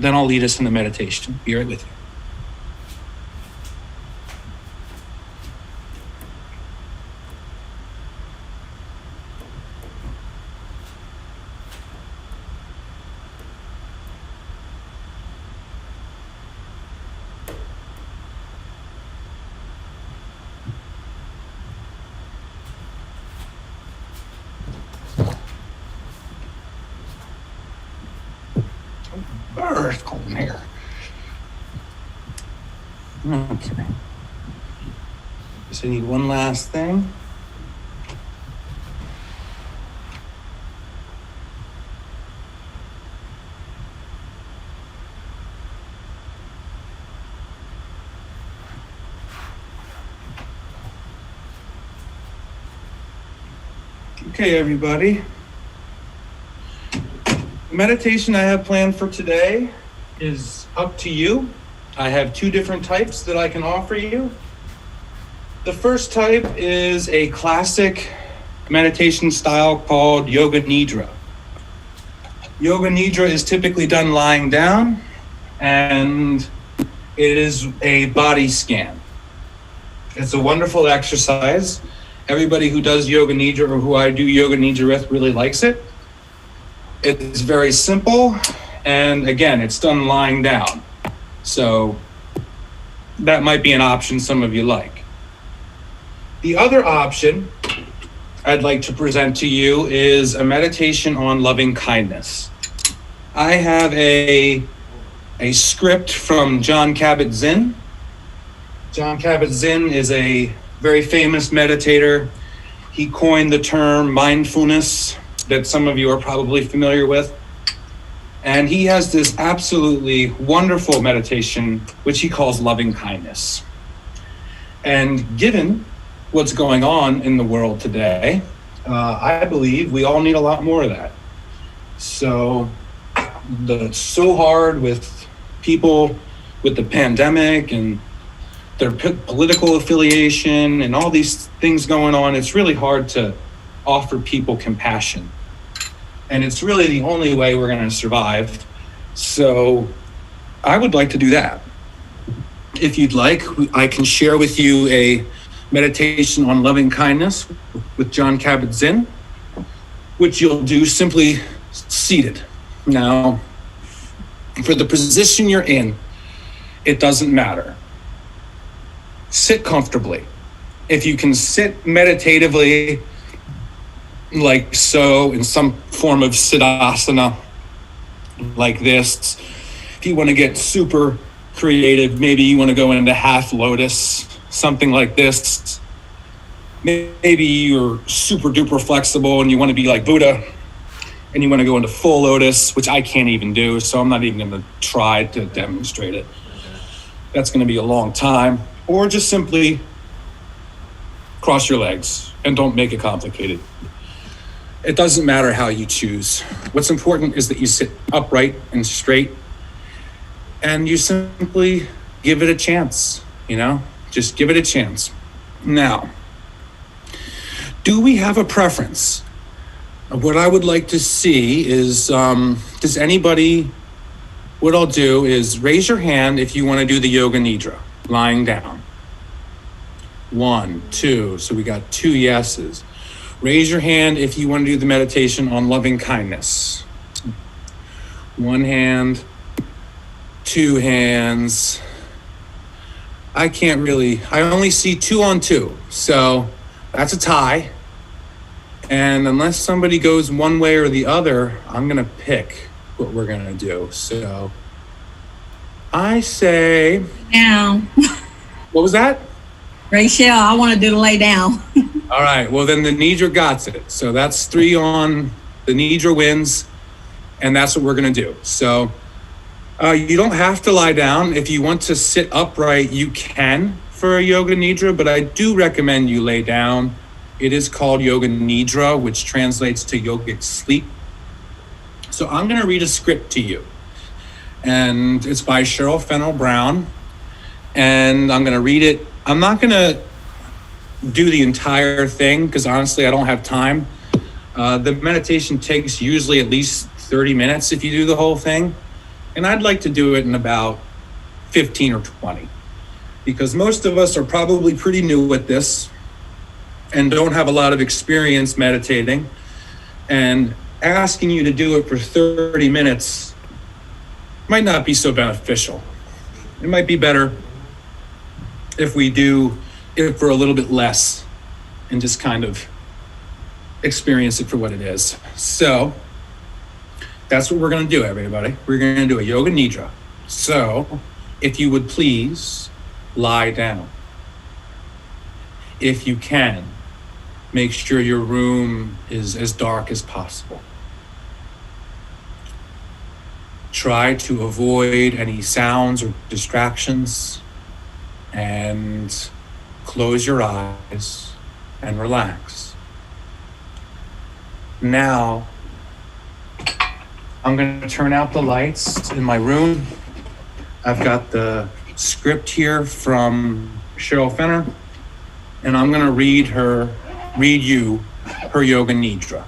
I'll lead us in the meditation. Be right with you. It's cold in here. Okay. Just need one last thing. Okay, everybody. The meditation I have planned for today is up to you. I have two different types that I can offer you. The first type is a classic meditation style called Yoga Nidra. Yoga Nidra is typically done lying down, and it is a body scan. It's a wonderful exercise. Everybody who does Yoga Nidra, or who I do Yoga Nidra with, really likes it. It's very simple, and again, it's done lying down. So that might be an option some of you like. The other option I'd like to present to you is a meditation on loving kindness. I have a script from Jon Kabat-Zinn, Jon Kabat-Zinn is a very famous meditator. He coined the term mindfulness that some of you are probably familiar with. And he has this absolutely wonderful meditation, which he calls loving kindness. And given what's going on in the world today, I believe we all need a lot more of that. So it's so hard with people with the pandemic and their political affiliation and all these things going on. It's really hard to offer people compassion. And it's really the only way we're going to survive. So I would like to do that. If you'd like, I can share with you a meditation on loving kindness with Jon Kabat-Zinn, which you'll do simply seated. Now, for the position you're in, it doesn't matter. Sit comfortably. If you can sit meditatively, like so, in some form of siddhasana, like this. If you want to get super creative, maybe you want to go into half lotus, something like this. Maybe you're super duper flexible and you want to be like Buddha and you want to go into full lotus, which I can't even do, so I'm not even going to try to demonstrate it. That's going to be a long time. Or just simply cross your legs and don't make it complicated. It doesn't matter how you choose. What's important is that you sit upright and straight and you simply give it a chance, just give it a chance. Now, do we have a preference? What I would like to see is, does anybody, what I'll do is raise your hand if you want to do the Yoga Nidra, lying down. 1, 2, so we got 2 yeses. Raise your hand if you want to do the meditation on loving kindness. 1 hand, 2 hands. I only see 2 on 2. So that's a tie. And unless somebody goes one way or the other, I'm going to pick what we're going to do. So I say... Down. What was that? Rachel, I want to do the lay down. All right, well then the Nidra got it. So that's 3 on, the Nidra wins, and that's what we're gonna do. So you don't have to lie down. If you want to sit upright, you can for a Yoga Nidra, but I do recommend you lay down. It is called Yoga Nidra, which translates to yogic sleep. So I'm gonna read a script to you. And it's by Cheryl Fennell Brown. And I'm gonna read it. I'm not gonna do the entire thing because honestly I don't have time. The meditation takes usually at least 30 minutes if you do the whole thing, and I'd like to do it in about 15 or 20 because most of us are probably pretty new at this and don't have a lot of experience meditating, and asking you to do it for 30 minutes might not be so beneficial. It might be better if we do it for a little bit less and just kind of experience it for what it is. So that's what we're going to do, everybody. We're going to do a Yoga Nidra. So if you would please lie down. If you can, make sure your room is as dark as possible. Try to avoid any sounds or distractions and close your eyes and relax. Now, I'm going to turn out the lights in my room. I've got the script here from Cheryl Fenner, and I'm going to read you her Yoga Nidra.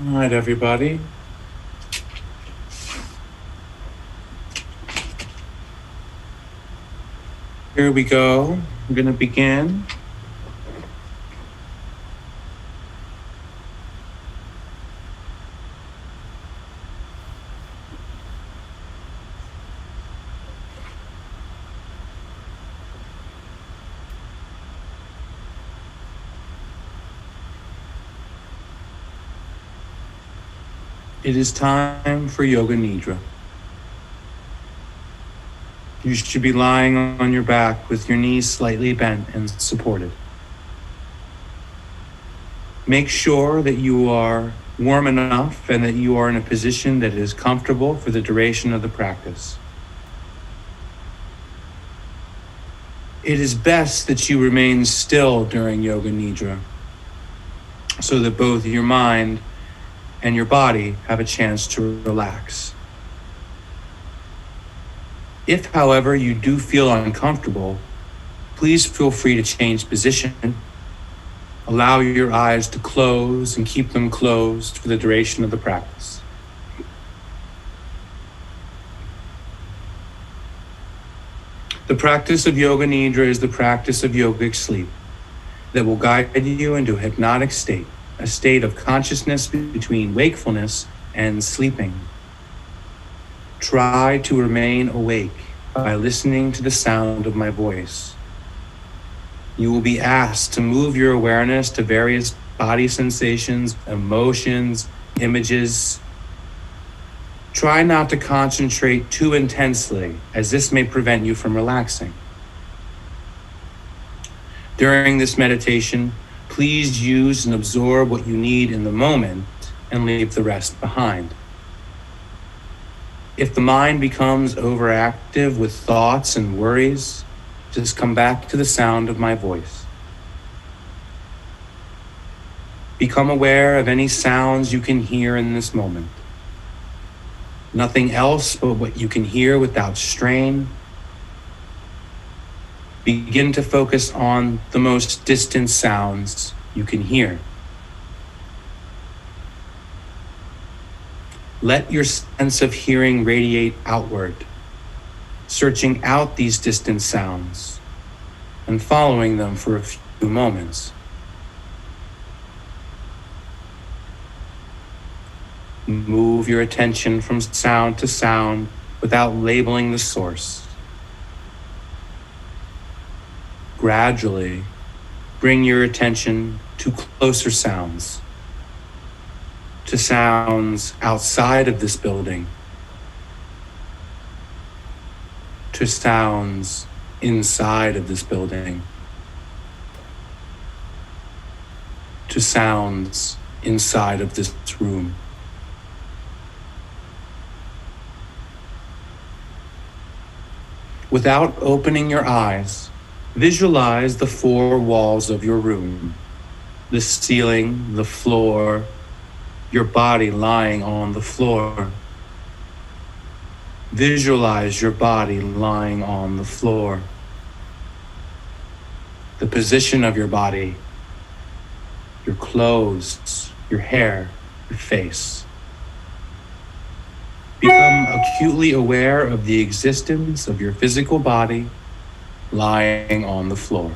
All right, everybody. here we go. We're going to begin. It is time for Yoga Nidra. You should be lying on your back with your knees slightly bent and supported. Make sure that you are warm enough and that you are in a position that is comfortable for the duration of the practice. It is best that you remain still during Yoga Nidra so that both your mind and your body have a chance to relax. If, however, you do feel uncomfortable, please feel free to change position. Allow your eyes to close and keep them closed for the duration of the practice. The practice of Yoga Nidra is the practice of yogic sleep that will guide you into a hypnotic state, a state of consciousness between wakefulness and sleeping. Try to remain awake by listening to the sound of my voice. You will be asked to move your awareness to various body sensations, emotions, images. Try not to concentrate too intensely, as this may prevent you from relaxing. During this meditation, please use and absorb what you need in the moment and leave the rest behind. If the mind becomes overactive with thoughts and worries, just come back to the sound of my voice. Become aware of any sounds you can hear in this moment. Nothing else but what you can hear without strain. Begin to focus on the most distant sounds you can hear. Let your sense of hearing radiate outward, searching out these distant sounds and following them for a few moments. Move your attention from sound to sound without labeling the source. Gradually, bring your attention to closer sounds, to sounds outside of this building, to sounds inside of this building, to sounds inside of this room. Without opening your eyes, visualize the four walls of your room, the ceiling, the floor, your body lying on the floor. Visualize your body lying on the floor. The position of your body, your clothes, your hair, your face. Become acutely aware of the existence of your physical body lying on the floor.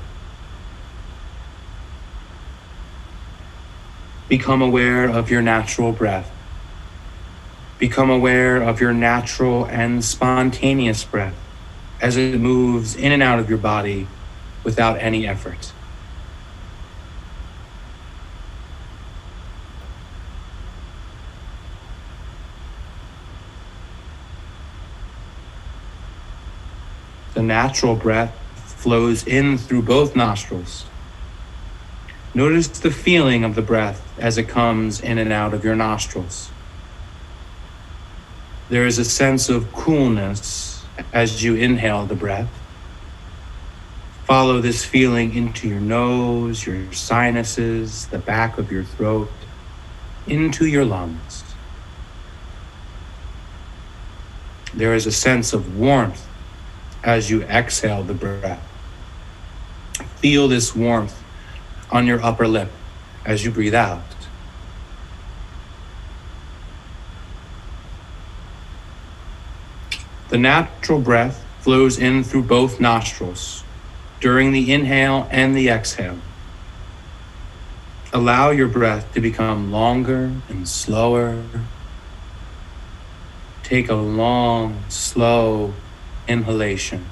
Become aware of your natural breath. Become aware of your natural and spontaneous breath as it moves in and out of your body without any effort. The natural breath flows in through both nostrils. Notice the feeling of the breath as it comes in and out of your nostrils. There is a sense of coolness as you inhale the breath. Follow this feeling into your nose, your sinuses, the back of your throat, into your lungs. There is a sense of warmth as you exhale the breath. Feel this warmth on your upper lip as you breathe out. The natural breath flows in through both nostrils, during the inhale and the exhale. Allow your breath to become longer and slower. Take a long, slow inhalation,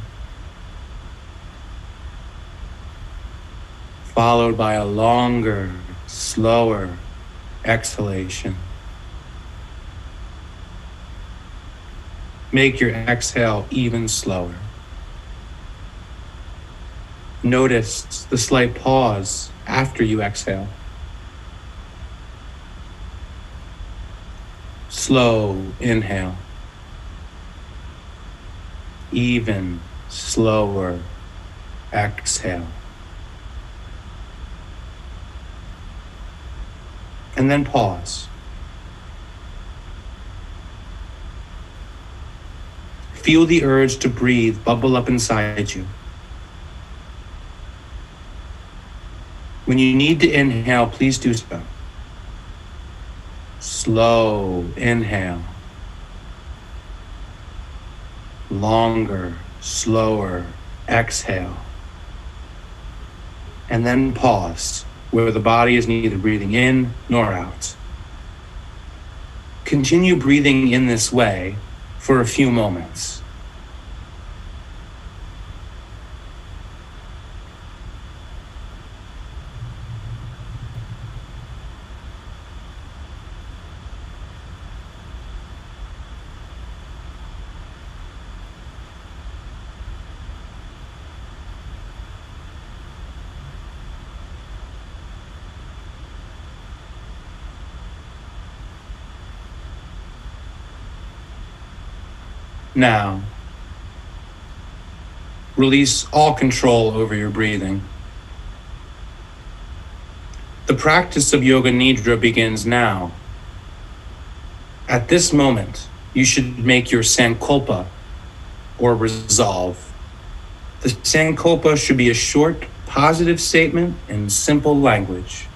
followed by a longer, slower exhalation. Make your exhale even slower. Notice the slight pause after you exhale. Slow inhale. Even slower exhale. And then pause. Feel the urge to breathe bubble up inside you. When you need to inhale, please do so. Slow inhale. Longer, slower exhale. And then pause, where the body is neither breathing in nor out. Continue breathing in this way for a few moments. Now, release all control over your breathing. The practice of Yoga Nidra begins now. At this moment, you should make your Sankalpa, or resolve. The Sankalpa should be a short, positive statement in simple language.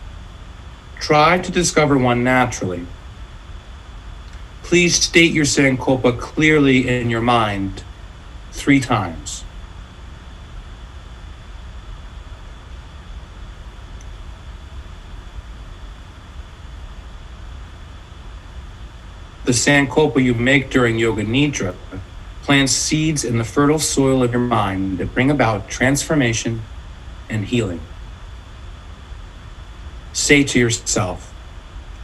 Try to discover one naturally. Please state your Sankalpa clearly in your mind 3 times. The Sankalpa you make during Yoga Nidra plants seeds in the fertile soil of your mind that bring about transformation and healing. Say to yourself,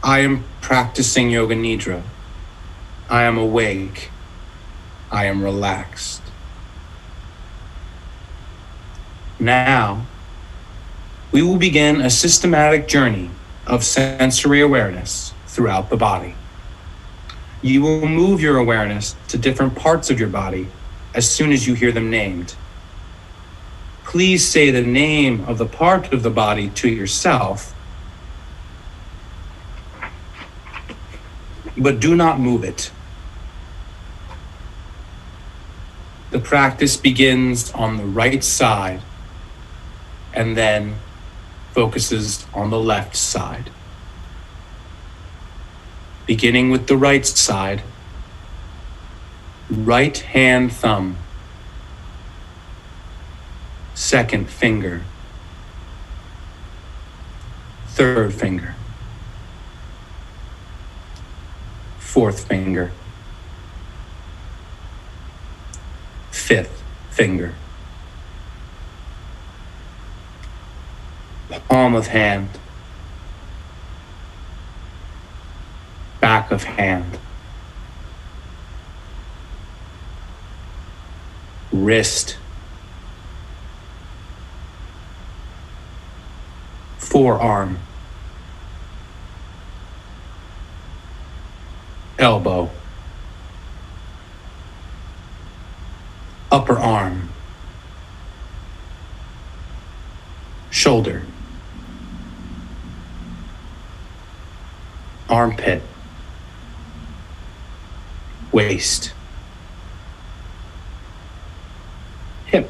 I am practicing Yoga Nidra. I am awake. I am relaxed. Now, we will begin a systematic journey of sensory awareness throughout the body. You will move your awareness to different parts of your body as soon as you hear them named. Please say the name of the part of the body to yourself, but do not move it. The practice begins on the right side and then focuses on the left side. Beginning with the right side, right hand thumb, second finger, third finger, fourth finger, fifth finger, palm of hand, back of hand, wrist, forearm, elbow, upper arm, shoulder, armpit, waist, hip,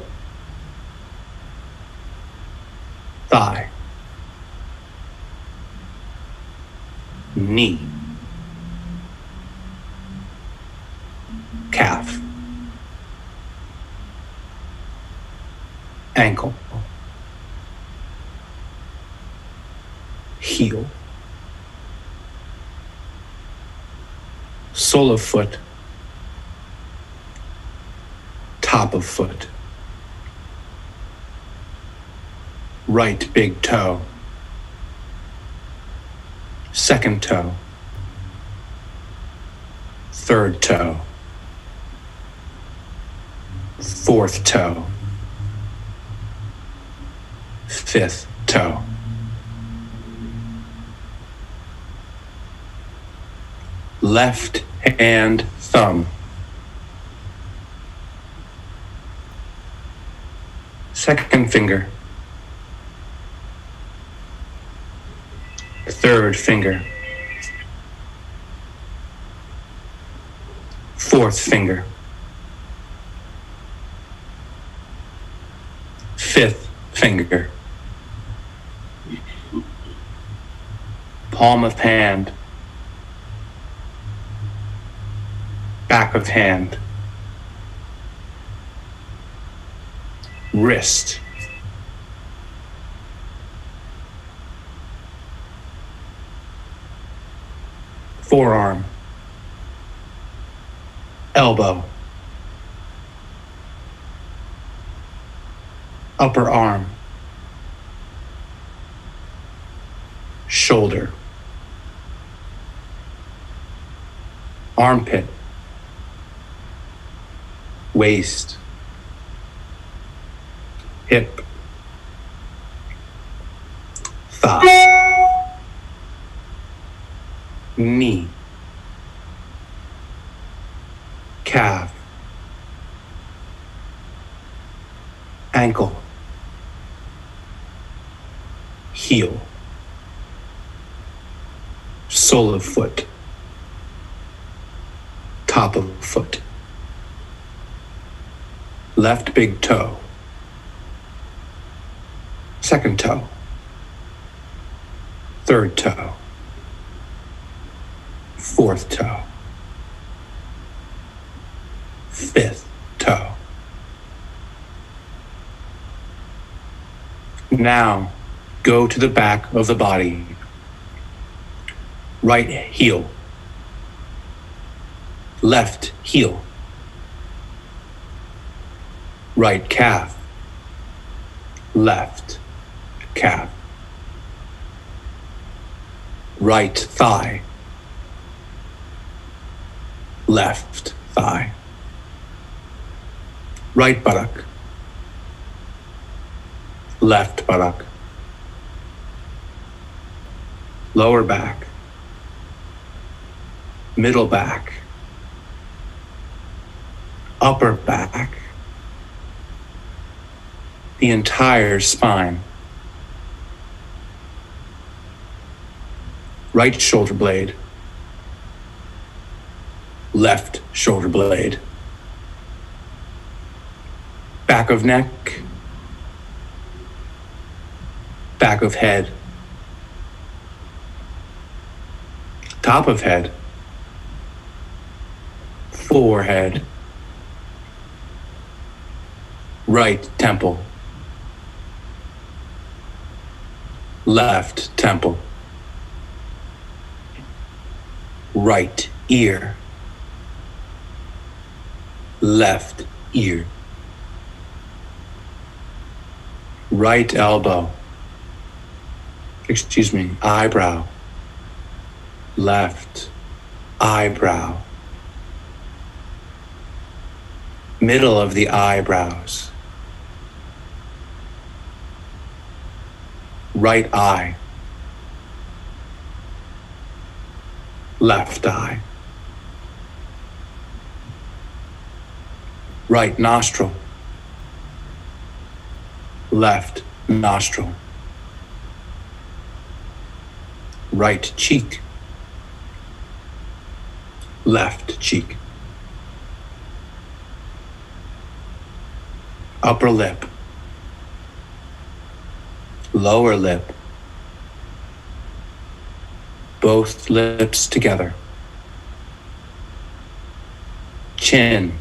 thigh, knee, calf, ankle, heel. Sole of foot. Top of foot. Right big toe. Second toe. Third toe. Fourth toe. Fifth toe. Left hand thumb. Second finger. Third finger. Fourth finger. Fifth finger. Palm of hand. Back of hand. Wrist. Forearm. Elbow. Upper arm. Shoulder. Armpit. Waist. Hip. Thigh. Knee. Calf. Ankle. Heel. Sole of foot. Top of foot. Left big toe. Second toe. Third toe. Fourth toe. Fifth toe. Now, go to the back of the body. Right heel. Left heel. Right calf. Left calf. Right thigh. Left thigh. Right buttock. Left buttock. Lower back. Middle back. Upper back. The entire spine. Right shoulder blade. Left shoulder blade. Back of neck. Back of head. Top of head. Forehead. Right temple. Left temple. Right ear. Left ear. Right elbow. Eyebrow. Left eyebrow. Middle of the eyebrows. Right eye. Left eye. Right nostril. Left nostril. Right cheek. Left cheek. Upper lip. Lower lip. Both lips together. Chin.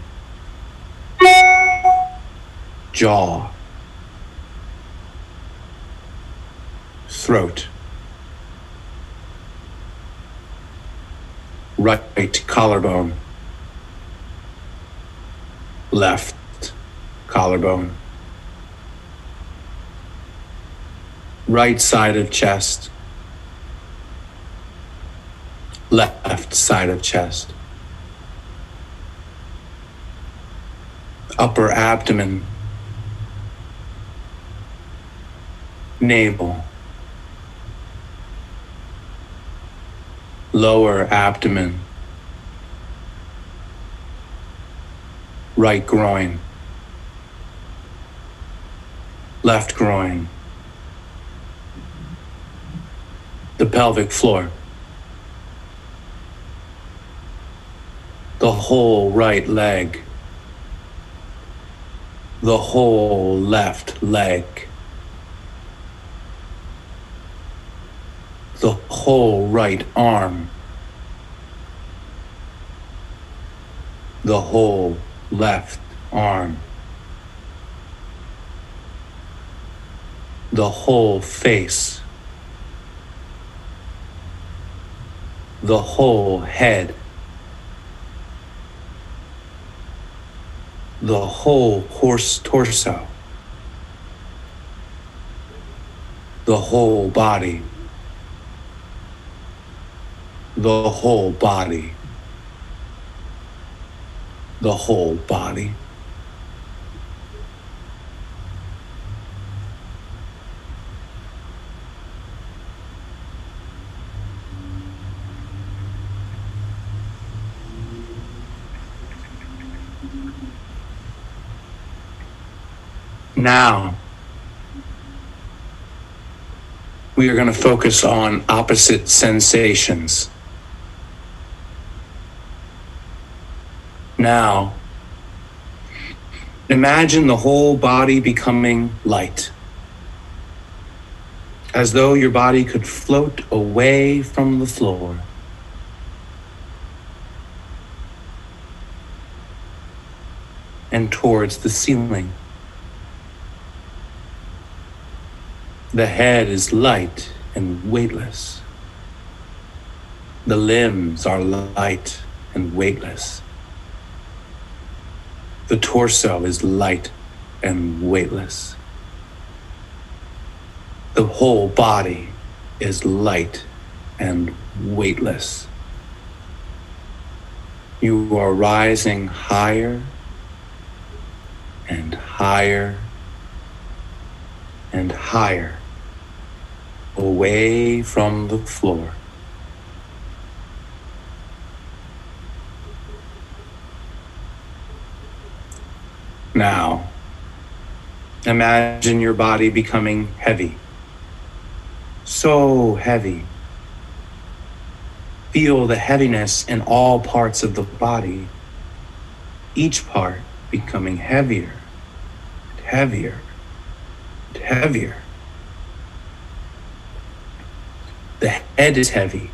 Jaw. Throat. right collarbone, left collarbone, right side of chest, left side of chest, upper abdomen, navel, lower abdomen, right groin, left groin, the pelvic floor, the whole right leg, the whole left leg, the whole right arm, the whole left arm, the whole face, the whole head, the whole horse torso, the whole body, the whole body, the whole body. Now, we are going to focus on opposite sensations. Now, imagine the whole body becoming light, as though your body could float away from the floor. And towards the ceiling. The head is light and weightless. The limbs are light and weightless. The torso is light and weightless. The whole body is light and weightless. You are rising higher and higher and higher away from the floor. Now, imagine your body becoming heavy, so heavy. Feel the heaviness in all parts of the body, each part becoming heavier, and heavier, and heavier. The head is heavy.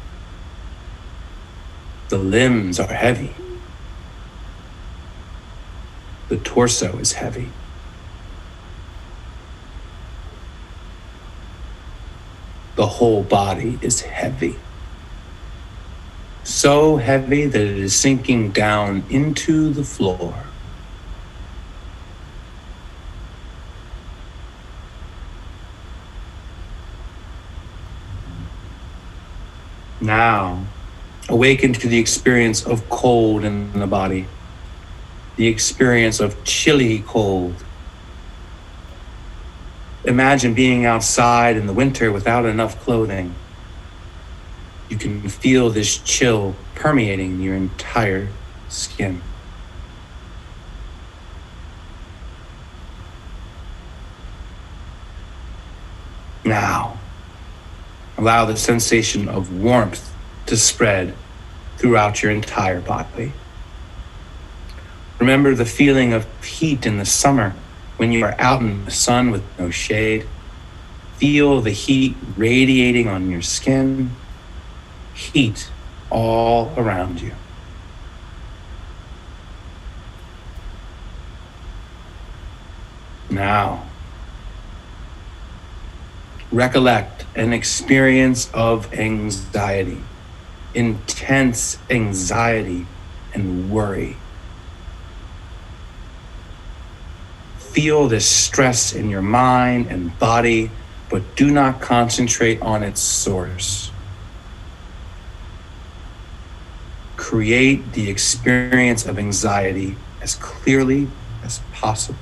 The limbs are heavy. The torso is heavy. The whole body is heavy. So heavy that it is sinking down into the floor. Now, awaken to the experience of cold in the body, the experience of chilly cold. Imagine being outside in the winter without enough clothing. You can feel this chill permeating your entire skin. Now, allow the sensation of warmth to spread throughout your entire body. Remember the feeling of heat in the summer when you are out in the sun with no shade. Feel the heat radiating on your skin, heat all around you. Now, recollect an experience of anxiety intense anxiety and worry. Feel this stress in your mind and body, but do not concentrate on its source. Create the experience of anxiety as clearly as possible.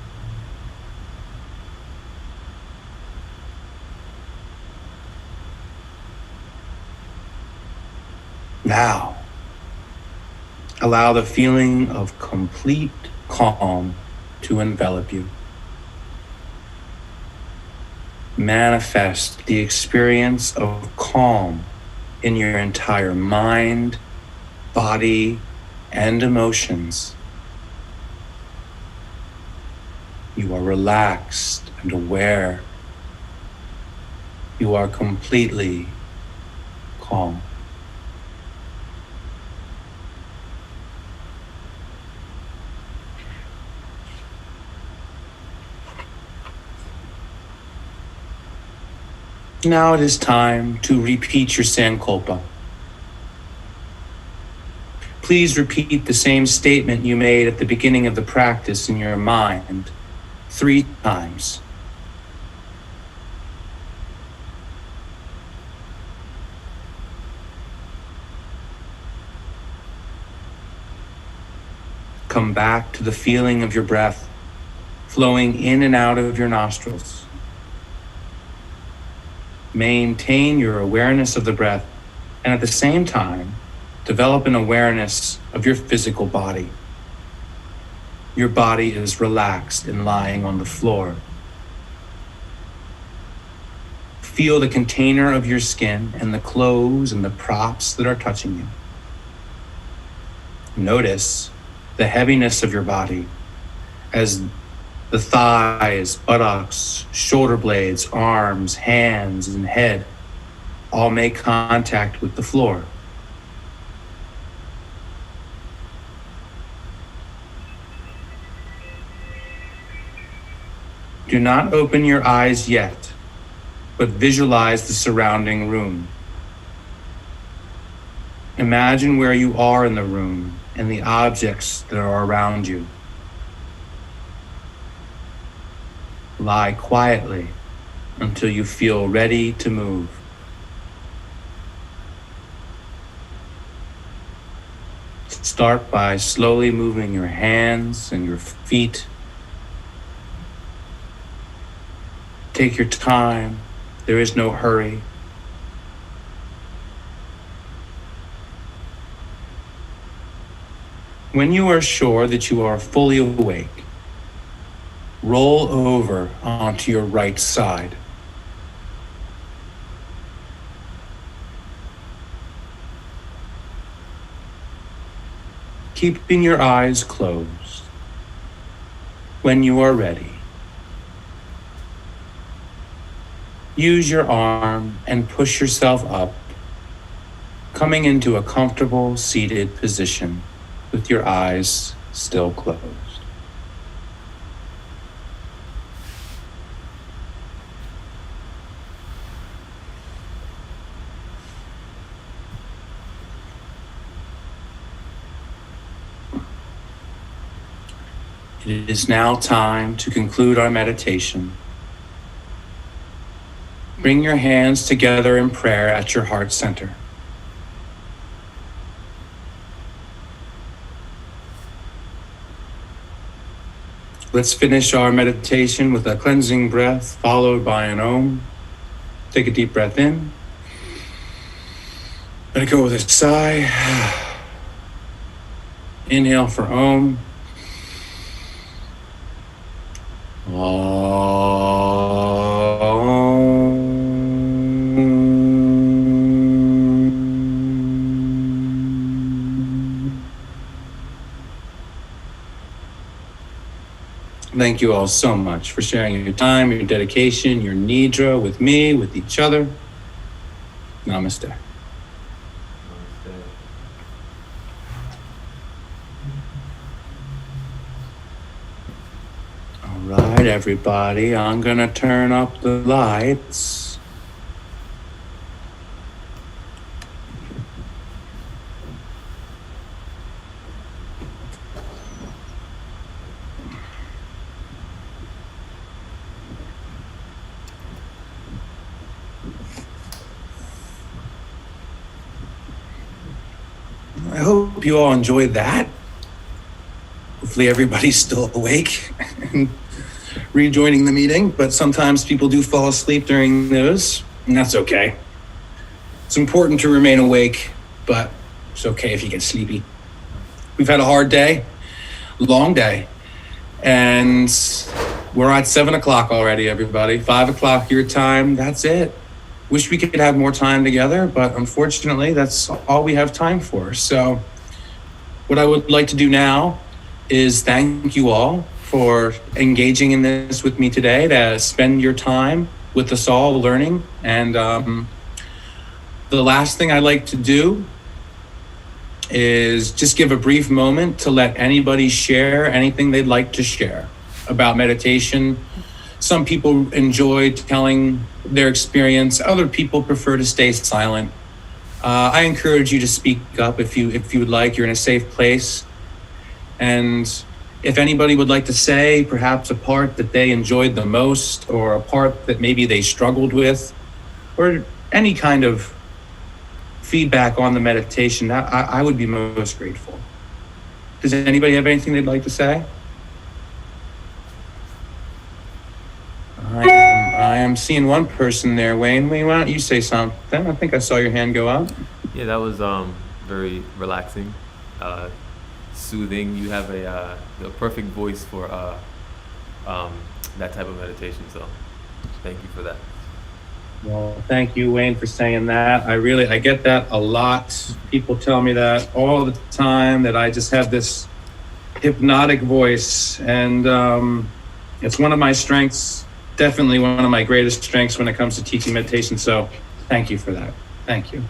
Now, allow the feeling of complete calm to envelop you. Manifest the experience of calm in your entire mind, body, and emotions. You are relaxed and aware. You are completely calm. Now it is time to repeat your Sankalpa. Please repeat the same statement you made at the beginning of the practice in your mind 3 times. Come back to the feeling of your breath flowing in and out of your nostrils. Maintain your awareness of the breath, and at the same time, develop an awareness of your physical body. Your body is relaxed and lying on the floor. Feel the container of your skin and the clothes and the props that are touching you. Notice the heaviness of your body as the thighs, buttocks, shoulder blades, arms, hands, and head all make contact with the floor. Do not open your eyes yet, but visualize the surrounding room. Imagine where you are in the room and the objects that are around you. Lie quietly until you feel ready to move. Start by slowly moving your hands and your feet. Take your time. There is no hurry. When you are sure that you are fully awake, roll over onto your right side. Keeping your eyes closed. When you are ready, use your arm and push yourself up, coming into a comfortable seated position with your eyes still closed. It is now time to conclude our meditation. Bring your hands together in prayer at your heart center. Let's finish our meditation with a cleansing breath followed by an Om. Take a deep breath in. Let it go with a sigh. Inhale for Om. Thank you all so much for sharing your time, your dedication, your nidra with me, with each other. Namaste. All right, everybody, I'm gonna turn up the lights. I hope you all enjoyed that. Hopefully everybody's still awake and rejoining the meeting, but sometimes people do fall asleep during those, and that's okay. It's important to remain awake, but it's okay if you get sleepy. We've had a hard day, long day, and we're at 7 o'clock already, everybody. 5 o'clock your time, that's it. Wish we could have more time together, but unfortunately, that's all we have time for. So what I would like to do now is thank you all for engaging in this with me today, to spend your time with us all learning. And the last thing I'd like to do is just give a brief moment to let anybody share anything they'd like to share about meditation. Some people enjoy telling their experience. Other people prefer to stay silent. I encourage you to speak up if you would like. You're in a safe place. And if anybody would like to say perhaps a part that they enjoyed the most, or a part that maybe they struggled with, or any kind of feedback on the meditation, I would be most grateful. Does anybody have anything they'd like to say? I am seeing one person there. Wayne, why don't you say something? I think I saw your hand go up. Yeah, that was very relaxing, soothing. You have a perfect voice for that type of meditation. So, thank you for that. Well, thank you, Wayne, for saying that. I get that a lot. People tell me that all the time, that I just have this hypnotic voice, and it's one of my strengths. Definitely one of my greatest strengths when it comes to teaching meditation. So thank you for that. Thank you.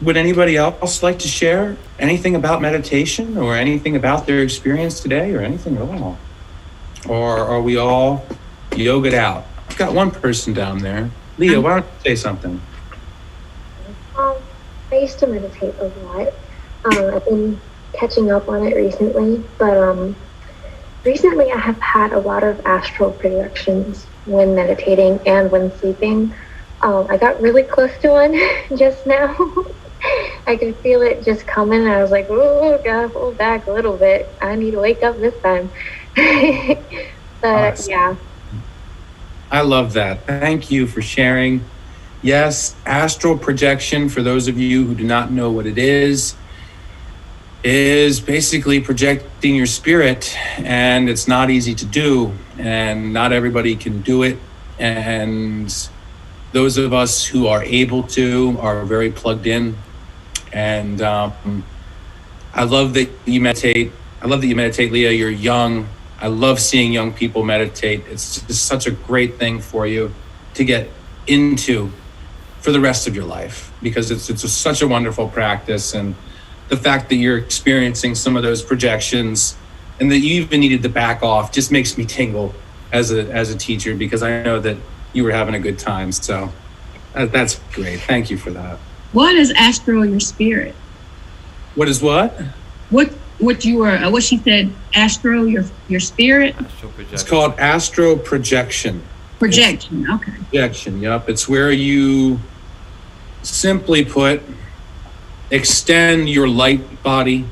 Would anybody else like to share anything about meditation, or anything about their experience today, or anything at all? Or are we all yogaed out? I've got one person down there. Leah, why don't you say something? I used to meditate a lot. I've been catching up on it recently, but recently I have had a lot of astral projections when meditating and when sleeping. I got really close to one just now. I could feel it just coming, and I was like, oh, gotta pull back a little bit. I need to wake up this time. But Awesome. yeah. I love that. Thank you for sharing. Yes, astral projection, for those of you who do not know what it is basically projecting your spirit, and it's not easy to do, and not everybody can do it. And those of us who are able to are very plugged in. And I love that you meditate. Leah. You're young. I love seeing young people meditate. It's just such a great thing for you to get into for the rest of your life, because it's such a wonderful practice. And the fact that you're experiencing some of those projections, and that you even needed to back off, just makes me tingle as a teacher, because I know that you were having a good time. So that's great. Thank you for that. What is astral your spirit? What is what? What she said, astro your spirit? Astral projection. It's called astral projection. Projection, okay. Projection, yep. It's where you, simply put, extend your light body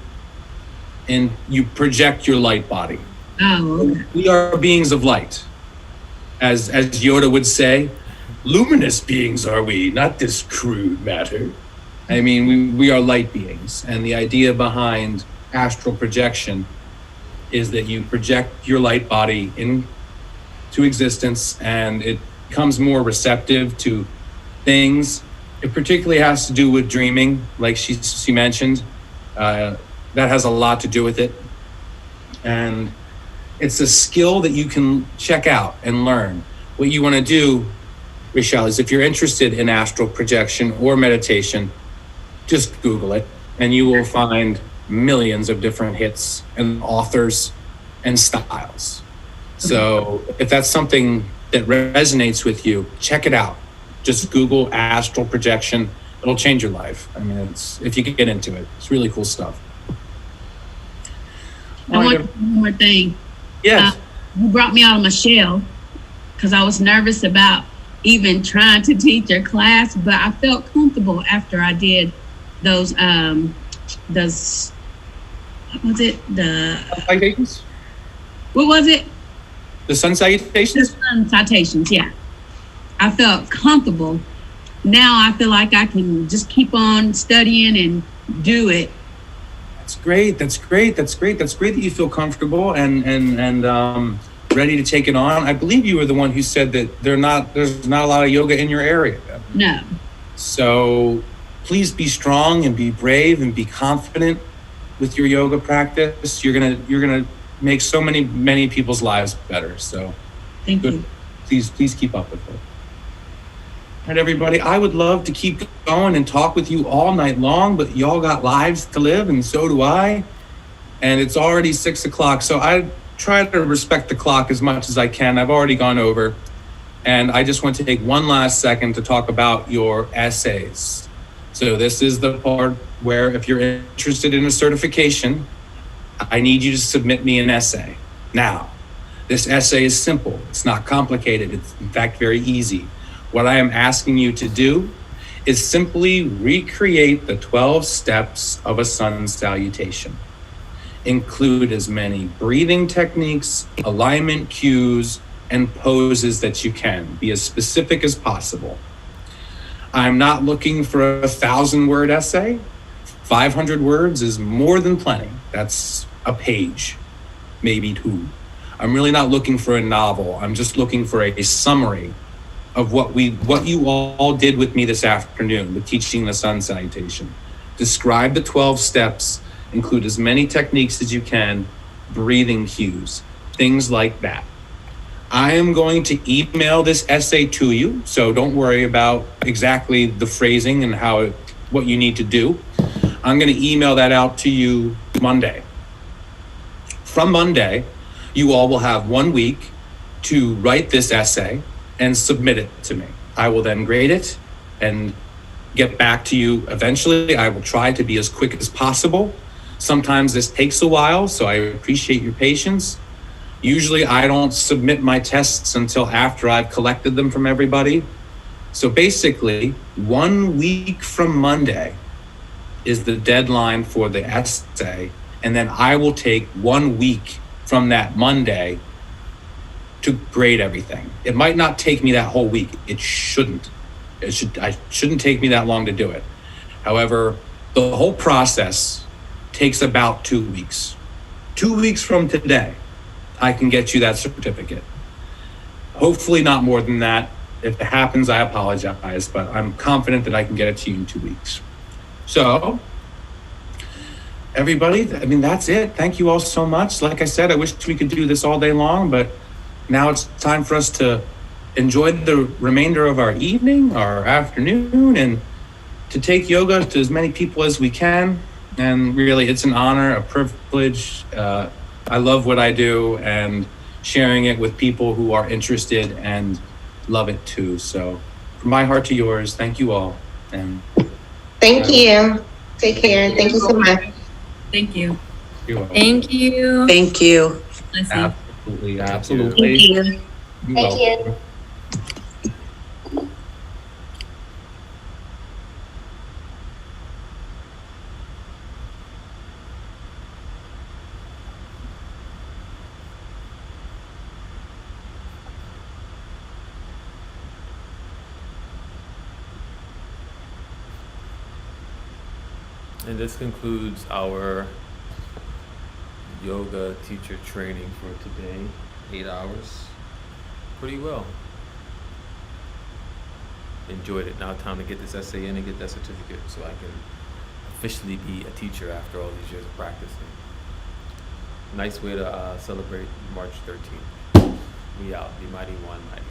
and you project your light body. Oh, okay. We are beings of light. As Yoda would say, luminous beings are we, not this crude matter. I mean, we are light beings. And the idea behind astral projection is that you project your light body into existence, and it becomes more receptive to things. It particularly has to do with dreaming, like she mentioned. That has a lot to do with it. And it's a skill that you can check out and learn. What you want to do, Rochelle, is if you're interested in astral projection or meditation, just Google it, and you will find millions of different hits and authors and styles. So if that's something that resonates with you, check it out. Just Google astral projection. It'll change your life. I mean, if you can get into it, it's really cool stuff. I want one more thing. Yes. You brought me out of my shell, because I was nervous about even trying to teach your class, but I felt comfortable after I did those what was it? Citations? What was it? The sun The salutations? sun citations, yeah. I felt comfortable. Now I feel like I can just keep on studying and do it. That's great. That's great. That's great. That's great that you feel comfortable and ready to take it on. I believe you were the one who said that there's not a lot of yoga in your area. No. So please be strong and be brave and be confident with your yoga practice. You're gonna make so many people's lives better. So Thank good. you. Please keep up with it. All right, everybody. I would love to keep going and talk with you all night long, but y'all got lives to live, and so do I. And it's already 6 o'clock, so I try to respect the clock as much as I can. I've already gone over, and I just want to take one last second to talk about your essays. So this is the part where, if you're interested in a certification, I need you to submit me an essay. Now, this essay is simple. It's not complicated. It's in fact very easy. What I am asking you to do is simply recreate the 12 steps of a sun salutation. Include as many breathing techniques, alignment cues, and poses that you can. Be as specific as possible. I'm not looking for a 1,000-word essay. 500 words is more than plenty. That's a page, maybe 2. I'm really not looking for a novel. I'm just looking for a summary of what you all did with me this afternoon with teaching the sun salutation. Describe the 12 steps, include as many techniques as you can, breathing cues, things like that. I am going to email this essay to you, so don't worry about exactly the phrasing and what you need to do. I'm going to email that out to you Monday. From Monday, you all will have 1 week to write this essay and submit it to me. I will then grade it and get back to you eventually. I will try to be as quick as possible. Sometimes this takes a while, so I appreciate your patience. Usually I don't submit my tests until after I've collected them from everybody. So basically, 1 week from Monday is the deadline for the essay, and then I will take 1 week from that Monday to grade everything. It might not take me that whole week. It shouldn't. I shouldn't take me that long to do it. However, the whole process takes about 2 weeks. 2 weeks from today, I can get you that certificate. Hopefully not more than that. If it happens, I apologize, but I'm confident that I can get it to you in 2 weeks. So, everybody, that's it. Thank you all so much. Like I said, I wish we could do this all day long, but now it's time for us to enjoy the remainder of our evening, our afternoon, and to take yoga to as many people as we can. And really, it's an honor, a privilege. I love what I do, and sharing it with people who are interested and love it too. So from my heart to yours, thank you all. And Thank you. Take care. Thank you so much. Thank you. you're welcome. Thank you. Thank you. Leslie. Absolutely, Thank you. absolutely. Thank you. You're Thank welcome. you. And this concludes our yoga teacher training for today. 8 hours. Pretty well. Enjoyed it. Now time to get this essay in and get that certificate so I can officially be a teacher after all these years of practicing. Nice way to celebrate March 13th. We out. The Mighty One Mighty.